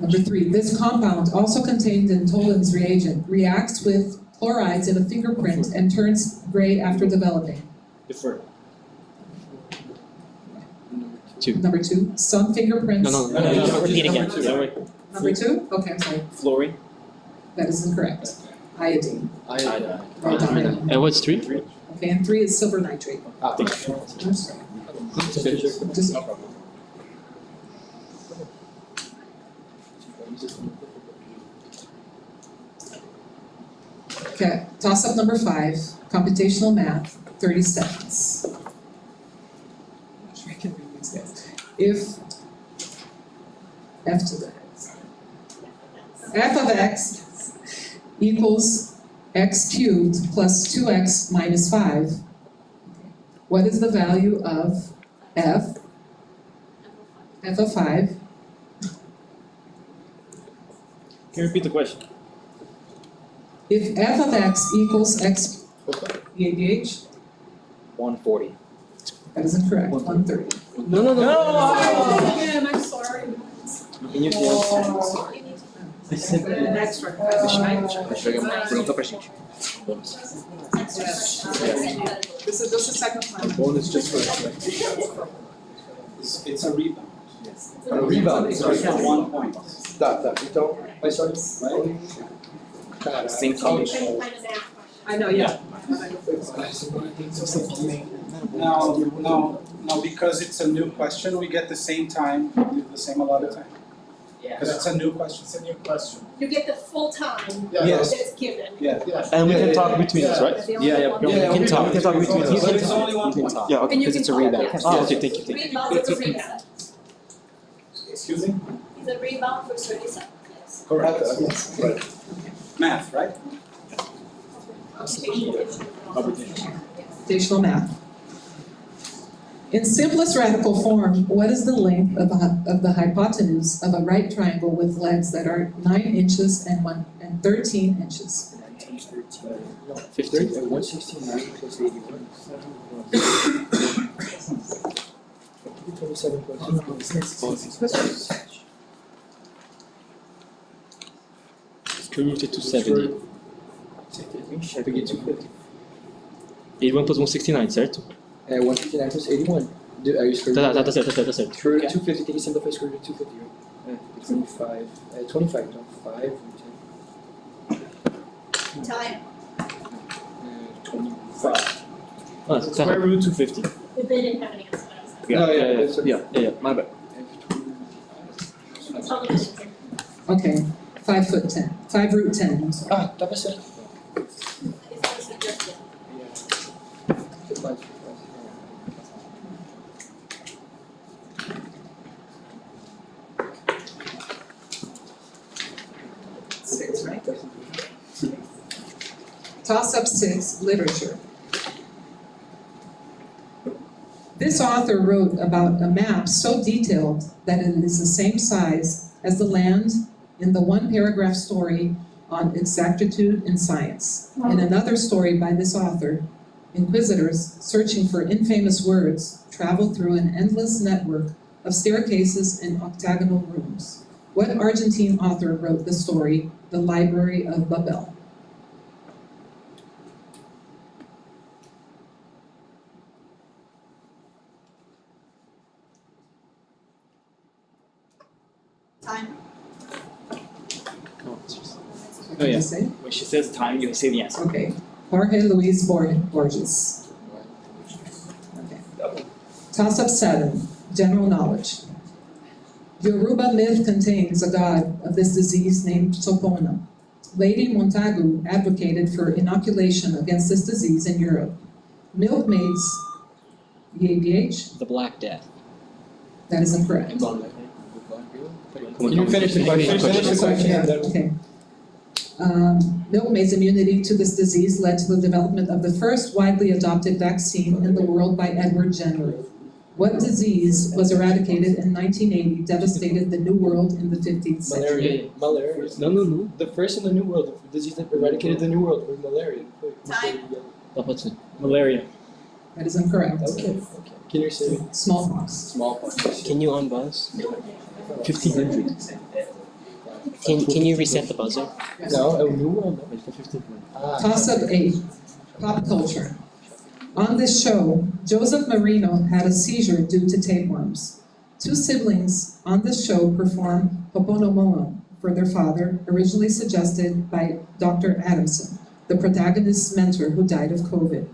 Number 3, this compound, also contained in Tollens reagent, reacts with chlorides in a fingerprint and turns gray after developing. Defer. Two. Number 2, some fingerprints. No. Repeat again. Number 2? Okay, I'm sorry. Fluorine. That is incorrect. Iodine. Iodine. Iodine. And what's 3? Okay, and 3 is silver nitrate. I'm sorry. Just- Okay, toss up number 5, computational math, 30 seconds. I'm not sure I can read these guys. If f to the f of x equals x cubed plus 2x minus 5, what is the value of f of 5? Can you repeat the question? If f of x equals x, EADH, 140. that is incorrect, 130. No. Again, I'm sorry. Can you Extra question. Pergunta pra gente. This is the second time. Bonus just for It's a rebound. a rebound. It's just 1 point. Tá. Então, vai só. Same college. I know, yeah. No, because it's a new question, we get the same time, the same allotted time. Because it's a new question. It's a new question. You get the full time Yes. that's given. Yeah. And we can talk between us, right? Yeah, we can talk. We can talk between us. But it's only 1 point. Yeah, okay, And you because it's a can talk, rebound. yes. Ah, okay, thank you. Rebound is a rebound. Excuse me? It's a rebound for 30 seconds, yes. Correct. Yes. Math, right? Computational math. In simplest radical form, what is the length of the hypotenuse of a right triangle with legs that are 9 inches and 13 inches? 15. 169 plus 81. 27 plus. We moved it to 70. Eu peguei 250. 81 plus 169, certo? 159 plus 81. Are you sure? Tá certo. For 250, tem que simplify square root of 250, right? 25. 25, então 5 and 10. Time. 25. Ah, square root 250. If they didn't have any answer. Yeah, my bad. Okay, 5 foot 10, 5 root 10, I'm sorry. Ah, tava certo. It's suggested. Six, right? Toss up 6, literature. This author wrote about a map so detailed that it is the same size as the land in the 1-paragraph story on exactitude in science. In another story by this author, inquisitors searching for infamous words travel through an endless network of staircases and octagonal rooms. What Argentine author wrote the story, The Library of Babel? Time. Oh yeah. Say? When she says time, you say the answer. Okay, Jorge Luis Borges. Okay. Toss up 7, general knowledge. Yoruba myth contains a god of this disease named Sopona. Lady Montagu advocated for inoculation against this disease in Europe. Milkmaids, EADH, The Black Death. that is incorrect. Can you finish the question? Finish the question and then. Okay. Milkmaid's immunity to this disease led to the development of the first widely adopted vaccine in the world by Edward Jenner. What disease was eradicated in 1980, devastated the New World in the 15th century? Malaria. No. The first in the New World, the disease that eradicated the New World was malaria. Malaria. That is incorrect. Okay. Can you say Smallpox. smallpox? Can you unbuzz? 1500. Can you reset the buzzer? No, é o New World. Toss up 8, pop culture. On this show, Joseph Marino had a seizure due to tapeworms. 2 siblings on this show perform Ho'oponopono, for their father, originally suggested by Dr. Adamson, the protagonist's mentor who died of COVID?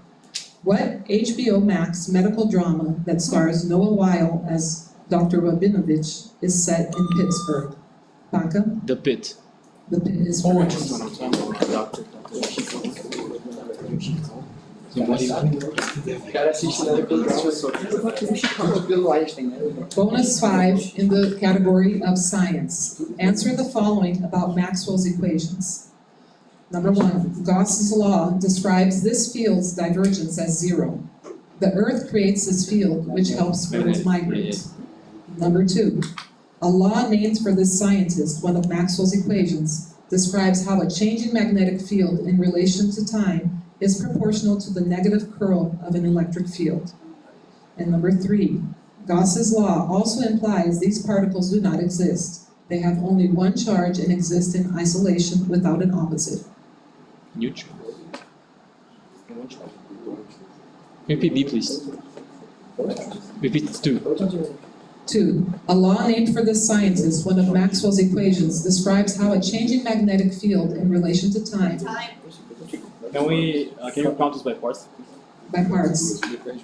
What HBO Max medical drama that stars Noah Weil as Dr. Rabinovich is set in Pittsburgh? Baca? The Pit. The Pit is correct. Cara, assistindo pelo professor. Pelo Einstein, né? Bonus 5 in the category of science. Answer the following about Maxwell's equations. Number 1, Gauss's law describes this field's divergence as 0. The Earth creates this field, which helps birds migrate. Number 2, a law named for this scientist, one of Maxwell's equations, describes how a changing magnetic field in relation to time is proportional to the negative curl of an electric field. And number 3, Gauss's law also implies these particles do not exist. They have only one charge and exist in isolation without an opposite. Neutral. Repeat B, please. Repeat 2. 2, a law named for this scientist, one of Maxwell's equations, describes how a changing magnetic field in relation to time. Can you prompt us by parts? By parts.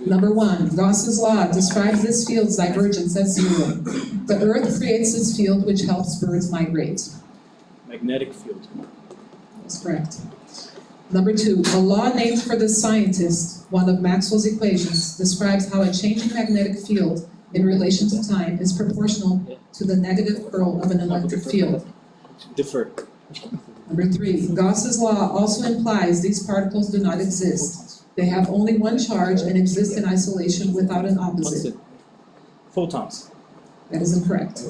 Number 1, Gauss's law describes this field's divergence as 0. The Earth creates this field which helps birds migrate. Magnetic field. That's correct. Number 2, a law named for this scientist, one of Maxwell's equations, describes how a changing magnetic field in relation to time is proportional to the negative curl of an electric field. Differ. Number 3, Gauss's law also implies these particles do not exist. They have only one charge and exist in isolation without an opposite. Photons. That is incorrect.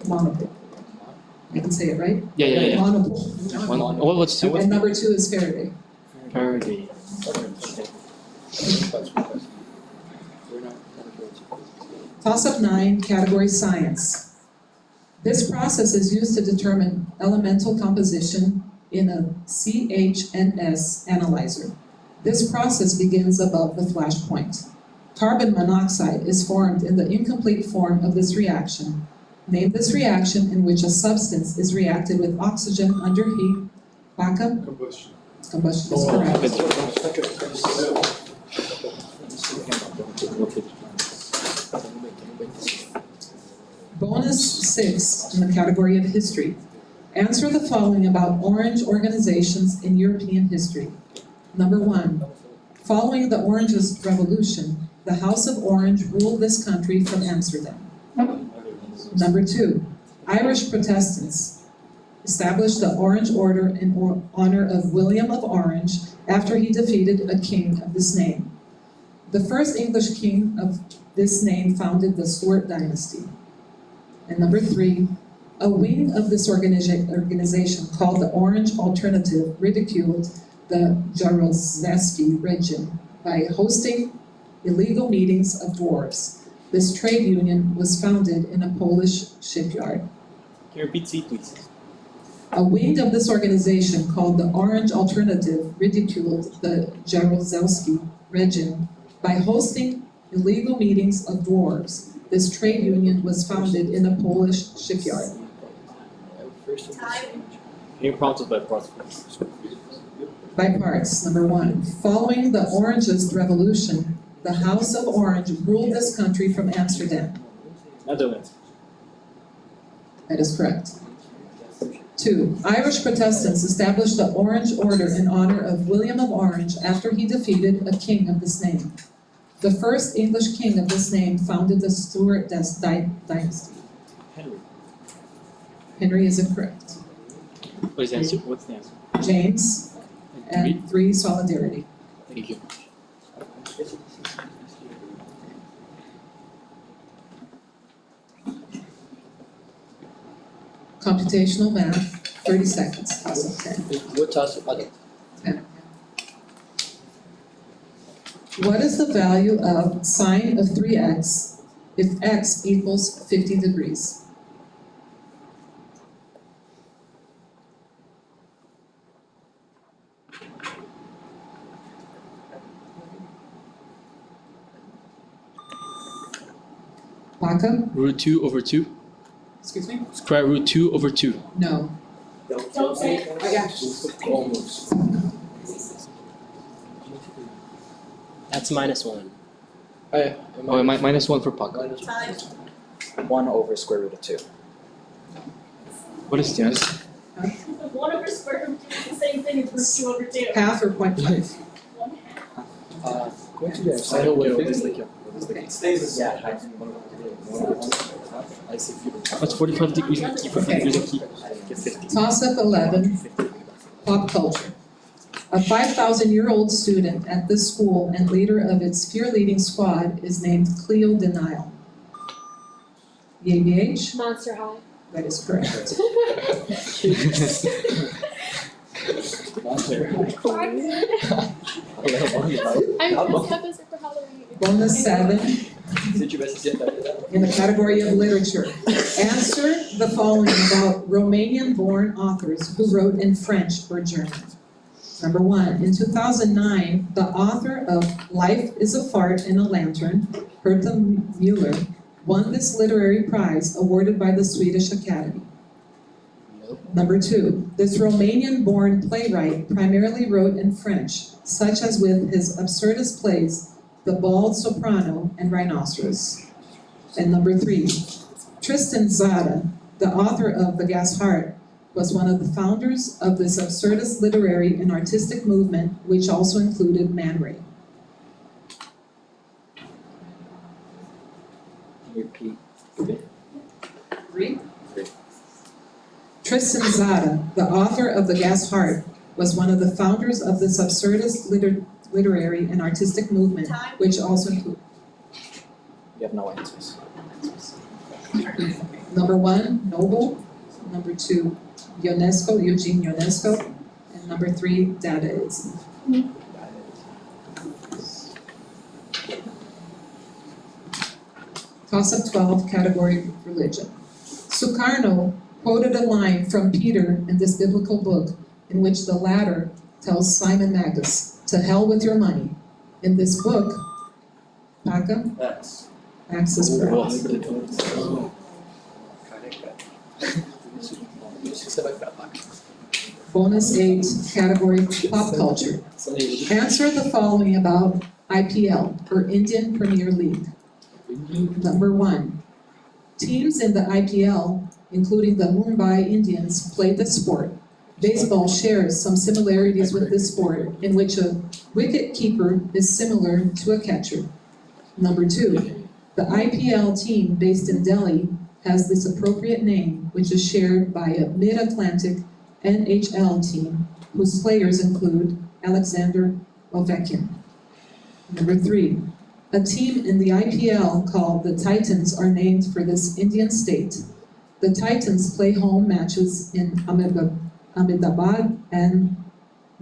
Monopole. I can say it right? Yeah. Monopole. What's 2? And number 2 is Faraday. Faraday. Toss-up 9, category science. This process is used to determine elemental composition in a CHNS analyzer. This process begins above the flash point. Carbon monoxide is formed in the incomplete form of this reaction. Name this reaction in which a substance is reacted with oxygen under heat. Baca? Combustion. Combustion is correct. Bonus 6 in the category of history. Answer the following about Orange organizations in European history. Number 1, following the Orangeist Revolution, the House of Orange ruled this country from Amsterdam. Number 2, Irish Protestants established the Orange Order in honor of William of Orange after he defeated a king of this name. The first English king of this name founded the Stuart dynasty. And number 3, a wing of this organization called the Orange Alternative ridiculed the Jaruzelski region by hosting illegal meetings of dwarves. This trade union was founded in a Polish shipyard. Can you repeat C, please? A wing of this organization called the Orange Alternative ridiculed the Jaruzelski region by hosting illegal meetings of dwarves. This trade union was founded in a Polish shipyard. Can you prompt us by parts, please? By parts. Number 1, following the Orangist Revolution, the House of Orange ruled this country from Amsterdam. Netherlands. That is correct. 2, Irish Protestants established the Orange Order in honor of William of Orange after he defeated a king of this name. The first English king of this name founded the Stuart dynasty. Henry. Henry is incorrect. What is the answer? What's the answer? James, and 3, Solidarity. Thank you. Computational math, 30 seconds, toss up 10. What toss-up? 10. What is the value of sine of 3x if x equals 50 degrees? Baca? Root 2 over 2. Excuse me? Square root 2 over 2. No. Don't say it. I got you. Almost. That's -1. Oh, minus 1 for Puck. 1 over square root of 2. What is this? 1 over square root is the same thing as root 2 over 2. Half or 0.5? Going to the side of this like It stays the same. That's 45 degrees. Keep it. Here's a key. Toss up 11, pop culture. A 5,000-year-old student at this school and leader of its cheerleading squad is named Cleo Denial. EABH? Monster High. That is correct. For Halloween. Bonus 7, in the category of literature. Answer the following about Romanian-born authors who wrote in French or German. Number 1, in 2009, the author of Life is a Fart in a Lantern, Herta Müller, won this literary prize awarded by the Swedish Academy. Number 2, this Romanian-born playwright primarily wrote in French, such as with his absurdist plays, The Bald Soprano and Rhinoceros. And number 3, Tristan Tzara, the author of The Gas Heart, was one of the founders of this absurdist literary and artistic movement, which also included Man Ray. Repeat. 3. Tristan Tzara, the author of The Gas Heart, was one of the founders of this absurdist literary and artistic movement, which also include. You have no answers. Number 1, Noble. Number 2, Ionesco, Eugene Ionesco. And number 3, Dadaism. Toss-up 12, category religion. Sukarno quoted a line from Peter in this biblical book in which the latter tells Simon Magus, "To hell with your money." In this book, Paca? X is correct. Bonus 8, category pop culture. Answer the following about IPL, or Indian Premier League. Number 1, teams in the IPL, including the Mumbai Indians, play the sport. Baseball shares some similarities with this sport, in which a wicket keeper is similar to a catcher. Number 2, the IPL team based in Delhi has this appropriate name, which is shared by a Mid-Atlantic NHL team, whose players include Alexander Ovechkin. Number 3, a team in the IPL called the Titans are named for this Indian state. The Titans play home matches in Ahmedabad and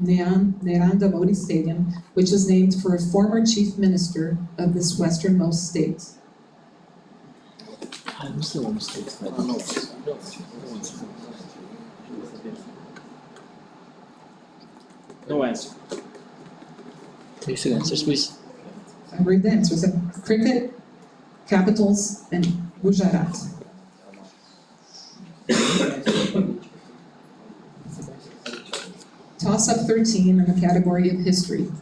Narendra Modi Stadium, which is named for a former chief minister of this westernmost state. No answer. Please say answers, please. I read the answers. Cricket, Capitals, and Gujarat. Toss-up 13 in the category of history.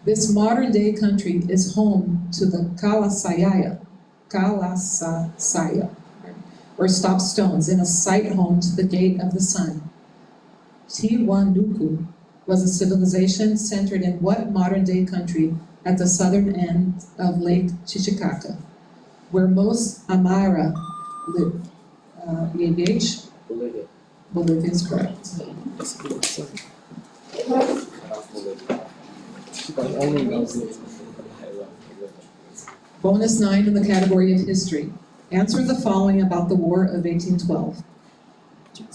This modern-day country is home to the Kalasaya, or stop stones, in a site home to the Gate of the Sun. Tiwanaku was a civilization centered in what modern-day country at the southern end of Lake Titicaca, where most Amara live? EABH? Bolivia. Bolivia is correct. Bonus 9 in the category of history. Answer the following about the War of 1812.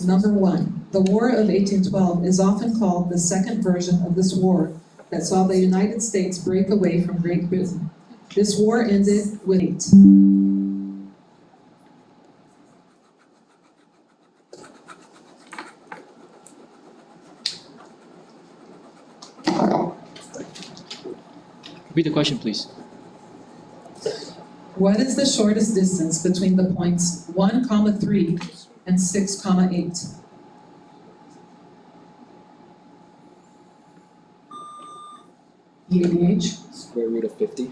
Number 1, the War of 1812 is often called the second version of this war that saw the United States break away from Great Britain. This war ended with 8. Repeat the question, please. What is the shortest distance between the points 1,3 and 6,8? EABH? Square root of 50.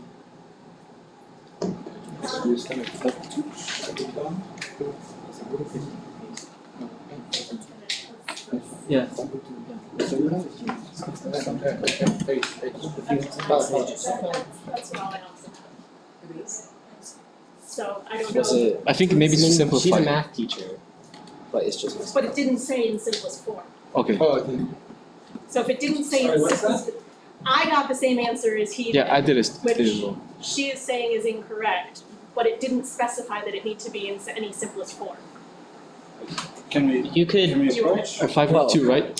Yeah. That's what all I also have. So I don't Was know, it? I think maybe to simplify. She's a math teacher. But it's just. but it didn't say in simplest form. Okay. So if it didn't say in simplest, I got the same answer as he did. Yeah, I did it Which as well. she is saying is incorrect, but it didn't specify that it need to be in any simplest form. Can we, You could. can we approach? 5 root 2, right?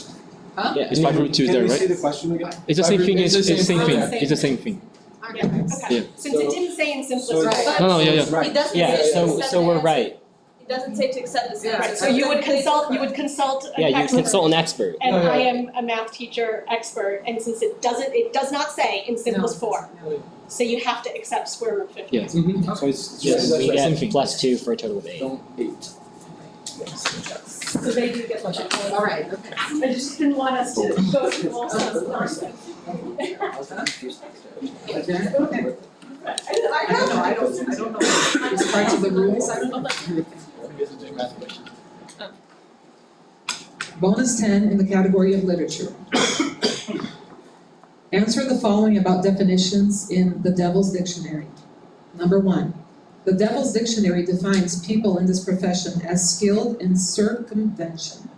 Huh? Yeah. It's 5 root 2 there, Can we see right? the question again? It's the same thing. It's the same thing. thing. It's the same thing. Yeah, okay. Yeah. Since it didn't say in simplest So form, it's- No, yeah. it doesn't Yeah. say to So accept so the we're answer. right. It doesn't say to accept the Yeah, answer. So you would consult an Yeah. You expert. consult an expert. And I am a math teacher expert, and since it does not say in simplest form. So you have to accept square root 50. Yeah. So it's Yes. just. We Same get thing. +2 for a total of 8. Don't 8. So they do get what you want. All right, okay. I just didn't want us to go through all sorts of nonsense. Okay. I don't know. It's part of the rules, I don't know. Bonus 10 in the category of literature. Answer the following about definitions in the Devil's Dictionary. Number 1, the Devil's Dictionary defines people in this profession as skilled in circumvention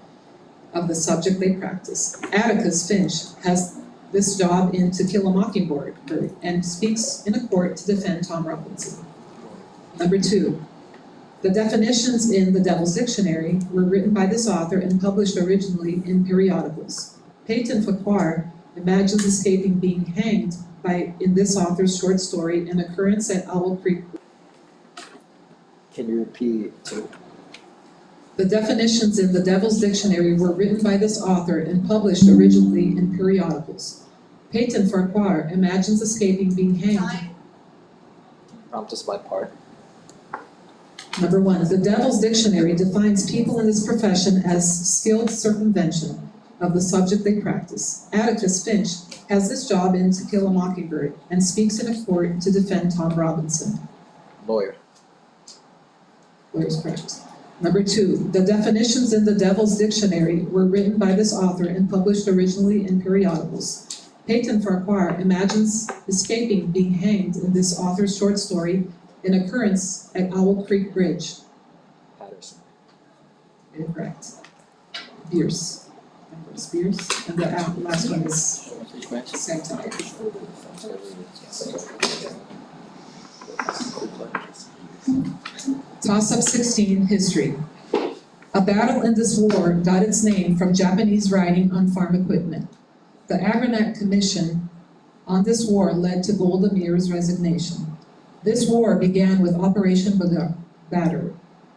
of the subject they practice. Atticus Finch has this job in To Kill a Mockingbird and speaks in a court to defend Tom Robinson. Number 2, the definitions in the Devil's Dictionary were written by this author and published originally in periodicals. Peyton Farquhar imagines escaping being hanged in this author's short story, An Occurrence at Owl Creek. Can you repeat 2? The definitions in the Devil's Dictionary were written by this author and published originally in periodicals. Peyton Farquhar imagines escaping being hanged. Prompt us by part. Number 1, the Devil's Dictionary defines people in this profession as skilled circumvention of the subject they practice. Atticus Finch has this job in To Kill a Mockingbird and speaks in a court to defend Tom Robinson. Lawyer. Lawyer's correct. Number 2, the definitions in the Devil's Dictionary were written by this author and published originally in periodicals. Peyton Farquhar imagines escaping being hanged in this author's short story, An Occurrence at Owl Creek Bridge. Patterson. Incorrect. Bierce. Bierce, and the last one is same time. Toss-up 16, history. A battle in this war got its name from Japanese writing on farm equipment. The Agronet Commission on this war led to Golda Meir's resignation. This war began with Operation Badr,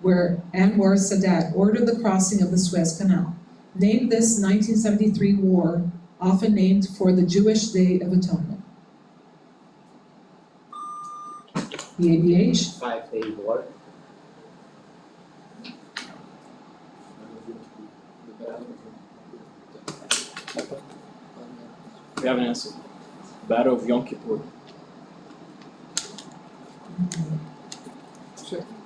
where Anwar Sadat ordered the crossing of the Suez Canal. Named this 1973 war, often named for the Jewish Day of Atonement. EABH? 5-day war. We have an answer. Battle of Yom Kippur.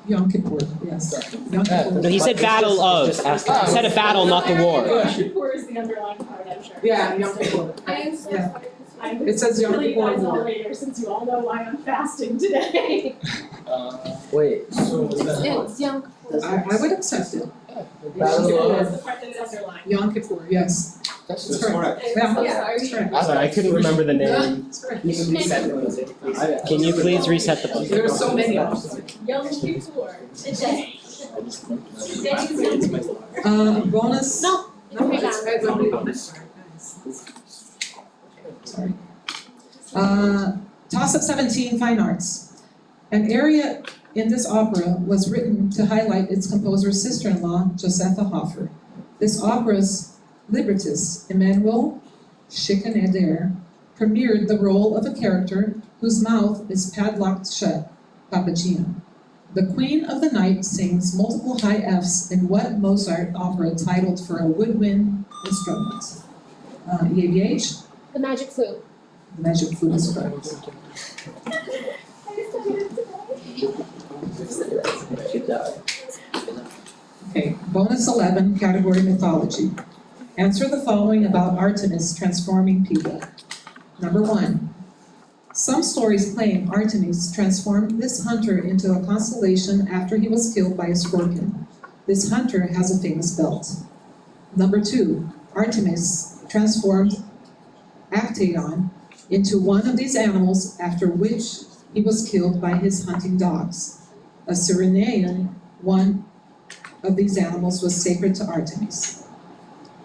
Yom Kippur, yes. Yom Kippur. No, he said battle of. He said a battle, not the war. Yom Kippur is the underlying part, I'm sure. Yeah, Yom Kippur. I am so Yeah. sorry. I'm It says Yom really Kippur guys all war. later since you all know why I'm fasting today. Wait. It's Yom Kippur. I would accept it. That's the part that's underlined. Yom Kippur, yes. That's correct. Yeah, Yeah. that's correct. Sorry, I couldn't remember the name. That's correct. Can you please reset the button? There are so many of them. Yom Kippur, today. Today is Yom Kippur. Bonus? No. No, it's sorry. Toss-up 17, fine arts. An area in this opera was written to highlight its composer's sister-in-law, Josepha Hoffer. This opera's librettist, Emmanuel Schikaneder, premiered the role of a character whose mouth is padlocked shut. Papageno. The Queen of the Night sings multiple high Fs in what Mozart opera titled for a woodwind instrument? EABH? The Magic Flute. The Magic Flute is correct. Okay, bonus 11, category mythology. Answer the following about Artemis transforming people. Number 1. Some stories claim Artemis transformed this hunter into a constellation after he was killed by a scorpion. This hunter has a famous belt. Number 2. Artemis transformed Actaeon into one of these animals after which he was killed by his hunting dogs. A Cyrenaean, one of these animals was sacred to Artemis.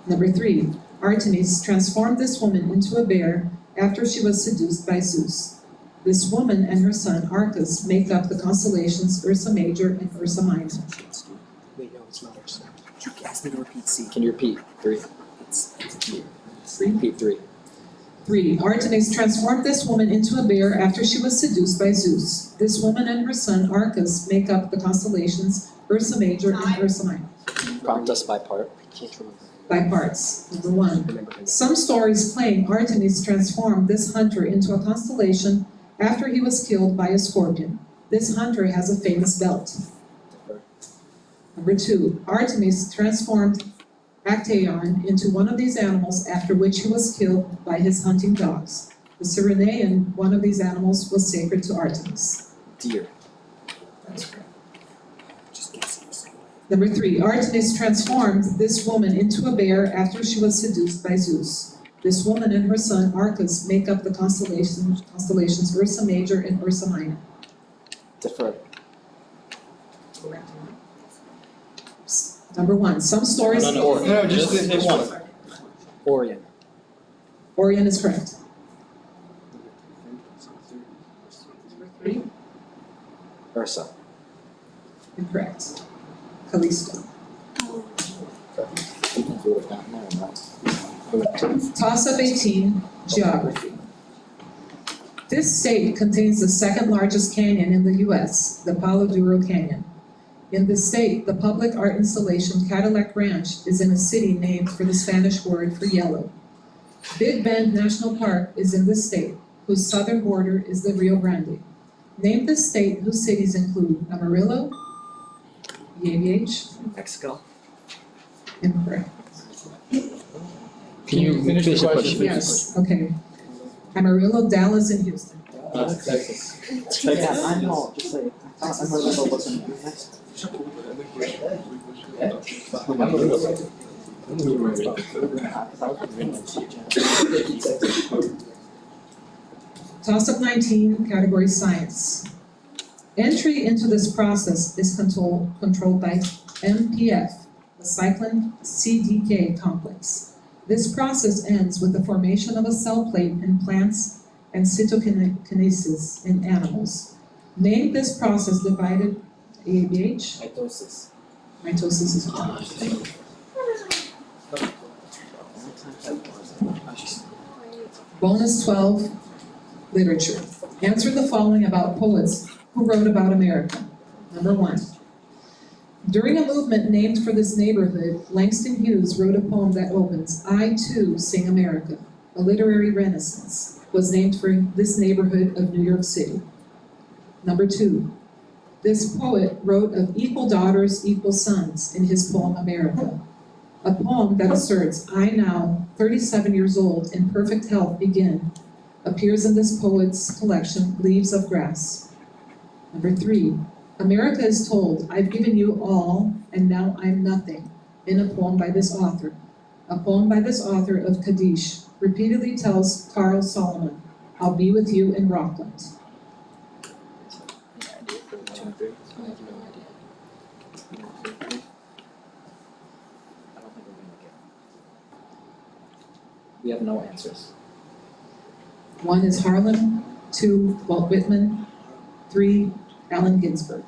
Number 3. Artemis transformed this woman into a bear after she was seduced by Zeus. This woman and her son Arcas make up the constellations Ursa Major and Ursa Minor. Wait, no, it's not Ursa. You asked me to repeat C. Can you repeat 3? It's here. Repeat 3. 3. Artemis transformed this woman into a bear after she was seduced by Zeus. This woman and her son Arcas make up the constellations Ursa Major and Ursa Minor. Prompt us by part. By parts. Number 1. Some stories claim Artemis transformed this hunter into a constellation after he was killed by a scorpion. This hunter has a famous belt. Number 2. Artemis transformed Actaeon into one of these animals after which he was killed by his hunting dogs. The Cyrenaean, one of these animals, was sacred to Artemis. Deer. That's correct. Number 3. Artemis transformed this woman into a bear after she was seduced by Zeus. This woman and her son Arcas make up the constellations Ursa Major and Ursa Minor. Defer. Number 1. Some stories. No, just pick one. Orion. Orion is correct. Number 3. Ursa. Incorrect. Callisto. Toss-up 18, geography. This state contains the second largest canyon in the U.S., the Palo Duro Canyon. In this state, the public art installation Cadillac Ranch is in a city named for the Spanish word for yellow. Big Bend National Park is in this state, whose southern border is the Rio Grande. Name this state whose cities include Amarillo, EABH, Mexico. incorrect. Can you finish the question? Yes, okay. Amarillo, Dallas, and Houston. Texas. Yeah, I know, just like, Amarillo wasn't next. Toss-up 19, category science. Entry into this process is controlled by MPF, the cyclin CDK complex. This process ends with the formation of a cell plate in plants and cytokinesis in animals. Name this process divided AABH. Mitosis. Mitosis is correct. Bonus 12, literature. Answer the following about poets who wrote about America. Number 1. During a movement named for this neighborhood, Langston Hughes wrote a poem that opens, I too sing America. A literary renaissance was named for this neighborhood of New York City. Number 2. This poet wrote of equal daughters, equal sons in his poem America. A poem that asserts, I now, 37 years old, in perfect health begin, appears in this poet's collection, Leaves of Grass. Number 3. America is told, I've given you all, and now I'm nothing, in a poem by this author. A poem by this author of Kaddish repeatedly tells Carl Solomon, I'll be with you in Rockland. We have no answers. 1 is Harlan, 2, Walt Whitman, 3, Allen Ginsberg.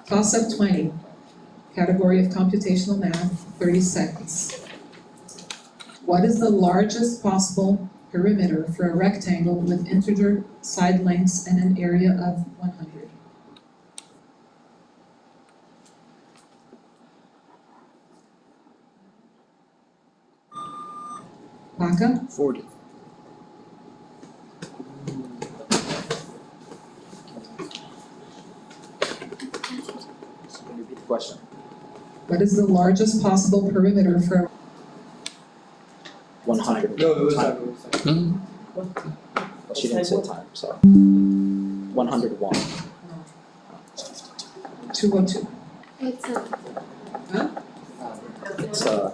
Toss-up 20, category of computational math, 30 seconds. What is the largest possible perimeter for a rectangle with integer side lengths and an area of 100? Maka? 40. Repeat the question. What is the largest possible perimeter for a 100. No, it was Time. She didn't say time, sorry. 101. 202? It's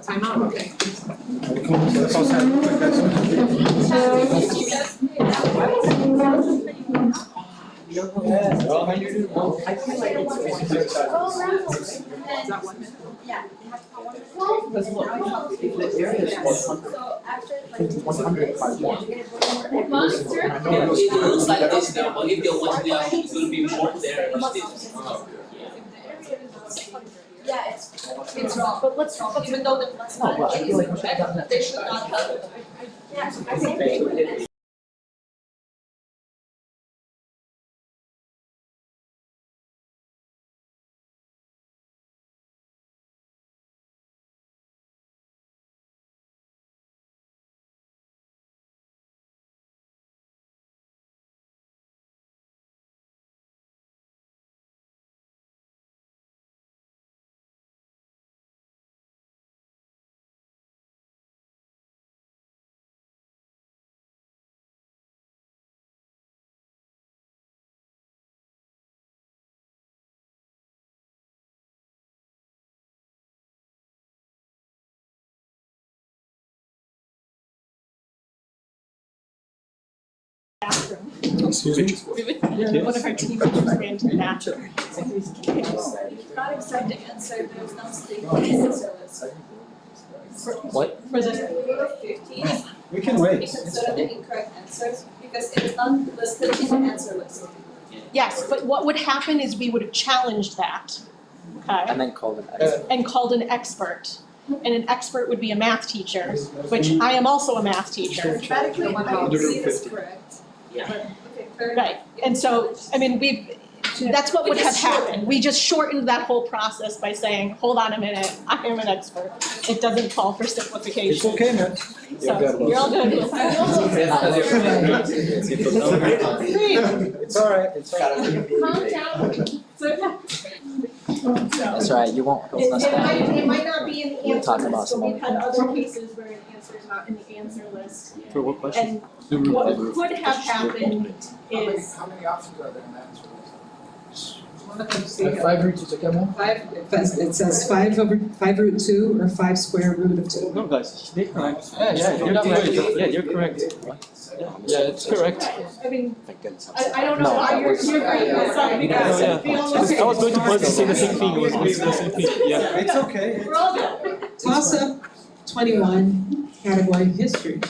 Time out, okay. It looks like this now, but if there was there, it's gonna be more there. Yeah, it's wrong, but let's, even though the mathematics is correct, they should not have. Yeah, I think. Excuse me? One of our team members ran to the bathroom. Not accept the answer, there's no state. What? For the 15. We can wait. Consider the incorrect answers because it's not listed in the answer list. Yes, but what would happen is we would have challenged that, okay? And then call them expert. And called an expert. And an expert would be a math teacher, which I am also a math teacher. Mathematically, I would see this correct. Yeah. But, okay, fair enough. Right, and so, I mean, that's what would have happened. We just shortened that whole process by saying, hold on a minute, I am an expert. It doesn't call for simplification. It's okay, man. So, you're all good. It's all right, it's all right. Calm down. That's right, you won't hold us down. It might not be in the We'll answer talk about list, but some we've had other other cases where an answer is not in the answer list. For what question? And what could have happened is, How many options are there in that? One of them, see, 5 roots is okay, man? it says 5 root 2 or 5 square root of 2. No, guys, you're correct. Yeah, you're correct. Yeah, you're correct. Yeah, it's correct. I mean, I don't know No, why that you're was- right, No, because yeah. we almost. I was going to pause to say the same thing. I was going to say the same thing. Yeah. It's okay. We're all good. Toss-up 21, category history.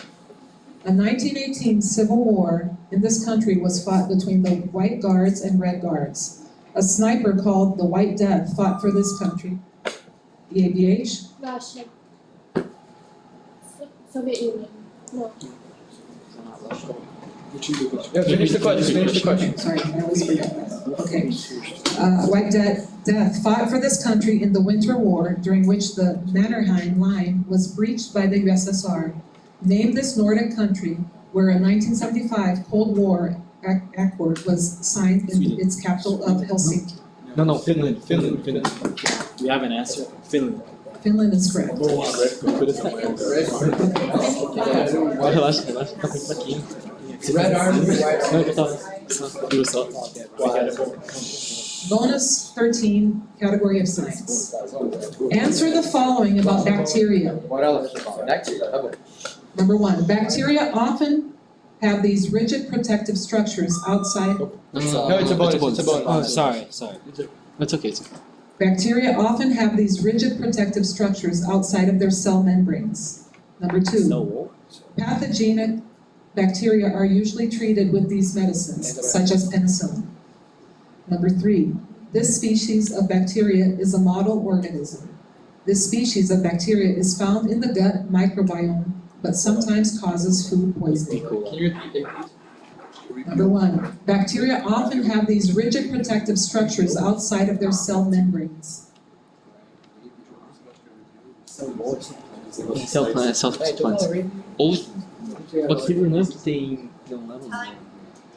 A 1918 civil war in this country was fought between the White Guards and Red Guards. A sniper called the White Death fought for this country. The ABH? Russia. Soviet Union. No. Yeah, finish the question, Sorry, I always forget that. Okay. White Death fought for this country in the Winter War, during which the Mannerheim Line was breached by the USSR. Name this Nordic country where a 1975 Cold War accord was signed in its capital of Helsinki. No, Finland. We have an answer. Finland. Finland is correct. Relaxa, aqui. Red army, white Não, eu tava. Viu só? Bonus 13, category of science. Answer the following about bacteria. What else? Bacteria, tá bom. Number 1, bacteria often have these rigid protective structures outside. No, it's a bonus. Oh, sorry. It's okay. Bacteria often have these rigid protective structures outside of their cell membranes. Number 2, No. pathogenic bacteria are usually treated with these medicines, such as penicillin. Number 3, this species of bacteria is a model organism. This species of bacteria is found in the gut microbiome, but sometimes causes food poisoning. Number 1, bacteria often have these rigid protective structures outside of their cell membranes. Céu plantas. Ou bactéria não que tem. Não leva.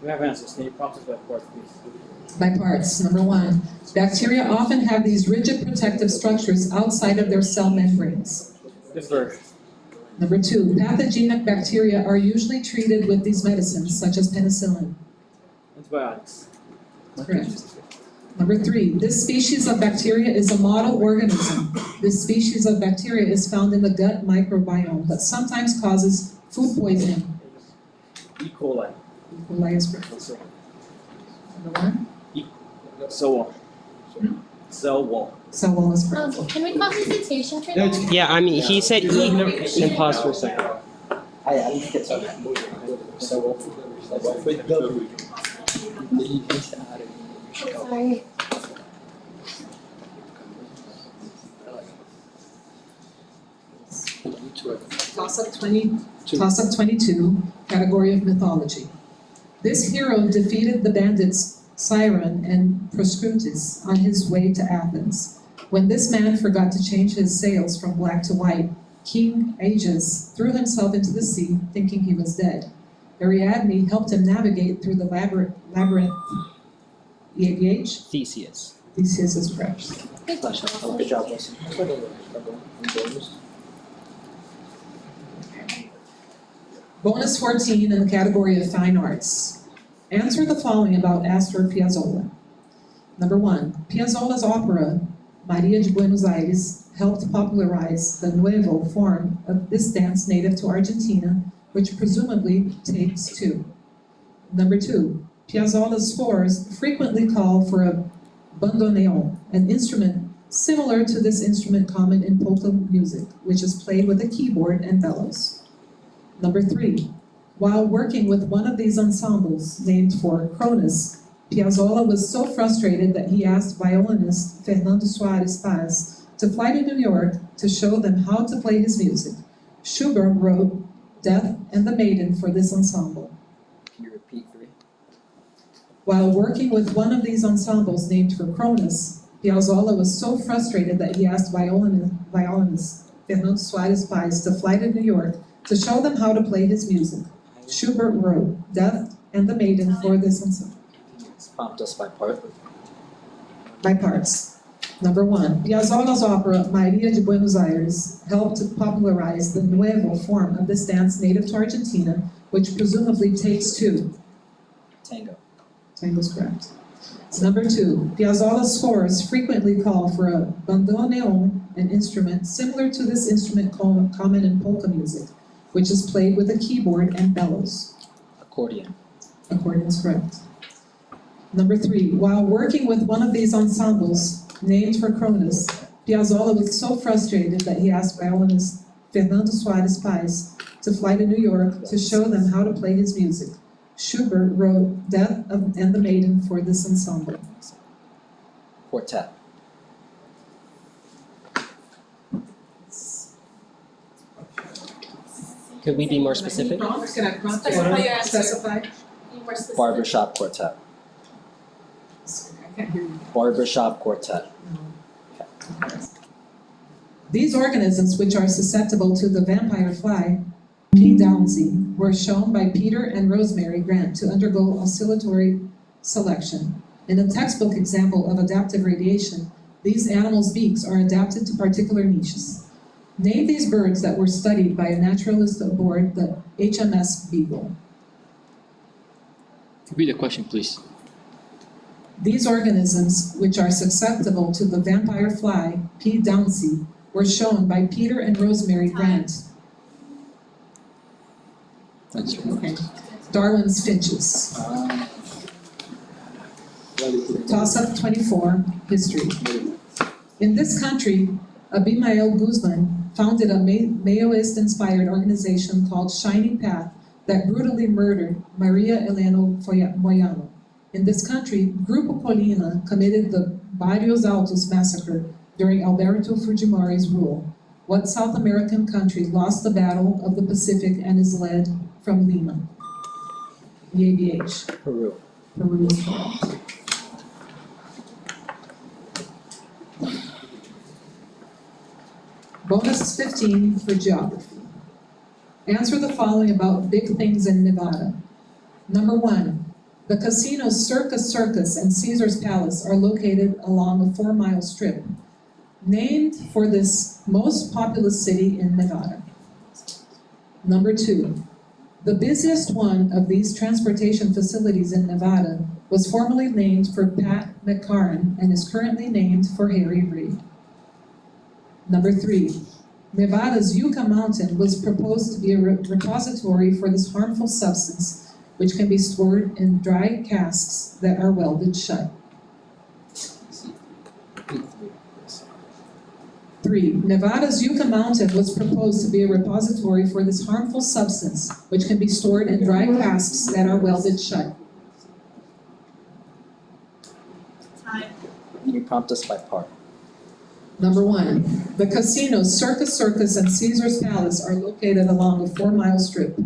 We have answers. Can you prompt us by part, please? By parts. Number 1, bacteria often have these rigid protective structures outside of their cell membranes. Defer. Number 2, pathogenic bacteria are usually treated with these medicines, such as penicillin. Antibiotics. Correct. Number 3, this species of bacteria is a model organism. This species of bacteria is found in the gut microbiome, but sometimes causes food poisoning. E. coli. E. coli is correct. Number 1, Cell wall. Cell wall. cell wall is correct. Can we call his citation for that? Yeah, I mean, he said E and pause for a second. I didn't get so. Sorry. Toss-up 22, category of mythology. This hero defeated the bandits Siren and Proscrutus on his way to Athens. When this man forgot to change his sails from black to white, King Aegeus threw himself into the sea, thinking he was dead. Ariadne helped him navigate through the labyrinth. EABH? Theseus. Theseus is correct. Good job, Wilson. Bonus 14 in the category of fine arts. Answer the following about Astor Piazzolla. Number 1, Piazzolla's opera, Maria de Buenos Aires, helped popularize the nuevo form of this dance native to Argentina, which presumably takes 2. Number 2, Piazzolla's scores frequently call for a bandoneon, an instrument similar to this instrument common in polka music, which is played with a keyboard and bellows. Number 3, while working with one of these ensembles named for Cronus, Piazzolla was so frustrated that he asked violinist Fernando Soares Paz to fly to New York to show them how to play his music. Schubert wrote Death and the Maiden for this ensemble. Can you repeat 3? While working with one of these ensembles named for Cronus, Piazzolla was so frustrated that he asked violinist Fernando Soares Paz to fly to New York to show them how to play his music. Schubert wrote Death and the Maiden for this ensemble. Prompt us by part. By parts. Number 1, Piazzolla's opera Maria de Buenos Aires helped to popularize the nuevo form of this dance native to Argentina, which presumably takes 2. Tango. Tango's correct. Number 2, Piazzolla's scores frequently call for a bandoneon, an instrument similar to this instrument common in polka music, which is played with a keyboard and bellows. Accordion. Accordion is correct. Number 3, while working with one of these ensembles named for Cronus, Piazzolla was so frustrated that he asked violinist Fernando Soares Paz to fly to New York to show them how to play his music. Schubert wrote Death and the Maiden for this ensemble. Quartet. Could we be more specific? Can I prompt you? Specify your answer. Specify? Be more specific. Barbershop quartet. I can't hear you. Barbershop quartet. These organisms, which are susceptible to the vampire fly, P. downsii, were shown by Peter and Rosemary Grant to undergo oscillatory selection. In a textbook example of adaptive radiation, these animals' beaks are adapted to particular niches. Name these birds that were studied by a naturalist aboard the HMS Beagle. Repeat the question, please. These organisms, which are susceptible to the vampire fly, P. downsii, were shown by Peter and Rosemary Grant. Okay. Darwin's finches. Toss-up 24, history. In this country, Abimael Guzman founded a Maoist-inspired organization called Shining Path that brutally murdered Maria Helena Moyano. In this country, Grupo Colina committed the Barrios Altos massacre during Alberto Fujimori's rule. What South American country lost the Battle of the Pacific and is led from Lima? EABH. Peru. Peru is correct. Bonus 15 for geography. Answer the following about big things in Nevada. Number 1, the casinos Circus Circus and Caesar's Palace are located along a 4-mile strip, named for this most populous city in Nevada. Number 2, the busiest one of these transportation facilities in Nevada was formerly named for Pat McCarran and is currently named for Harry Reid. Number 3, Nevada's Yucca Mountain was proposed to be a repository for this harmful substance, which can be stored in dry casks that are welded shut. 3, Nevada's Yucca Mountain was proposed to be a repository for this harmful substance, which can be stored in dry casks that are welded shut. Time. Can you prompt us by part? Number 1, the casinos Circus Circus and Caesar's Palace are located along a 4-mile strip,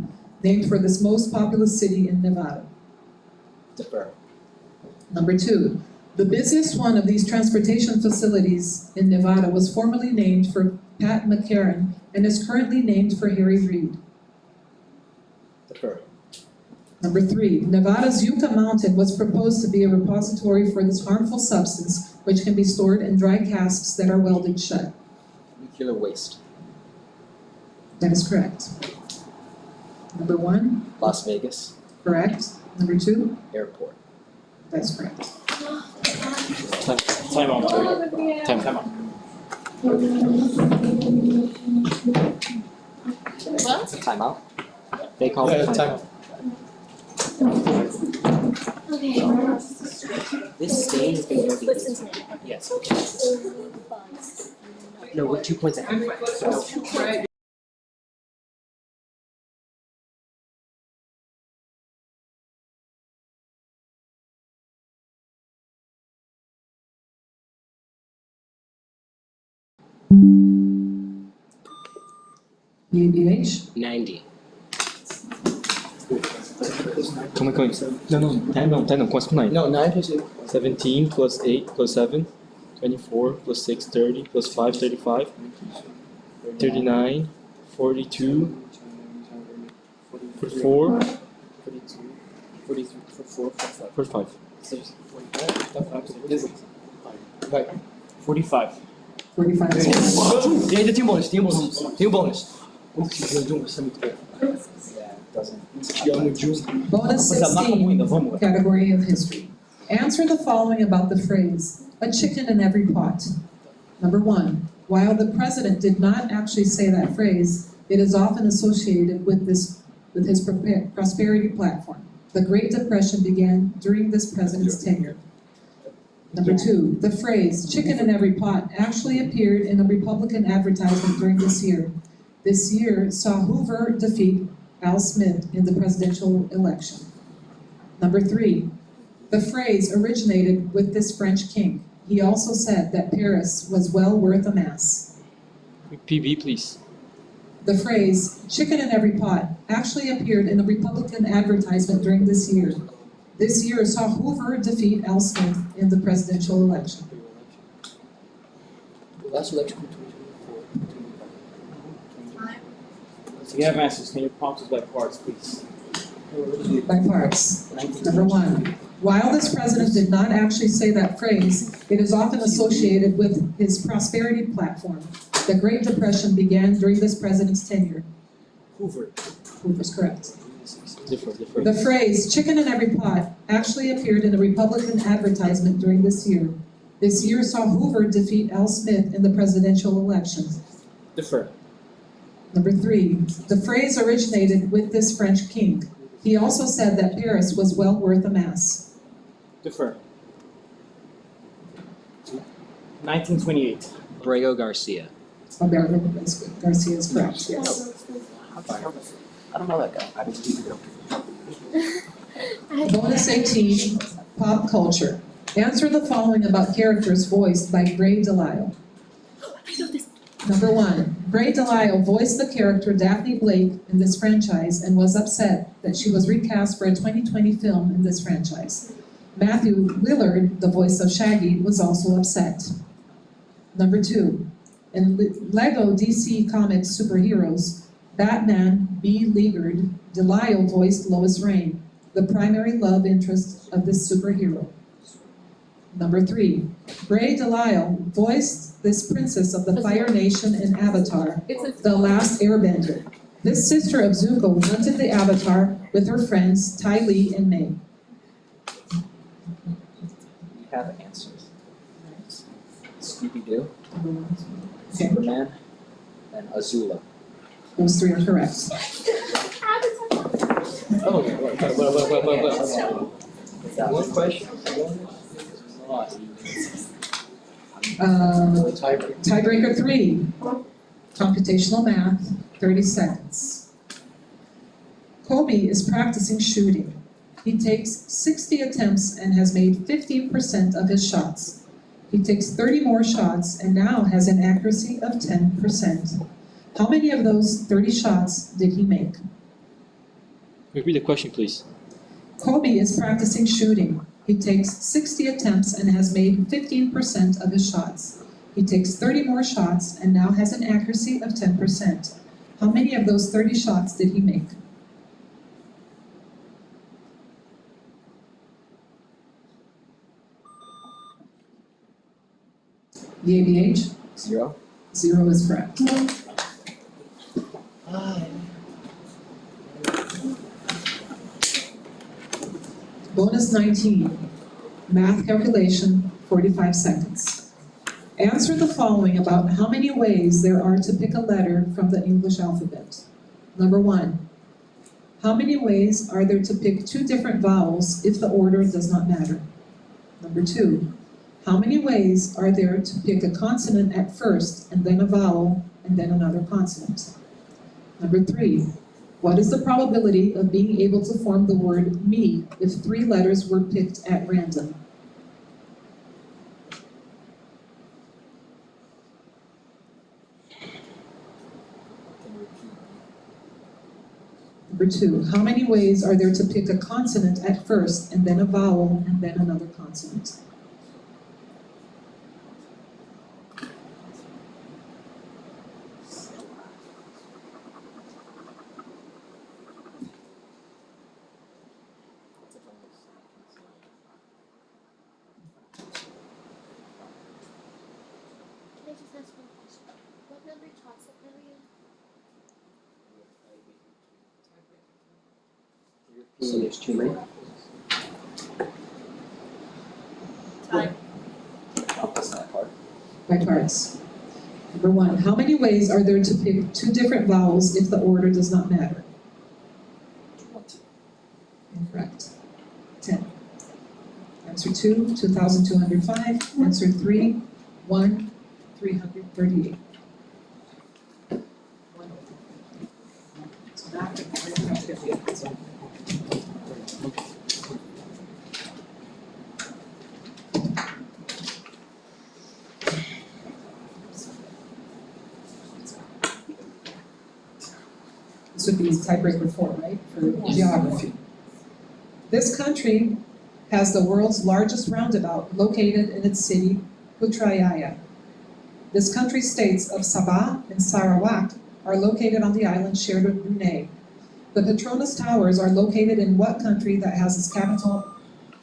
named for this most populous city in Nevada. Defer. Number 2, the busiest one of these transportation facilities in Nevada was formerly named for Pat McCarran and is currently named for Harry Reid. Defer. Number 3, Nevada's Yucca Mountain was proposed to be a repository for this harmful substance, which can be stored in dry casks that are welded shut. Nuclear waste. That is correct. Number 1, Las Vegas. correct. Number 2, Airport. that's correct. Time out. Time out. What? Time out. They call Yeah, it time time out. Okay. This stain has been working. Listen to me. Yes. No, with 2 points ahead. Right. UBH? 90. Calma aí. Não, começa com 9. No, 9 plus 8. 17 plus 8 plus 7, 24 plus 6, 30 plus 5, 35, 39, 42, 44, 45. Vai. 45. 45 is E ainda tem um bônus, tem um bônus. O que Jun, você é muito bom. Te amo, Jun. Bonus Mas a marca ainda, 16, vamos. category of history. Answer the following about the phrase, a chicken in every pot. Number 1, while the president did not actually say that phrase, it is often associated with his prosperity platform. The Great Depression began during this president's tenure. Number 2, the phrase, chicken in every pot, actually appeared in a Republican advertisement during this year. This year saw Hoover defeat Al Smith in the presidential election. Number 3, the phrase originated with this French king. He also said that Paris was well worth a mass. PB, please. The phrase, chicken in every pot, actually appeared in a Republican advertisement during this year. This year saw Hoover defeat Al Smith in the presidential election. Last election. So you have answers. Can you prompt us by parts, please? By parts. Number 1, while this president did not actually say that phrase, it is often associated with his prosperity platform. The Great Depression began during this president's tenure. Hoover. Hoover's correct. Different. The phrase, chicken in every pot, actually appeared in a Republican advertisement during this year. This year saw Hoover defeat Al Smith in the presidential election. Defer. Number 3, the phrase originated with this French king. He also said that Paris was well worth a mass. Defer. 1928. Abrego Garcia. Alberto Garcia is correct, yes. I don't know that guy. Bonus 18, pop culture. Answer the following about characters voiced by Gray Delisle. I know this. Number 1, Bray Delisle voiced the character Daphne Blake in this franchise and was upset that she was recast for a 2020 film in this franchise. Matthew Lillard, the voice of Shaggy, was also upset. Number 2, in Lego DC Comics Superheroes, Batman B. Liegard Delisle voiced Lois Lane, the primary love interest of this superhero. Number 3, Bray Delisle voiced this princess of the Fire Nation in Avatar, The Last Airbender. This sister of Zuko hunted the Avatar with her friends Ty Lee and May. We have answers. Scooby-Doo, Okay, Superman, and Azula. those 3 are correct. Oh, wait. One question? Tiebreaker 3, computational math, 30 seconds. Kobe is practicing shooting. He takes 60 attempts and has made 50% of his shots. He takes 30 more shots and now has an accuracy of 10%. How many of those 30 shots did he make? Repeat the question, please. Kobe is practicing shooting. He takes 60 attempts and has made 15% of his shots. He takes 30 more shots and now has an accuracy of 10%. How many of those 30 shots did he make? The ABH? 0. 0 is correct. Bonus 19, math calculation, 45 seconds. Answer the following about how many ways there are to pick a letter from the English alphabet. Number 1, how many ways are there to pick 2 different vowels if the order does not matter? Number 2, how many ways are there to pick a consonant at first and then a vowel and then another consonant? Number 3, what is the probability of being able to form the word me if 3 letters were picked at random? Number 2, how many ways are there to pick a consonant at first and then a vowel and then another consonant? Can I just ask one question? What number toss-up are we in? So there's 2 right? Oh, that's not hard. By parts. Number 1, how many ways are there to pick 2 different vowels if the order does not matter? 20. Incorrect. 10. Answer 2, 2,205. Answer 3, 1, 338. So now we're gonna have to get the answer. This would be tiebreaker 4, right, for geography. This country has the world's largest roundabout located in its city, Putrajaya. This country's states of Sabah and Sarawak are located on the island shared with Brunei. The Petronas Towers are located in what country that has its capital,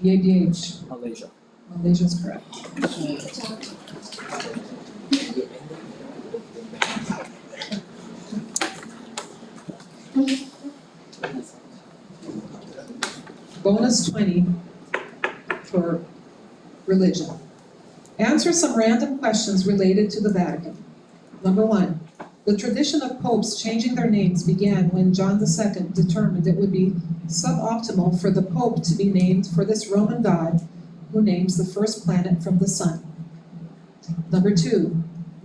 YBH? Malaysia. Malaysia is correct. Bonus 20 for religion. Answer some random questions related to the Vatican. Number 1, the tradition of popes changing their names began when John II determined it would be suboptimal for the pope to be named for this Roman god who names the first planet from the sun. Number 2,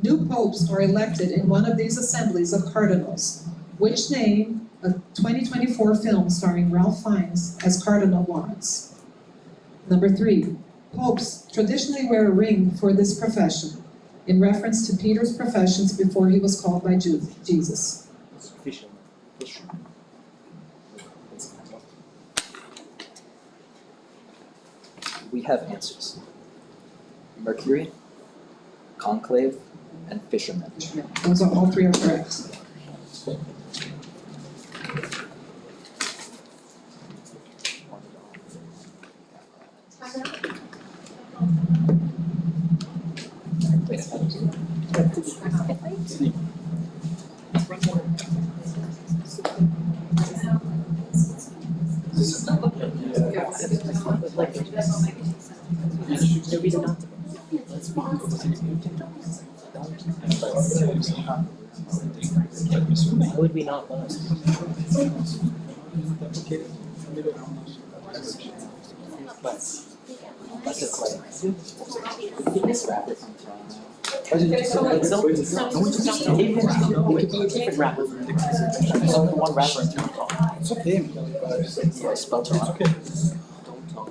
new popes are elected in one of these assemblies of cardinals. Which name a 2024 film starring Ralph Fiennes as Cardinal Lawrence? Number 3, popes traditionally wear a ring for this profession. in reference to Peter's professions before he was called by Jesus? We have answers. Mercury, conclave, and fisherman. Those are all three are correct. Why would we not love? That's a clay. This rapper from Toronto. It could be a different rapper from There's only one rapper in Toronto. It's okay. Yeah, I spelled Toronto. okay. Don't talk.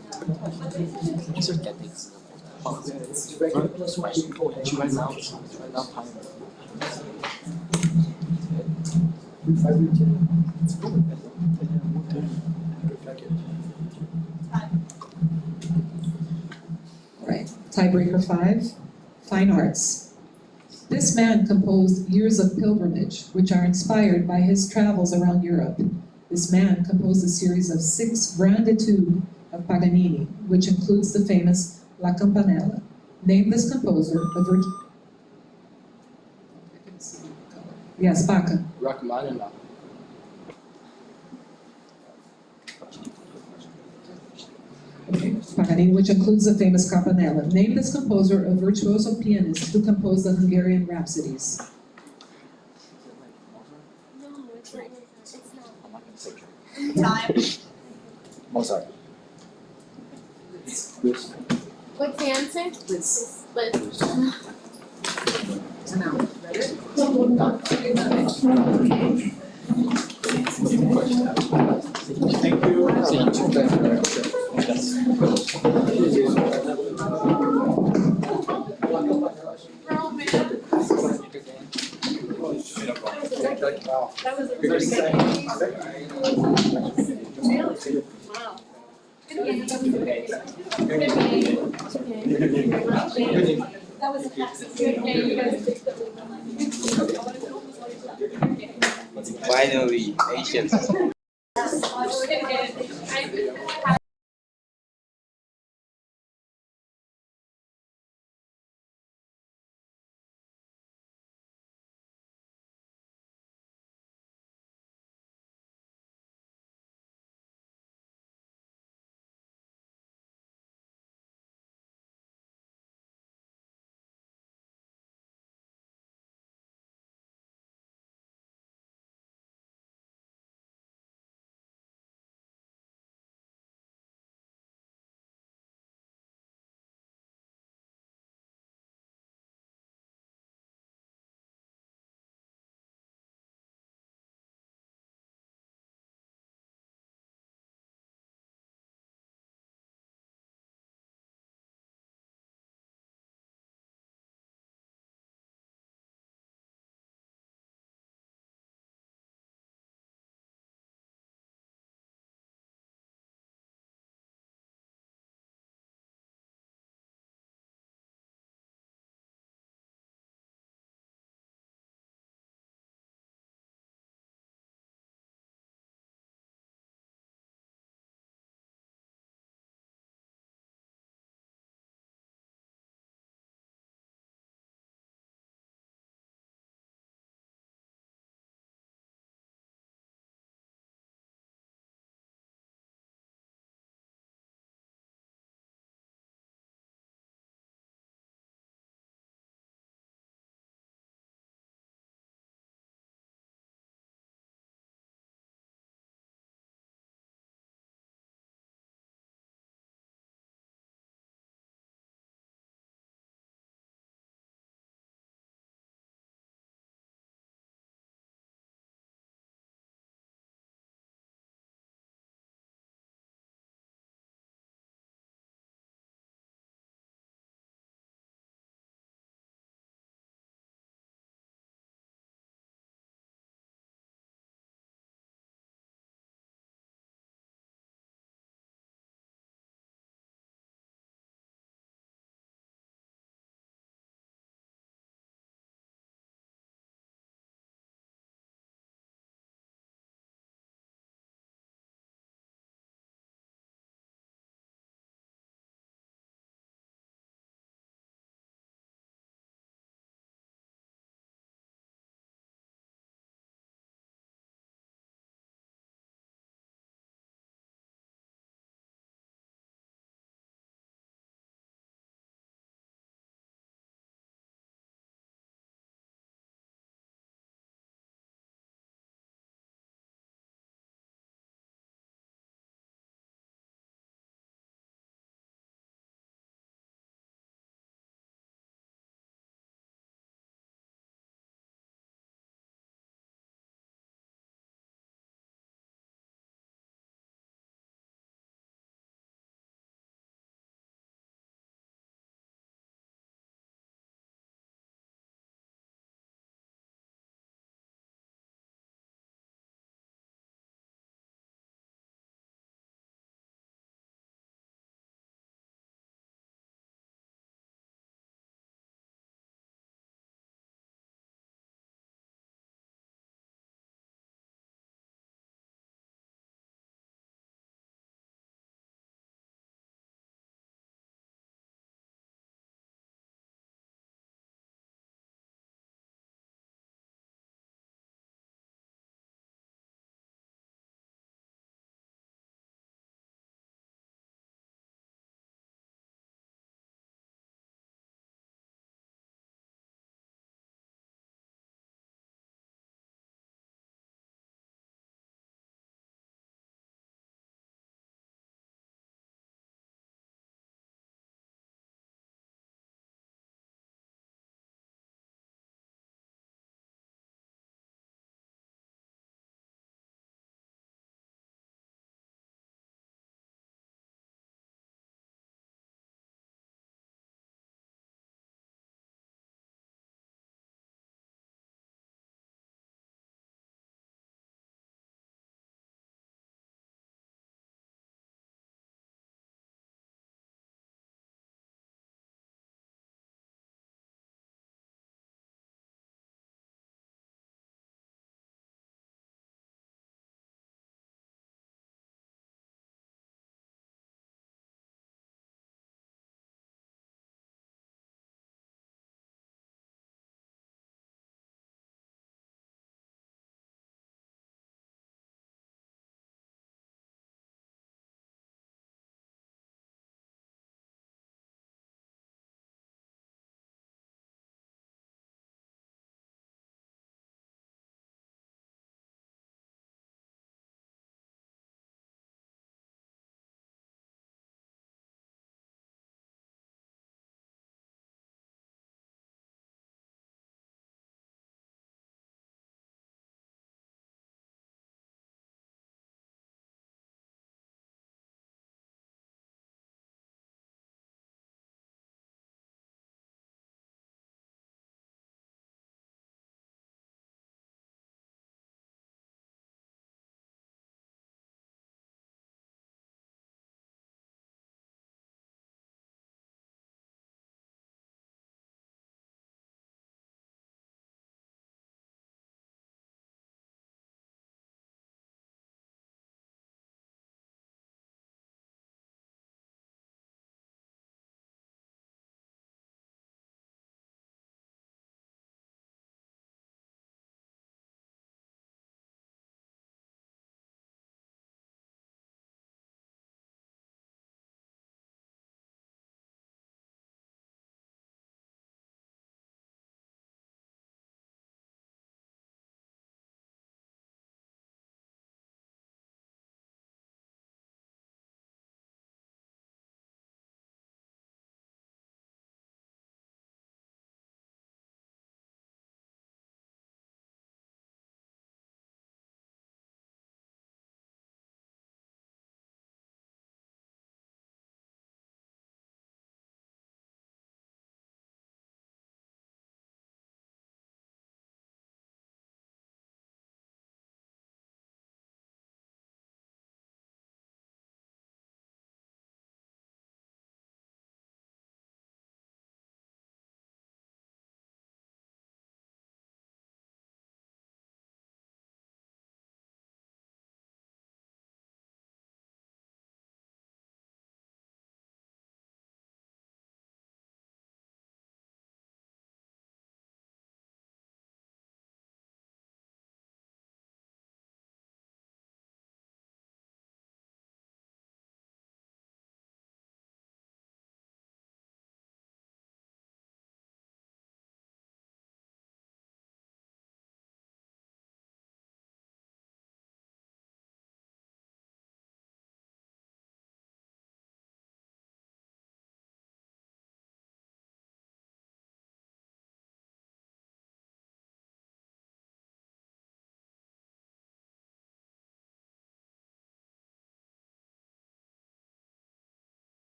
These are getting. Right now, Right. Tiebreaker 5, fine arts. This man composed Years of Pilgrimage, which are inspired by his travels around Europe. This man composed a series of 6 Grand Etudes of Paganini, which includes the famous La Campanella. Name this composer of Yes, Baca. Rachmaninoff. Paganini, which includes the famous Campanella. Name this composer a virtuoso pianist who composed the Hungarian Rhapsodies. No, it's not. It's not. I'm not gonna say Drake. Mozart. What's the answer? Liz. Thank That was a really good. Wow. That was a Finally, Asian.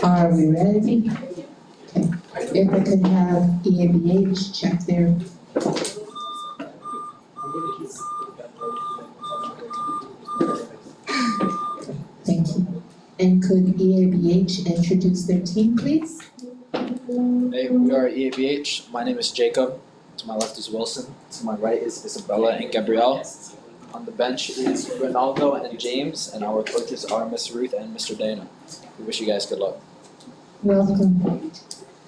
Are we ready? Okay. If I could have EABH check their. Thank you. And could EABH introduce their team, please? Hey, we are EABH. My name is Jacob. To my left is Wilson. To my right is Isabella and Gabrielle. On the bench is Ronaldo and James, and our coaches are Miss Ruth and Mr. Dana. We wish you guys good luck. Welcome.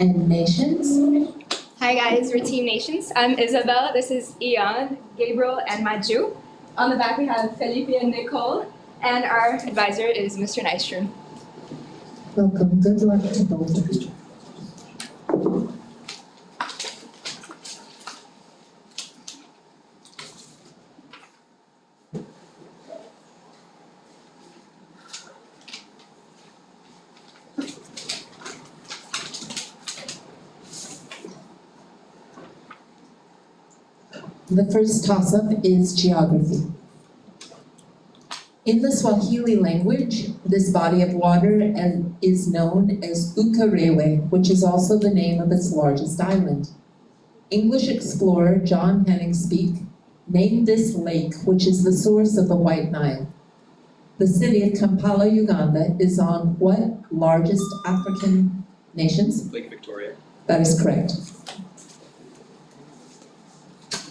And nations? Hi guys, we're Team Nations. I'm Isabel, this is Ian, Gabriel, and Maju. On the back we have Felipe and Nicole, and our advisor is Mr. Nystrom. Welcome. Good luck to both of you. The first toss-up is geography. In the Swahili language, this body of water is known as Ukerewe, which is also the name of its largest island. English explorer John Hanning-Speke named this lake, which is the source of the White Nile. The city of Kampala, Uganda, is on what largest African nations? Lake Victoria. That is correct.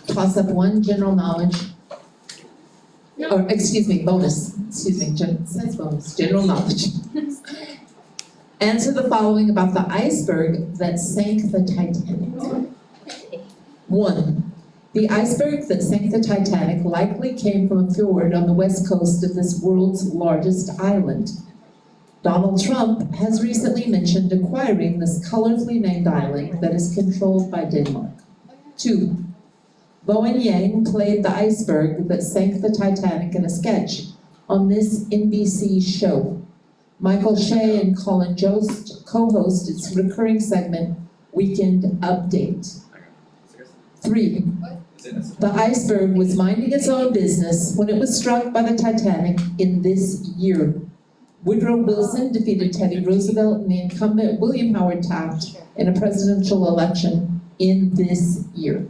Toss up one, general knowledge. Or, excuse me, bonus. Excuse me, says bonus, general knowledge. Answer the following about the iceberg that sank the Titanic. 1. The iceberg that sank the Titanic likely came from a fjord on the west coast of this world's largest island. Donald Trump has recently mentioned acquiring this colorfully named island that is controlled by Denmark. 2. Bowen Yang played the iceberg that sank the Titanic in a sketch on this NBC show. Michael Shea and Colin Jost co-host its recurring segment, Weekend Update. 3. The iceberg was minding its own business when it was struck by the Titanic in this year. Woodrow Wilson defeated Teddy Roosevelt and the incumbent William Howard Taft in a presidential election in this year.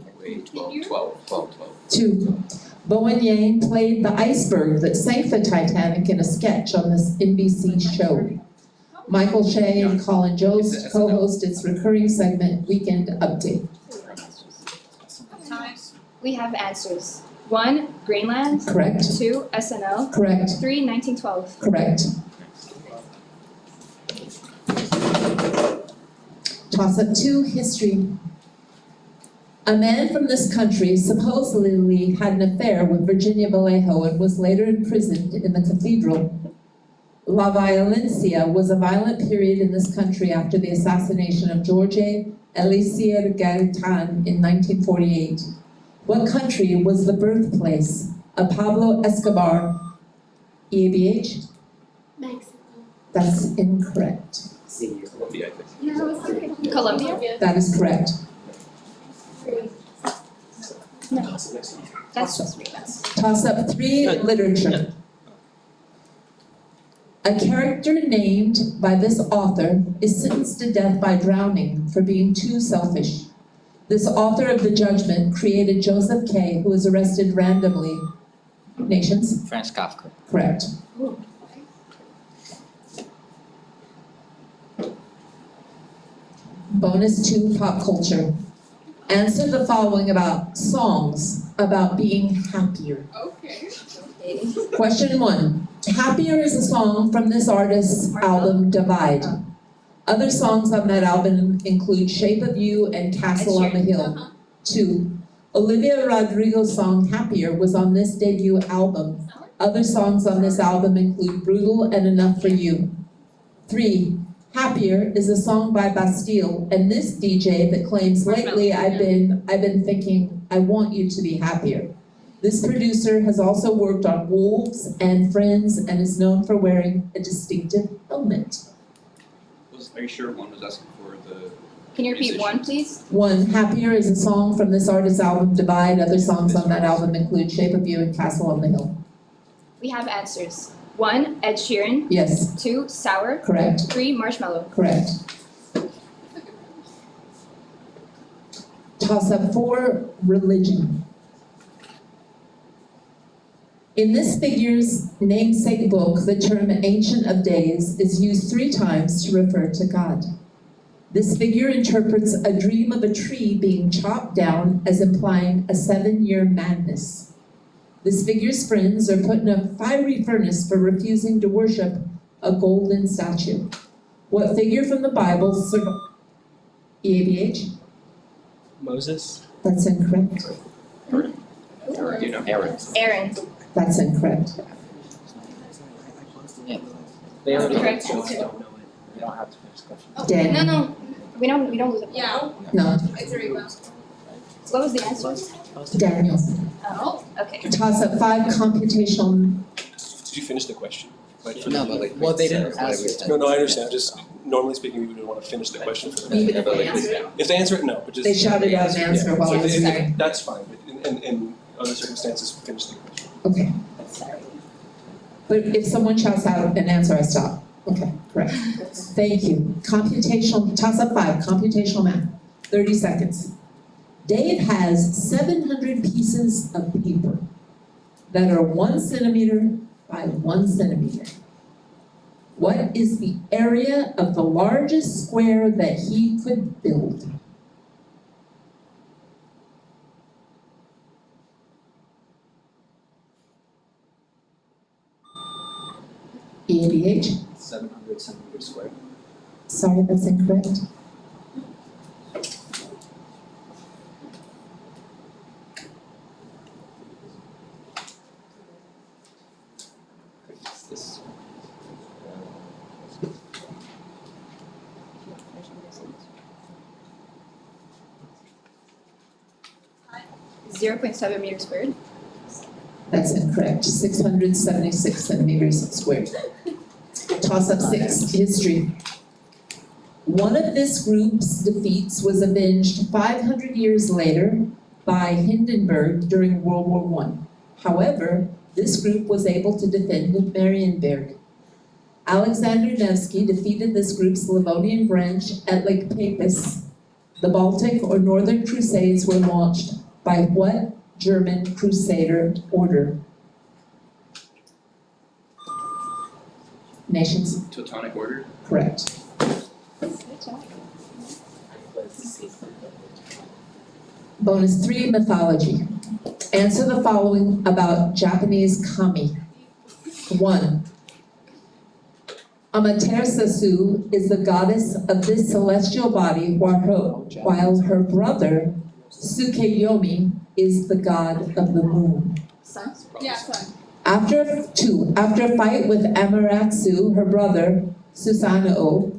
2. Bowen Yang played the iceberg that sank the Titanic in a sketch on this NBC show. Michael Shea and Colin Jost co-host its recurring segment, Weekend Update. We have answers. 1, Greenland. Correct. 2, SNL. Correct. 3, 1912. Correct. Toss up 2, history. A man from this country supposedly had an affair with Virginia Vallejo and was later imprisoned in the cathedral. La Violencia was a violent period in this country after the assassination of Jorge Eliezer Gaitán in 1948. What country was the birthplace of Pablo Escobar? EABH? Mexico. That's incorrect. Colombia? That is correct. No. That's just me. Toss up 3, literature. A character named by this author is sentenced to death by drowning for being too selfish. This author of The Judgment created Joseph K., who was arrested randomly. Nations? Franz Kafka. Correct. Bonus 2, pop culture. Answer the following about songs about being happier. Okay. Question 1. Happier is a song from this artist's album, Divide. Other songs on that album include Shape of You and Castle on the Hill. 2. Olivia Rodrigo's song, Happier, was on this debut album. Other songs on this album include Brutal and Enough for You. 3. Happier is a song by Bastille and this DJ that claims lately I've been thinking I want you to be happier. This producer has also worked on Wolves and Friends and is known for wearing a distinctive helmet. Are you sure one was asking for the... Can you repeat 1, please? 1. Happier is a song from this artist's album Divide. Other songs on that album include Shape of You and Castle on the Hill. We have answers. 1, Ed Sheeran. Yes. 2, Sour. Correct. 3, Marshmallow. Correct. Toss up 4, religion. In this figure's namesake book, the term Ancient of Days is used 3 times to refer to God. This figure interprets a dream of a tree being chopped down as implying a 7-year madness. This figure's friends are put in a fiery furnace for refusing to worship a golden statue. What figure from the Bible survived? EABH? Moses? That's incorrect. Aaron. Aaron. That's incorrect. They already Correct. answered, so we don't have to finish the question. Daniel? No, we don't lose it. Yeah. No. It's a rebound. What was the answer? Daniel. Oh, okay. Toss up 5, computational. Did you finish the question? No, but like. Well, they didn't ask it. No, I understand, just normally speaking, we would want to finish the question for Even them. if they answer it? If they answer it, no, but just. They shouted out an answer while I was So if- saying. That's fine, but in other circumstances, finish the question. Okay. But if someone shouts out an answer, I stop. Okay, correct. Thank you. Computational, toss up 5, computational math, 30 seconds. Dave has 700 pieces of paper that are 1 centimeter by 1 centimeter. What is the area of the largest square that he could build? EABH? 700 centimeters squared. Sorry, that's incorrect. This. 0.7 meters squared. That's incorrect. 676 centimeters squared. Toss up 6, history. One of this group's defeats was avenged 500 years later by Hindenburg during World War I. However, this group was able to defend Marienberg. Alexander Nevsky defeated this group's Livonian branch at Lake Peipus. The Baltic or Northern Crusades were launched by what German Crusader order? Nations? Teutonic Order. Correct. Bonus 3, mythology. Answer the following about Japanese kami. 1. Amaterasu is the goddess of this celestial body, while her brother, Tsukuyomi, is the god of the moon. Sun? Yeah, sun. After a fight with Amaterasu, her brother, Susanoo,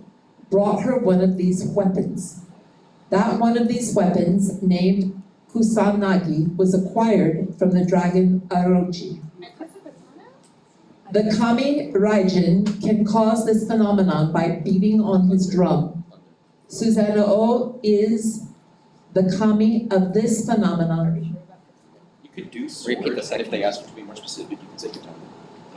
brought her one of these weapons. That one of these weapons, named Kusanagi, was acquired from the dragon Orochi. The Kami Raijin can cause this phenomenon by beating on his drum. Susanoo is the Kami of this phenomenon. You could do repeat the second. If they ask you to be more specific, you can say your time.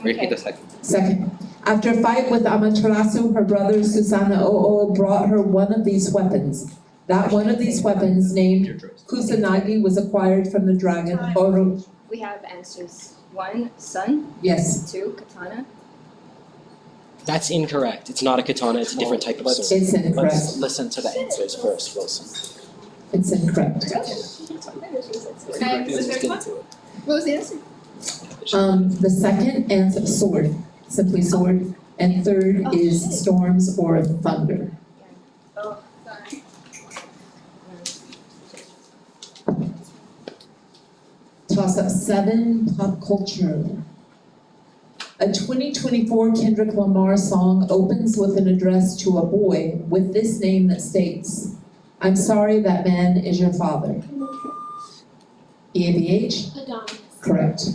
Repeat the second. Second, after a fight with Amaterasu, her brother Susanoo brought her one of these weapons. That one of these weapons, named Kusanagi, was acquired from the dragon Orochi. We have answers. 1, sun. Yes. 2, katana. That's incorrect. It's not a katana, it's a different type of sword. It's incorrect. Let's listen to the answers first, Wilson. It's incorrect. What was the answer? The second answer, sword, simply sword, and third is storms or thunder. Oh, sorry. Toss up 7, pop culture. A 2024 Kendrick Lamar song opens with an address to a boy with this name that states, "I'm sorry that man is your father." EABH? Adonis. Correct.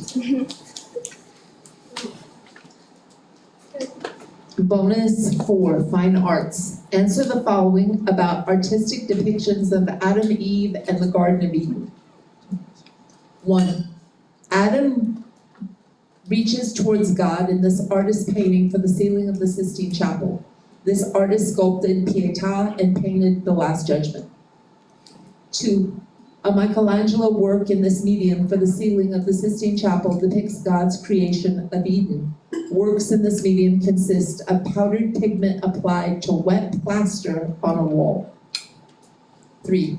Bonus 4, fine arts. Answer the following about artistic depictions of Adam, Eve, and the Garden of Eden. 1. Adam reaches towards God in this artist painting for the ceiling of the Sistine Chapel. This artist sculpted Pietà and painted the Last Judgment. 2. A Michelangelo work in this medium for the ceiling of the Sistine Chapel depicts God's creation of Eden. Works in this medium consist of powdered pigment applied to wet plaster on a wall. 3.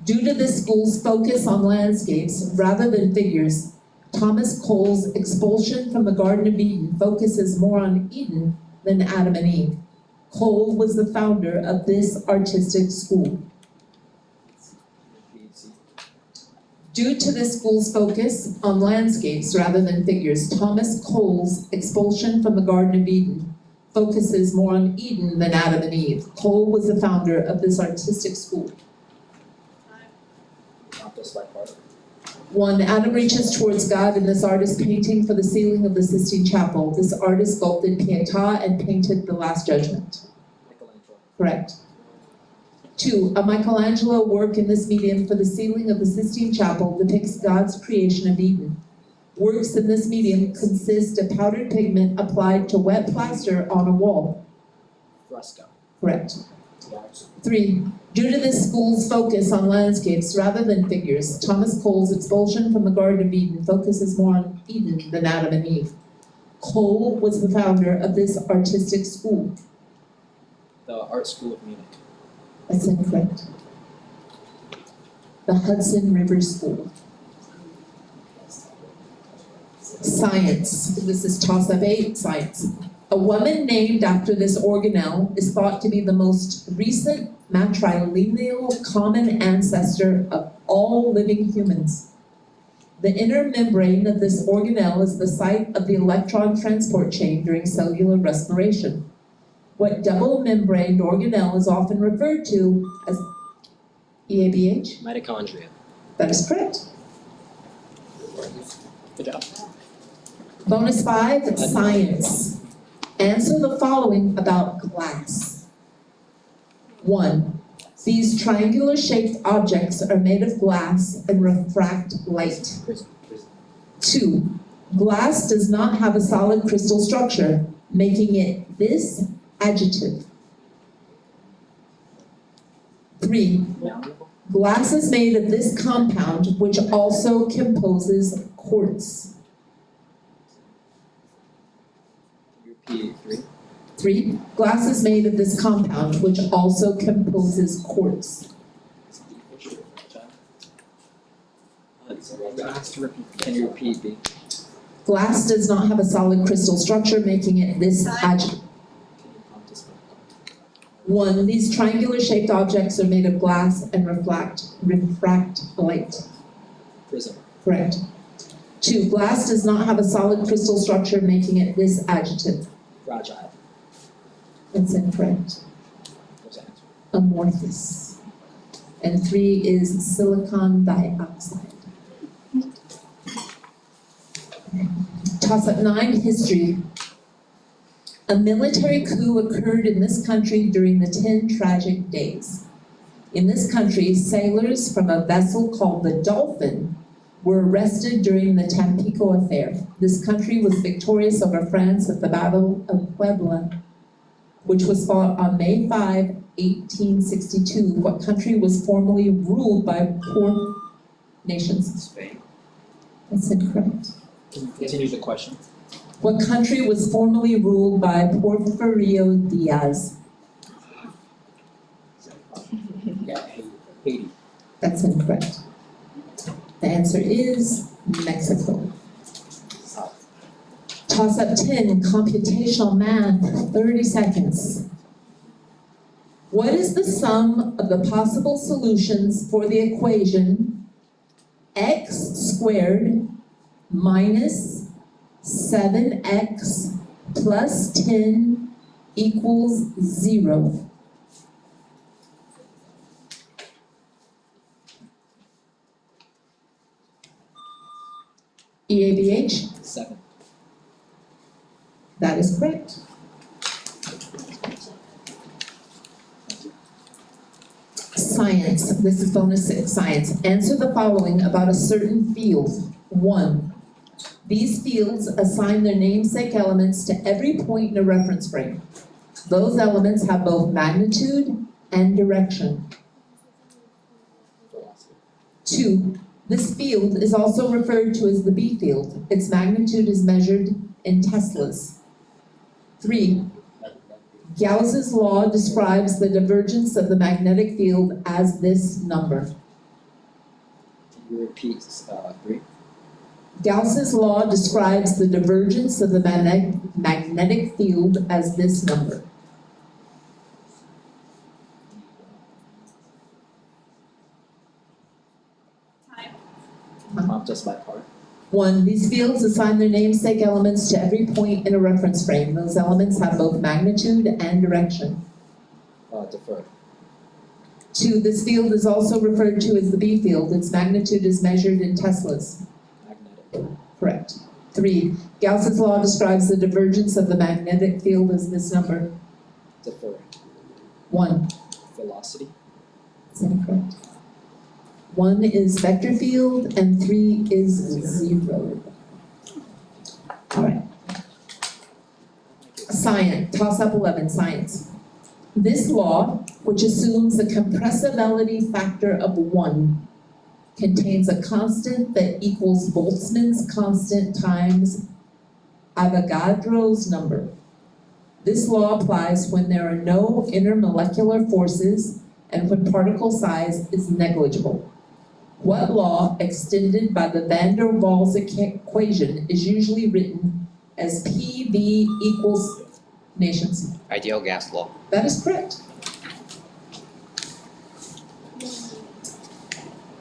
Due to this school's focus on landscapes rather than figures, Thomas Cole's expulsion from the Garden of Eden focuses more on Eden than Adam and Eve. Cole was the founder of this artistic school. Due to this school's focus on landscapes rather than figures, Thomas Cole's expulsion from the Garden of Eden focuses more on Eden than Adam and Eve. Cole was the founder of this artistic school. 1. Adam reaches towards God in this artist painting for the ceiling of the Sistine Chapel. This artist sculpted Pietà and painted the Last Judgment. Correct. 2. A Michelangelo work in this medium for the ceiling of the Sistine Chapel depicts God's creation of Eden. Works in this medium consist of powdered pigment applied to wet plaster on a wall. Fresco. Correct. 3. Due to this school's focus on landscapes rather than figures, Thomas Cole's expulsion from the Garden of Eden focuses more on Eden than Adam and Eve. Cole was the founder of this artistic school. The Art School of Munich. That's incorrect. The Hudson River School. Science. This is toss-up 8, science. A woman named after this organelle is thought to be the most recent matrilineal common ancestor of all living humans. The inner membrane of this organelle is the site of the electron transport chain during cellular respiration. What double-membraned organelle is often referred to as EABH? Mitochondria. That is correct. Good job. Bonus 5, science. Answer the following about glass. 1. These triangular-shaped objects are made of glass and refract light. 2. Glass does not have a solid crystal structure, making it this adjective. 3. Glass is made of this compound, which also composes quartz. Repeat 3. 3. Glass is made of this compound, which also composes quartz. Can you repeat B? Glass does not have a solid crystal structure, making it this adjective. 1. These triangular-shaped objects are made of glass and refract light. Prism. Correct. 2. Glass does not have a solid crystal structure, making it this adjective. Fragile. That's incorrect. What's that answer? Amorphous. And 3 is silicon dioxide. Toss-up 9, history. A military coup occurred in this country during the 10 tragic days. In this country, sailors from a vessel called the Dolphin were arrested during the Tampico affair. This country was victorious over France at the Battle of Puebla, which was fought on May 5, 1862. What country was formerly ruled by poor nations? Spain. That's incorrect. Can you continue the question? What country was formerly ruled by Porfirio Diaz? Yeah, Haiti. That's incorrect. The answer is Mexico. Toss up 10, computational math, 30 seconds. What is the sum of the possible solutions for the equation x squared minus 7x plus 10 equals 0? EABH? 7. That is correct. Science, this is bonus 6, science. Answer the following about a certain field. 1. These fields assign their namesake elements to every point in a reference frame. Those elements have both magnitude and direction. 2. This field is also referred to as the B field. Its magnitude is measured in Teslas. 3. Gauss's law describes the divergence of the magnetic field as this number. Can you repeat 3? Gauss's law describes the divergence of the magnetic field as this number. Prompt us by part. 1. These fields assign their namesake elements to every point in a reference frame. Those elements have both magnitude and direction. Defer. 2. This field is also referred to as the B field. Its magnitude is measured in Teslas. Magnetic. Correct. 3. Gauss's law describes the divergence of the magnetic field as this number. Defer. 1. Velocity. Is that correct? 1 is vector field and 3 is 0. All right. Science, toss-up 11, science. This law, which assumes a compressibility factor of 1, contains a constant that equals Boltzmann's constant times Avogadro's number. This law applies when there are no intermolecular forces and when particle size is negligible. What law, extended by the van der Waals equation, is usually written as PV equals nations? Ideal gas law. That is correct.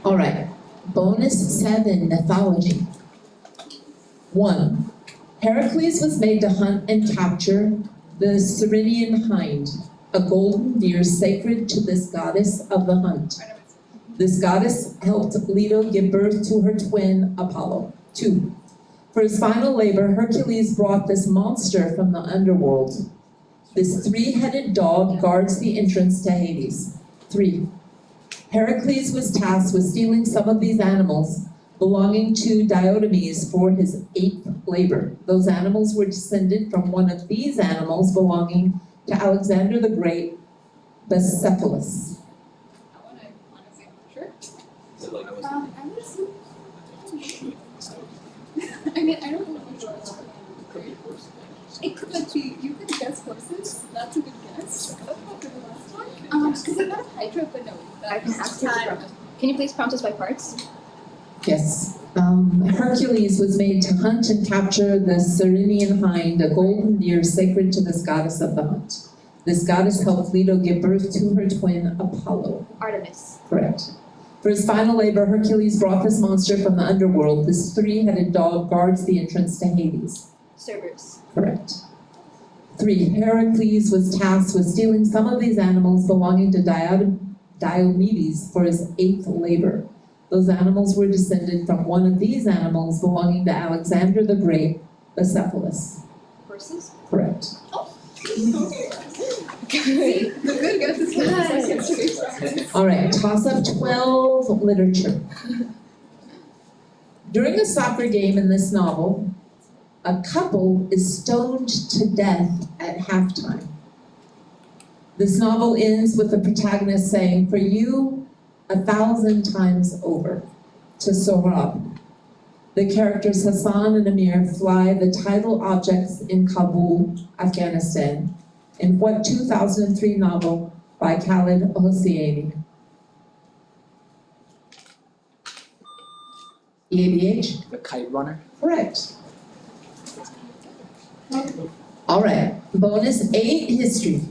All right, bonus 7, mythology. 1. Heracles was made to hunt and capture the Cyrenian hind, a golden deer sacred to this goddess of the hunt. This goddess helped Leto give birth to her twin, Apollo. 2. For his final labor, Hercules brought this monster from the underworld. This 3-headed dog guards the entrance to Hades. 3. Heracles was tasked with stealing some of these animals belonging to Diomedes for his 8th labor. Those animals were descended from one of these animals belonging to Alexander the Great, Bucephalus. I would assume. I mean, I don't know. It could be. You could guess horses. That's a good guess. Because I thought of Hydra, but no. I can ask you. Can you please prompt us by parts? Yes. Hercules was made to hunt and capture the Cyrenian hind, a golden deer sacred to this goddess of the hunt. This goddess helped Leto give birth to her twin, Apollo. Artemis. Correct. For his final labor, Hercules brought this monster from the underworld. This 3-headed dog guards the entrance to Hades. Cerberus. Correct. 3. Heracles was tasked with stealing some of these animals belonging to Diomedes for his 8th labor. Those animals were descended from one of these animals belonging to Alexander the Great, Bucephalus. Horses. Correct. The good guesses. All right, toss-up 12, literature. During a soccer game in this novel, a couple is stoned to death at halftime. This novel ends with the protagonist saying, "For you, 1,000 times over," to Sohrab. The characters Hassan and Amir fly the title objects in Kabul, Afghanistan, in what 2003 novel by Khaled Hosseini? EABH? The Kite Runner. Correct. All right, bonus 8, history.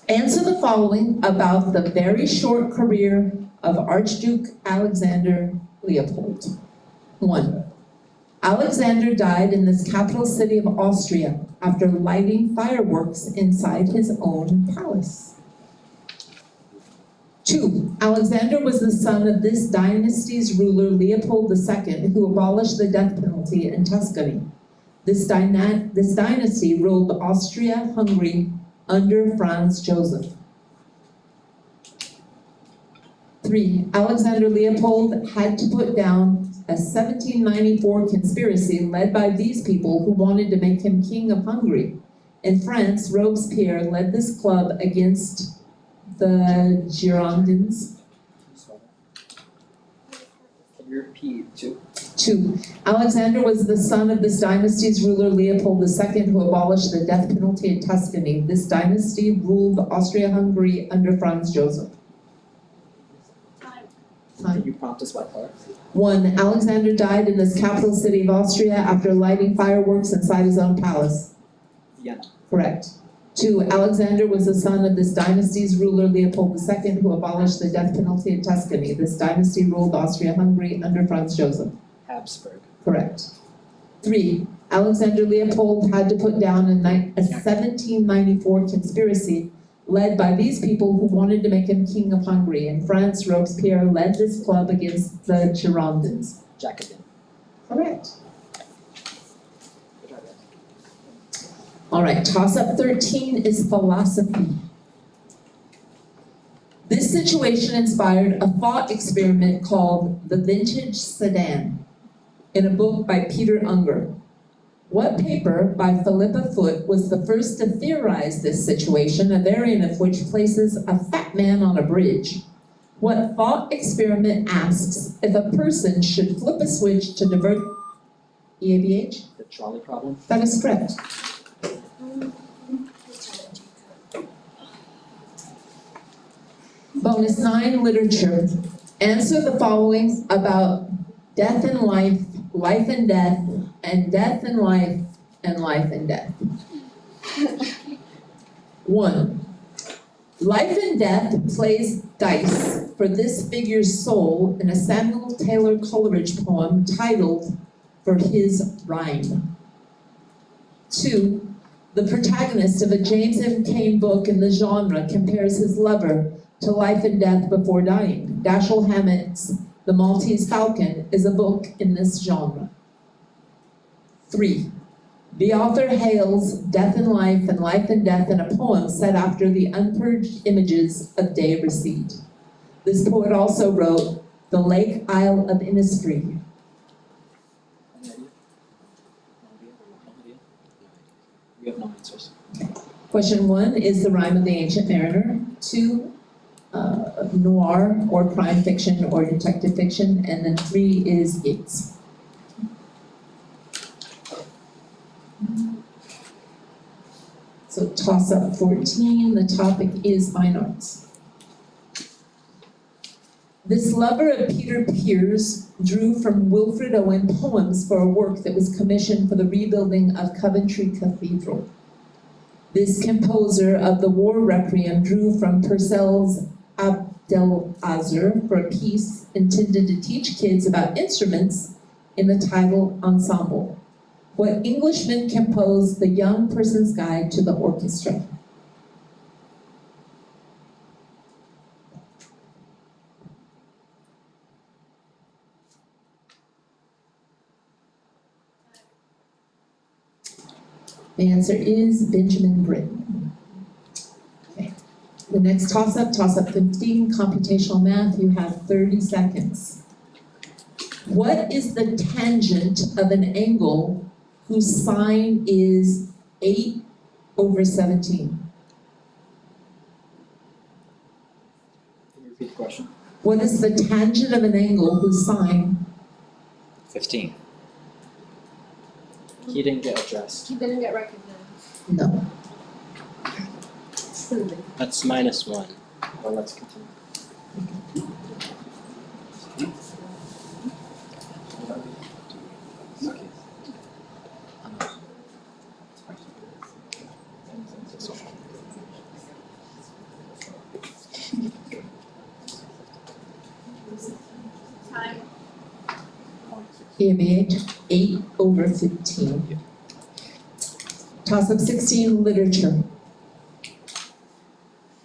Answer the following about the very short career of Archduke Alexander Leopold. 1. Alexander died in this capital city of Austria after lighting fireworks inside his own palace. 2. Alexander was the son of this dynasty's ruler Leopold II, who abolished the death penalty in Tuscany. This dynasty ruled Austria-Hungary under Franz Joseph. 3. Alexander Leopold had to put down a 1794 conspiracy led by these people who wanted to make him king of Hungary. In France, Robespierre led this club against the Girondins. Can you repeat two? 2. Alexander was the son of this dynasty's ruler Leopold II, who abolished the death penalty in Tuscany. This dynasty ruled Austria-Hungary under Franz Joseph. Can you prompt us by heart? 1. Alexander died in this capital city of Austria after lighting fireworks inside his own palace. Vienna. Correct. 2. Alexander was the son of this dynasty's ruler Leopold II, who abolished the death penalty in Tuscany. This dynasty ruled Austria-Hungary under Franz Joseph. Habsburg. Correct. 3. Alexander Leopold had to put down a 1794 conspiracy led by these people who wanted to make him king of Hungary. In France, Robespierre led this club against the Girondins. Jacobin. Correct. All right, toss-up 13 is philosophy. This situation inspired a thought experiment called The Vintage Sedan in a book by Peter Unger. What paper by Philippa Foot was the first to theorize this situation, a variant of which places a fat man on a bridge? What thought experiment asks if a person should flip a switch to divert EABH? The trolley problem. That is correct. Bonus 9, literature. Answer the following about death and life, life and death, and death and life, and life and death. 1. Life and death plays dice for this figure's soul in a Samuel Taylor Coleridge poem titled For His Rhyme. 2. The protagonist of a James M. Cain book in the genre compares his lover to life and death before dying. Dashiell Hammett's The Maltese Falcon is a book in this genre. 3. The author hails death and life and death in a poem set after the unpurged images of Day recede. This poet also wrote The Lake Isle of Innisfree. We have no answers. Question 1 is The Rime of the Ancient Mariner. 2, noir or crime fiction or detective fiction. And then 3 is Yates. So toss up 14, the topic is fine arts. This lover of Peter Pears drew from Wilfred Owen poems for a work that was commissioned for the rebuilding of Coventry Cathedral. This composer of the War Requiem drew from Purcell's Abdel-Azur for a piece intended to teach kids about instruments in the title ensemble. What Englishman composed The Young Person's Guide to the Orchestra? The answer is Benjamin Britten. Okay. The next toss-up 15, computational math, you have 30 seconds. What is the tangent of an angle whose sine is 8/17? Can you repeat the question? What is the tangent of an angle whose sine? 15. He didn't get addressed. He didn't get recognized. No. That's -1. Well, let's continue. Time. EMH 8/15. Toss-up 16, literature.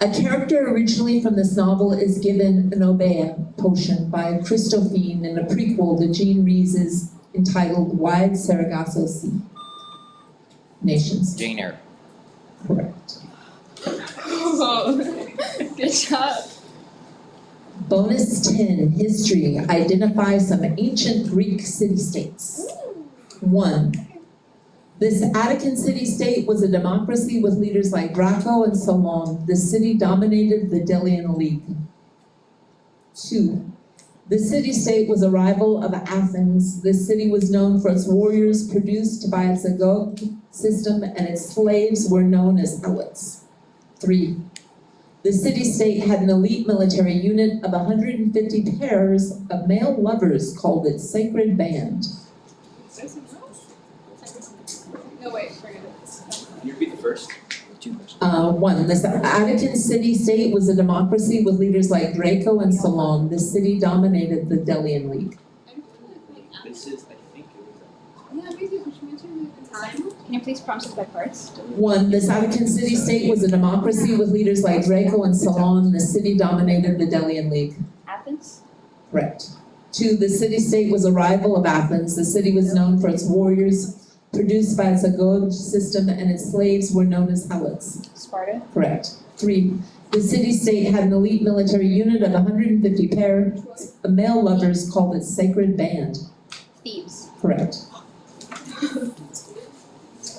A character originally from this novel is given an Obeah potion by Christophine in a prequel to Jean Rhys's entitled Wide Sargasso Sea. Nations. Jane Eyre. Correct. Good job. Bonus 10, history. Identify some ancient Greek city-states. 1. This Attican city-state was a democracy with leaders like Graccho and Solon. The city dominated the Delian League. 2. The city-state was a rival of Athens. This city was known for its warriors produced by its agog system, and its slaves were known as helots. 3. The city-state had an elite military unit of 150 pairs of male lovers called its sacred band. No, wait, forget it. Can you repeat the first? 1. This Attican city-state was a democracy with leaders like Draco and Solon. This city dominated the Delian League. This is, I think Yeah, maybe we should mention the time. Can you please prompt us by parts? 1. This Attican city-state was a democracy with leaders like Draco and Solon. The city dominated the Delian League. Athens? Correct. 2. The city-state was a rival of Athens. The city was known for its warriors produced by its agog system, and its slaves were known as helots. Sparta? Correct. 3. The city-state had an elite military unit of 150 pairs of male lovers called its sacred band. Thebes? Correct.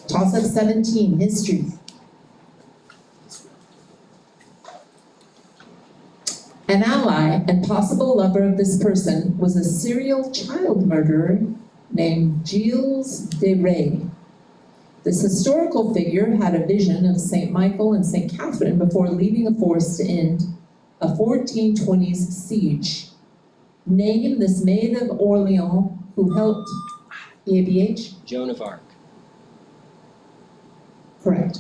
Toss-up 17, history. An ally and possible lover of this person was a serial child murderer named Gilles de Rais. This historical figure had a vision of St. Michael and St. Catherine before leaving a force to end a 1420s siege. Name this maid of Orleans who helped EABH? Joan of Arc. Correct.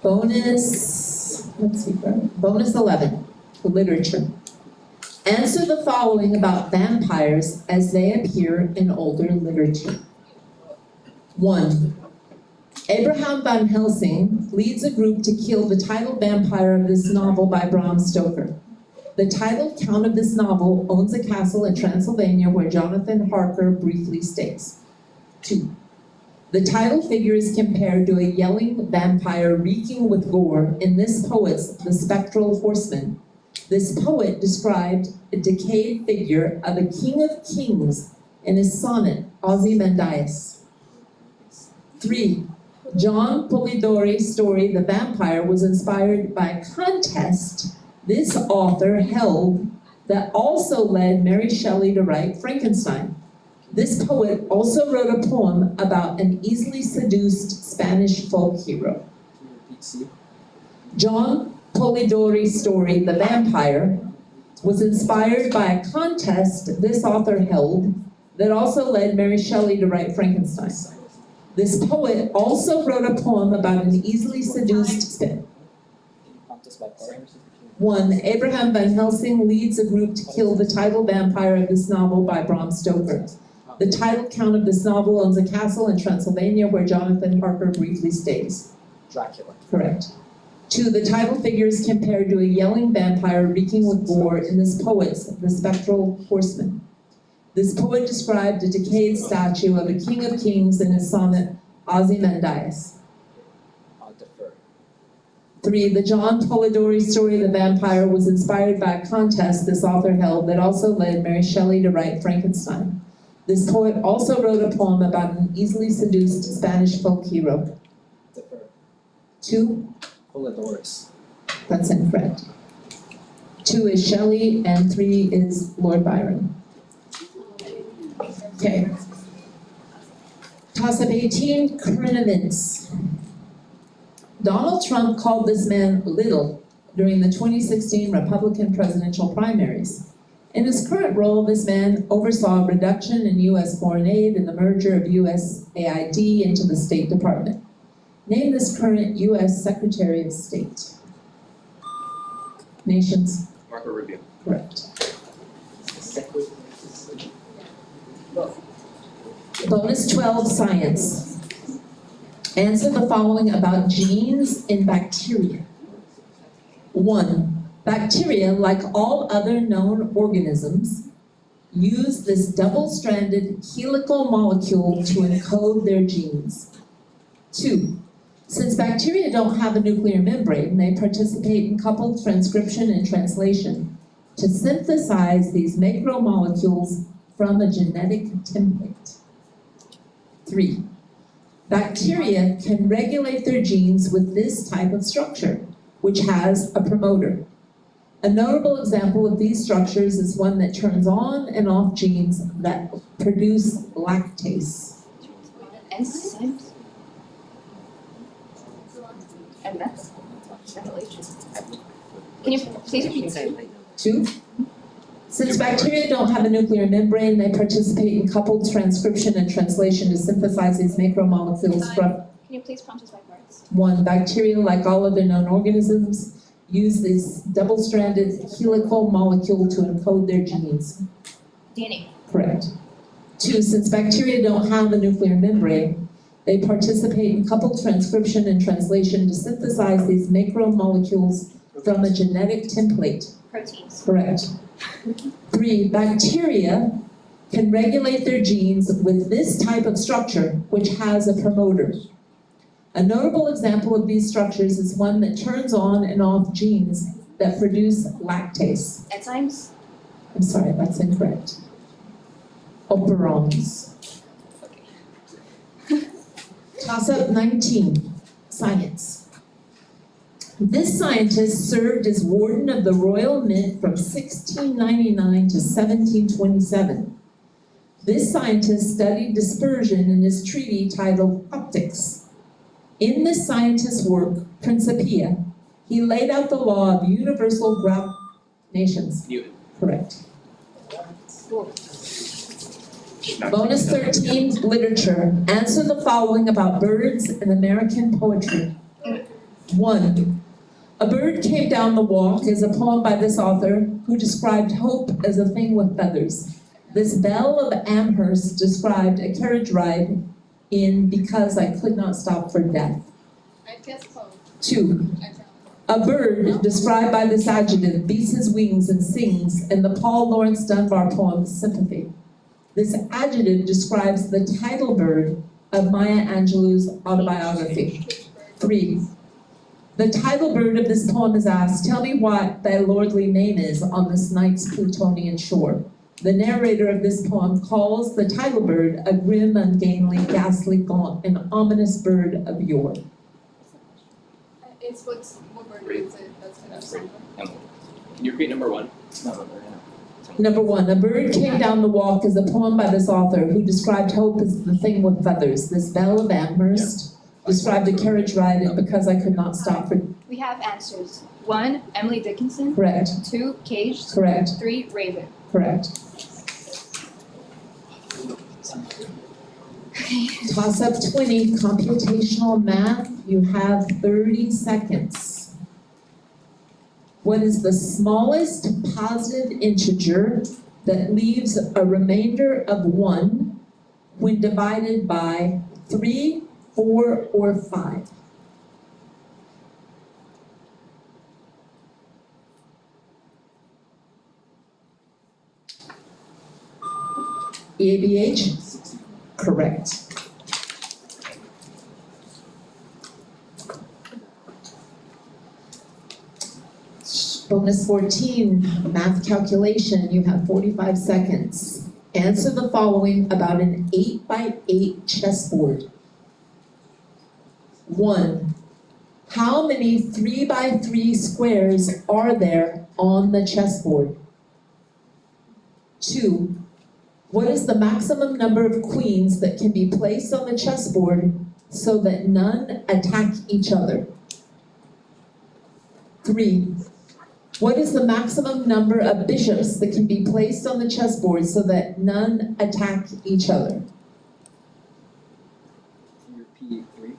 Bonus, let's see, bonus 11, literature. Answer the following about vampires as they appear in older literature. 1. Abraham Van Helsing leads a group to kill the title vampire of this novel by Bram Stoker. The title count of this novel owns a castle in Transylvania where Jonathan Harker briefly stays. 2. The title figure is compared to a yelling vampire reeking with gore in this poet's The Spectral Horseman. This poet described a decayed figure of a king of kings in his sonnet, Ozymandias. 3. John Polidori's story, The Vampire, was inspired by a contest this author held that also led Mary Shelley to write Frankenstein. This poet also wrote a poem about an easily seduced Spanish folk hero. John Polidori's story, The Vampire, was inspired by a contest this author held that also led Mary Shelley to write Frankenstein. This poet also wrote a poem about an easily seduced Spanish. 1. Abraham Van Helsing leads a group to kill the title vampire of this novel by Bram Stoker. The title count of this novel owns a castle in Transylvania where Jonathan Harker briefly stays. Dracula. Correct. 2. The title figure is compared to a yelling vampire reeking with gore in this poet's The Spectral Horseman. This poet described a decayed statue of a king of kings in his sonnet, Ozymandias. I'll defer. 3. The John Polidori story, The Vampire, was inspired by a contest this author held that also led Mary Shelley to write Frankenstein. This poet also wrote a poem about an easily seduced Spanish folk hero. Defer. 2. Polidorus. That's incorrect. 2 is Shelley, and 3 is Lord Byron. Okay. Toss-up 18, current events. Donald Trump called this man little during the 2016 Republican presidential primaries. In his current role, this man oversaw a reduction in U.S. foreign aid and the merger of USAID into the State Department. Name this current U.S. Secretary of State. Nations. Marco Rubio. Correct. Bonus 12, science. Answer the following about genes in bacteria. 1. Bacteria, like all other known organisms, use this double-stranded helical molecule to encode their genes. 2. Since bacteria don't have a nuclear membrane, they participate in coupled transcription and translation to synthesize these macromolecules from a genetic template. 3. Bacteria can regulate their genes with this type of structure, which has a promoter. A notable example of these structures is one that turns on and off genes that produce lactase. Enzymes. And that's ventilation. Can you please repeat? 2. Since bacteria don't have a nuclear membrane, they participate in coupled transcription and translation to synthesize these macromolecules from Can you please prompt us by parts? 1. Bacteria, like all other known organisms, use this double-stranded helical molecule to encode their genes. DNA. Correct. 2. Since bacteria don't have a nuclear membrane, they participate in coupled transcription and translation to synthesize these macromolecules from a genetic template. Proteins. Correct. 3. Bacteria can regulate their genes with this type of structure, which has a promoter. A notable example of these structures is one that turns on and off genes that produce lactase. Enzymes. I'm sorry, that's incorrect. Operons. Toss-up 19, science. This scientist served as warden of the Royal Mint from 1699 to 1727. This scientist studied dispersion in his treatise titled Optics. In this scientist's work, Principia, he laid out the law of universal gravitations. Newton. Correct. Bonus 13, literature. Answer the following about birds in American poetry. 1. A Bird Came Down the Walk is a poem by this author who described hope as a thing with feathers. This Belle of Amherst described a carriage ride in Because I Could Not Stop for Death. I guess poem. 2. A bird, described by this adjective, beats his wings and sings in the Paul Laurence Dunbar poem Sympathy. This adjective describes the title bird of Maya Angelou's autobiography. 3. The title bird of this poem is asked, tell me what thy lordly name is on this night's Plutonian shore. The narrator of this poem calls the title bird a grim, ungainly, ghastly, gaunt, and ominous bird of yore. It's what word is it? That's what I'm saying. Can you repeat number 1? Number 1, A Bird Came Down the Walk is a poem by this author who described hope as the thing with feathers. This Belle of Amherst described a carriage ride in Because I Could Not Stop for... We have answers. 1, Emily Dickinson. Correct. 2, Caged. Correct. 3, Raven. Correct. Toss up 20, computational math. You have 30 seconds. What is the smallest positive integer that leaves a remainder of 1 when divided by 3, 4, or 5? EABH? Correct. Bonus 14, math calculation. You have 45 seconds. Answer the following about an 8x8 chessboard. 1. How many 3x3 squares are there on the chessboard? 2. What is the maximum number of queens that can be placed on the chessboard so that none attack each other? 3. What is the maximum number of bishops that can be placed on the chessboard so that none attack each other? Repeat 3.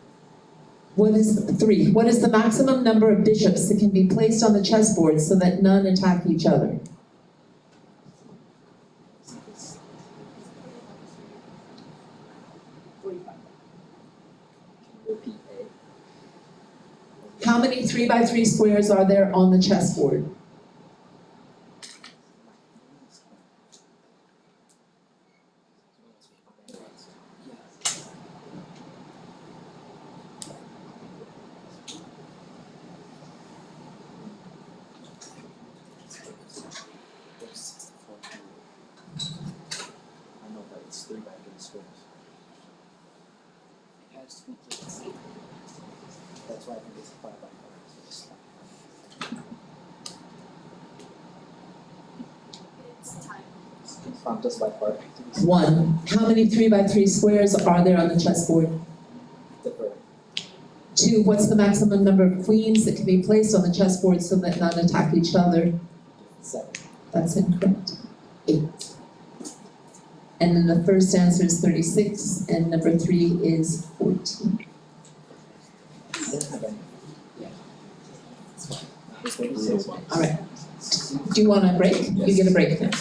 What is 3? What is the maximum number of bishops that can be placed on the chessboard so that none attack each other? Repeat How many 3x3 squares are there on the chessboard? It's 3 by 3 squares. It has to be clear. That's why I think it's 5 by 5. Just by part. 1. How many 3 by 3 squares are there on the chessboard? Differ. 2. What's the maximum number of queens that can be placed on the chessboard so that none attack each other? 7. That's incorrect. 8. And then the first answer is 36, and number 3 is 14. I didn't have any. Yeah. All right. Do you want a break? You get a break now.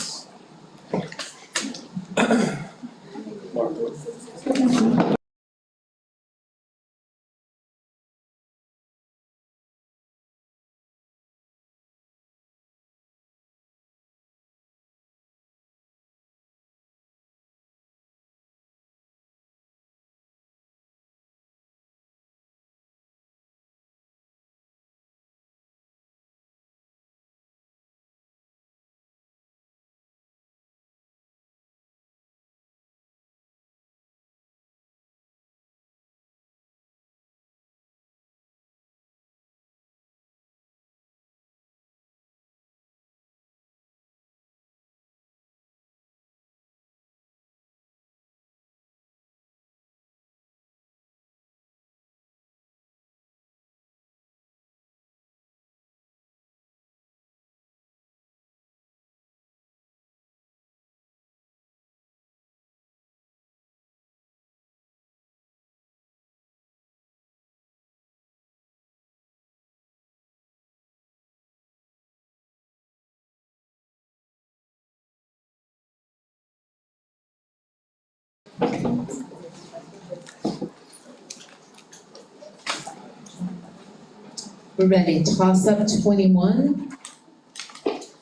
We're ready. Toss up 21.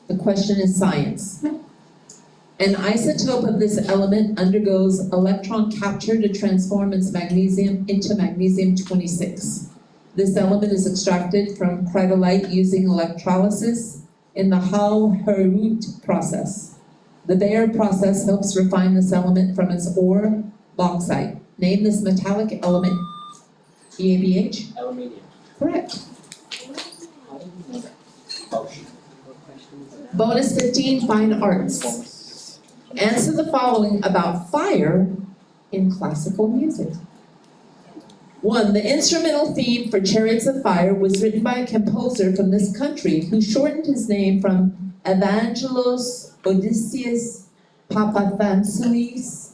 The question is science. An isotope of this element undergoes electron capture to transform its magnesium into magnesium-26. This element is extracted from cryolite using electrolysis in the Hall-Héroult process. The Bayer process helps refine this element from its ore, bauxite. Name this metallic element. EABH? Aluminium. Correct. How do we know that? Oh. Bonus 15, fine arts. Answer the following about fire in classical music. 1. The instrumental theme for Chariots of Fire was written by a composer from this country who shortened his name from Evangelos Odysseus Papathanassioulis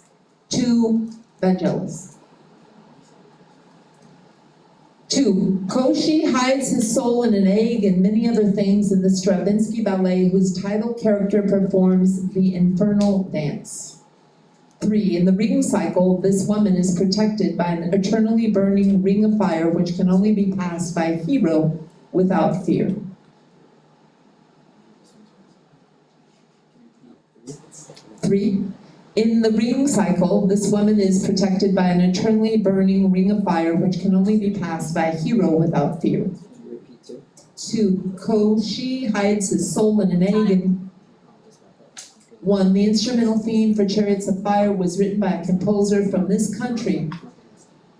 to Vangelis. 2. Koshi hides his soul in an egg and many other things in the Stravinsky ballet whose title character performs the infernal dance. 3. In the ring cycle, this woman is protected by an eternally burning ring of fire which can only be passed by a hero without fear. 3. In the ring cycle, this woman is protected by an eternally burning ring of fire which can only be passed by a hero without fear. 2. Koshi hides his soul in an egg and 1. The instrumental theme for Chariots of Fire was written by a composer from this country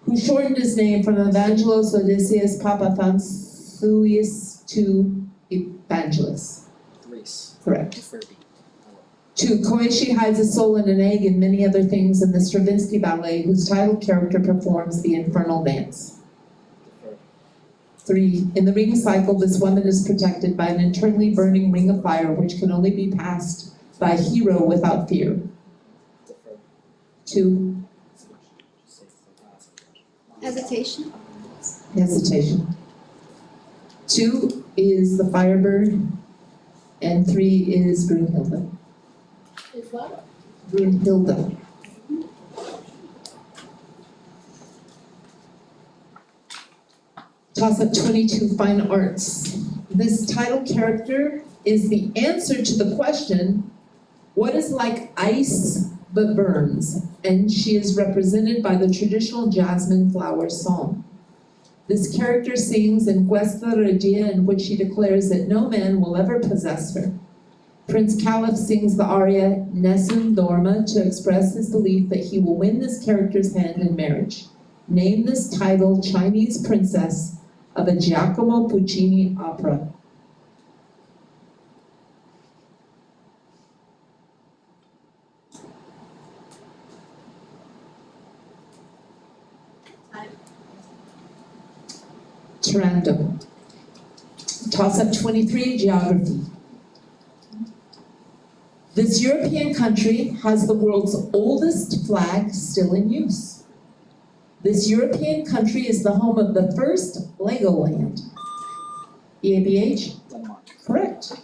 who shortened his name from Evangelos Odysseus Papathanassioulis to Evangelos. Greece. Correct. 2. Koichi hides his soul in an egg and many other things in the Stravinsky ballet whose title character performs the infernal dance. 3. In the ring cycle, this woman is protected by an eternally burning ring of fire which can only be passed by a hero without fear. 2. Hesitation. Hesitation. 2 is the Firebird, and 3 is Brunhilde. Is what? Brunhilde. Toss up 22, fine arts. This title character is the answer to the question, what is like ice but burns? And she is represented by the traditional jasmine flower song. This character sings in Questa Regia, in which she declares that no man will ever possess her. Prince Caliph sings the aria Nessun Dorma to express his belief that he will win this character's hand in marriage. Name this titled Chinese princess of a Giacomo Puccini opera. Taranto. Toss-up 23, geography. This European country has the world's oldest flag still in use. This European country is the home of the first Legoland. EABH? Denmark. Correct.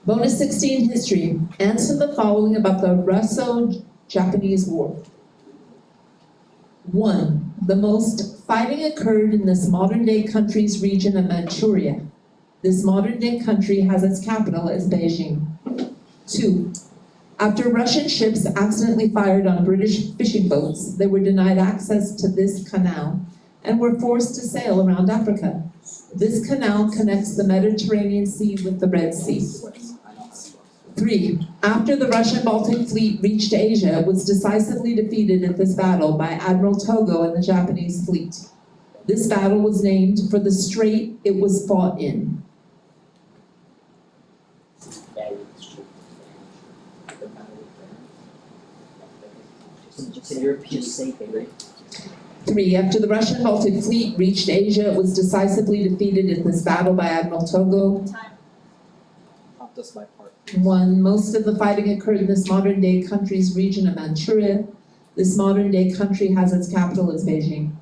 Bonus 16, history. Answer the following about the Russo-Japanese War. 1. The most fighting occurred in this modern-day country's region of Manchuria. This modern-day country has its capital as Beijing. 2. After Russian ships accidentally fired on British fishing boats, they were denied access to this canal and were forced to sail around Africa. This canal connects the Mediterranean Sea with the Red Sea. 3. After the Russian Baltic Fleet reached Asia, it was decisively defeated at this battle by Admiral Togo and the Japanese fleet. This battle was named for the strait it was fought in. It's a European safe haven. 3. After the Russian Baltic Fleet reached Asia, it was decisively defeated in this battle by Admiral Togo. Prompt us by part. 1. Most of the fighting occurred in this modern-day country's region of Manchuria. This modern-day country has its capital as Beijing.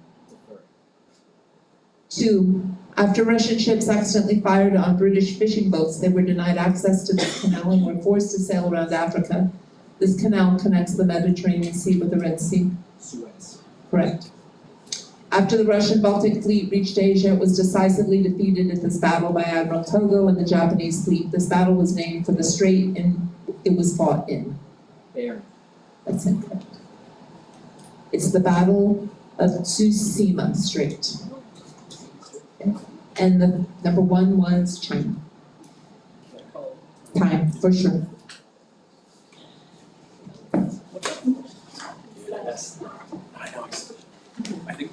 2. After Russian ships accidentally fired on British fishing boats, they were denied access to this canal and were forced to sail around Africa. This canal connects the Mediterranean Sea with the Red Sea. Suez. Correct. After the Russian Baltic Fleet reached Asia, it was decisively defeated at this battle by Admiral Togo and the Japanese fleet. This battle was named for the strait it was fought in. Bering. That's incorrect. It's the Battle of Tsushima Strait. And the number 1 was China. Time, for sure. Yes. I know. I think.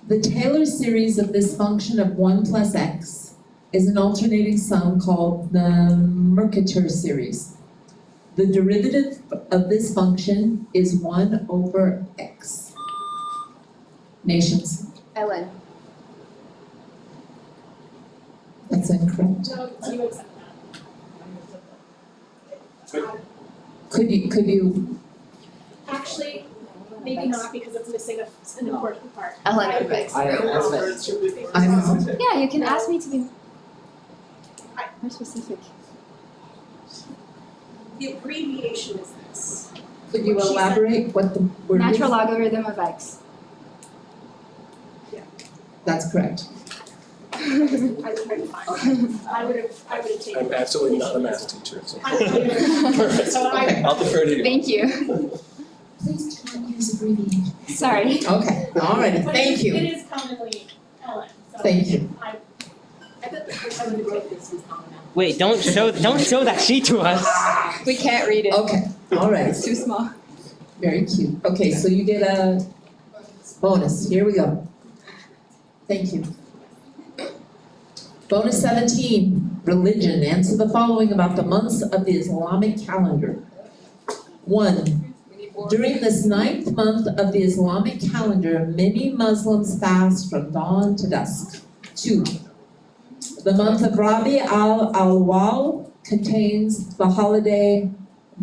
The Taylor series of this function of 1 plus x is an alternating sum called the Mercator series. The derivative of this function is 1 over x. Nations. Ellen. That's incorrect. No, you accept that. Could you? Actually, maybe not because it's missing an important part. Ellen. Yeah, you can ask me to be more specific. The abbreviation is this. Could you elaborate what the word is? Natural logarithm of x. That's correct. I would have taken. I'm absolutely not a math teacher, so. Perfect. So I'll defer to you. Thank you. Please do not use abbreviation. Sorry. Okay, all right, thank you. It is commonly Ellen, so. Thank you. I bet I would have taken this as common. Wait, don't show that sheet to us. We can't read it. Okay, all right. It's too small. Very cute. Okay, so you get a Bonus, here we go. Thank you. Bonus 17, religion. Answer the following about the months of the Islamic calendar. 1. During this 9th month of the Islamic calendar, many Muslims fast from dawn to dusk. 2. The month of Rabi al-Awwal contains the holiday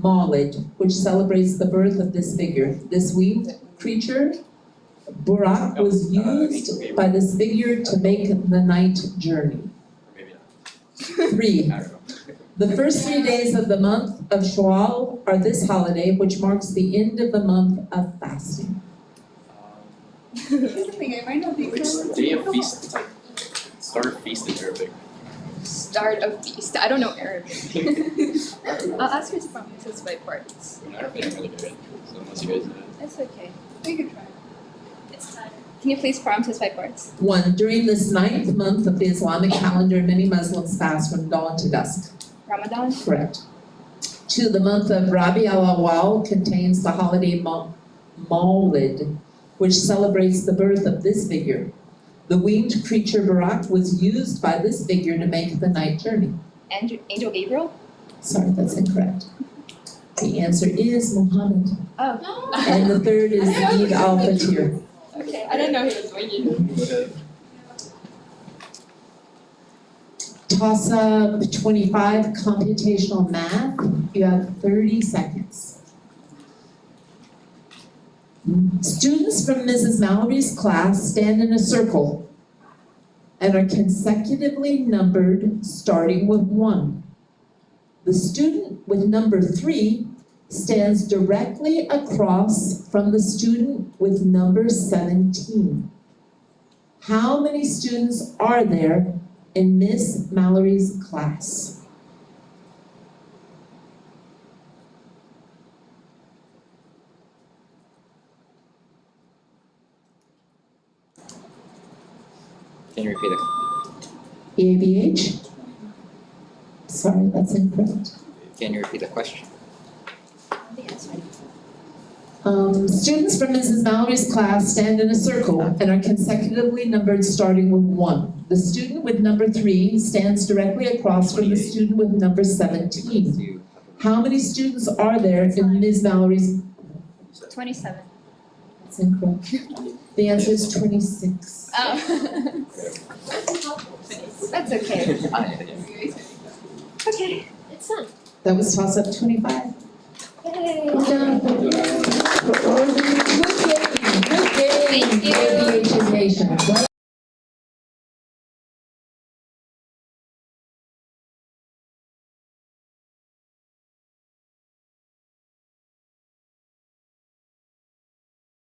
Mawlid, which celebrates the birth of this figure. This winged creature, Burak, was used by this figure to make the night journey. 3. The first 3 days of the month of Shawwal are this holiday, which marks the end of the month of fasting. Here's the thing, I might not be correct. Day of feast, it's like start of feast in Arabic. Start of feast. I don't know Arabic. I'll ask you to promise by parts. I don't think I'm really good, so unless you guys know. That's okay. We could try. It's time. Can you please prompt us by parts? 1. During this 9th month of the Islamic calendar, many Muslims fast from dawn to dusk. Ramadan? Correct. 2. The month of Rabi al-Awwal contains the holiday Mawlid, which celebrates the birth of this figure. The winged creature Burak was used by this figure to make the night journey. Angel Gabriel? Sorry, that's incorrect. The answer is Muhammad. Oh. And the third is Eid al-Fitr. Okay, I didn't know he was winging. Toss up 25, computational math. You have 30 seconds. Students from Mrs. Mallory's class stand in a circle and are consecutively numbered starting with 1. The student with number 3 stands directly across from the student with number 17. How many students are there in Miss Mallory's class? Can you repeat it? EABH? Sorry, that's incorrect. Can you repeat the question? Students from Mrs. Mallory's class stand in a circle and are consecutively numbered starting with 1. The student with number 3 stands directly across from the student with number 17. How many students are there in Ms. Mallory's? 27. That's incorrect. The answer is 26. Oh. That's okay. Okay, it's done. That was toss up 25. Yay. Well done. Good game. Thank you.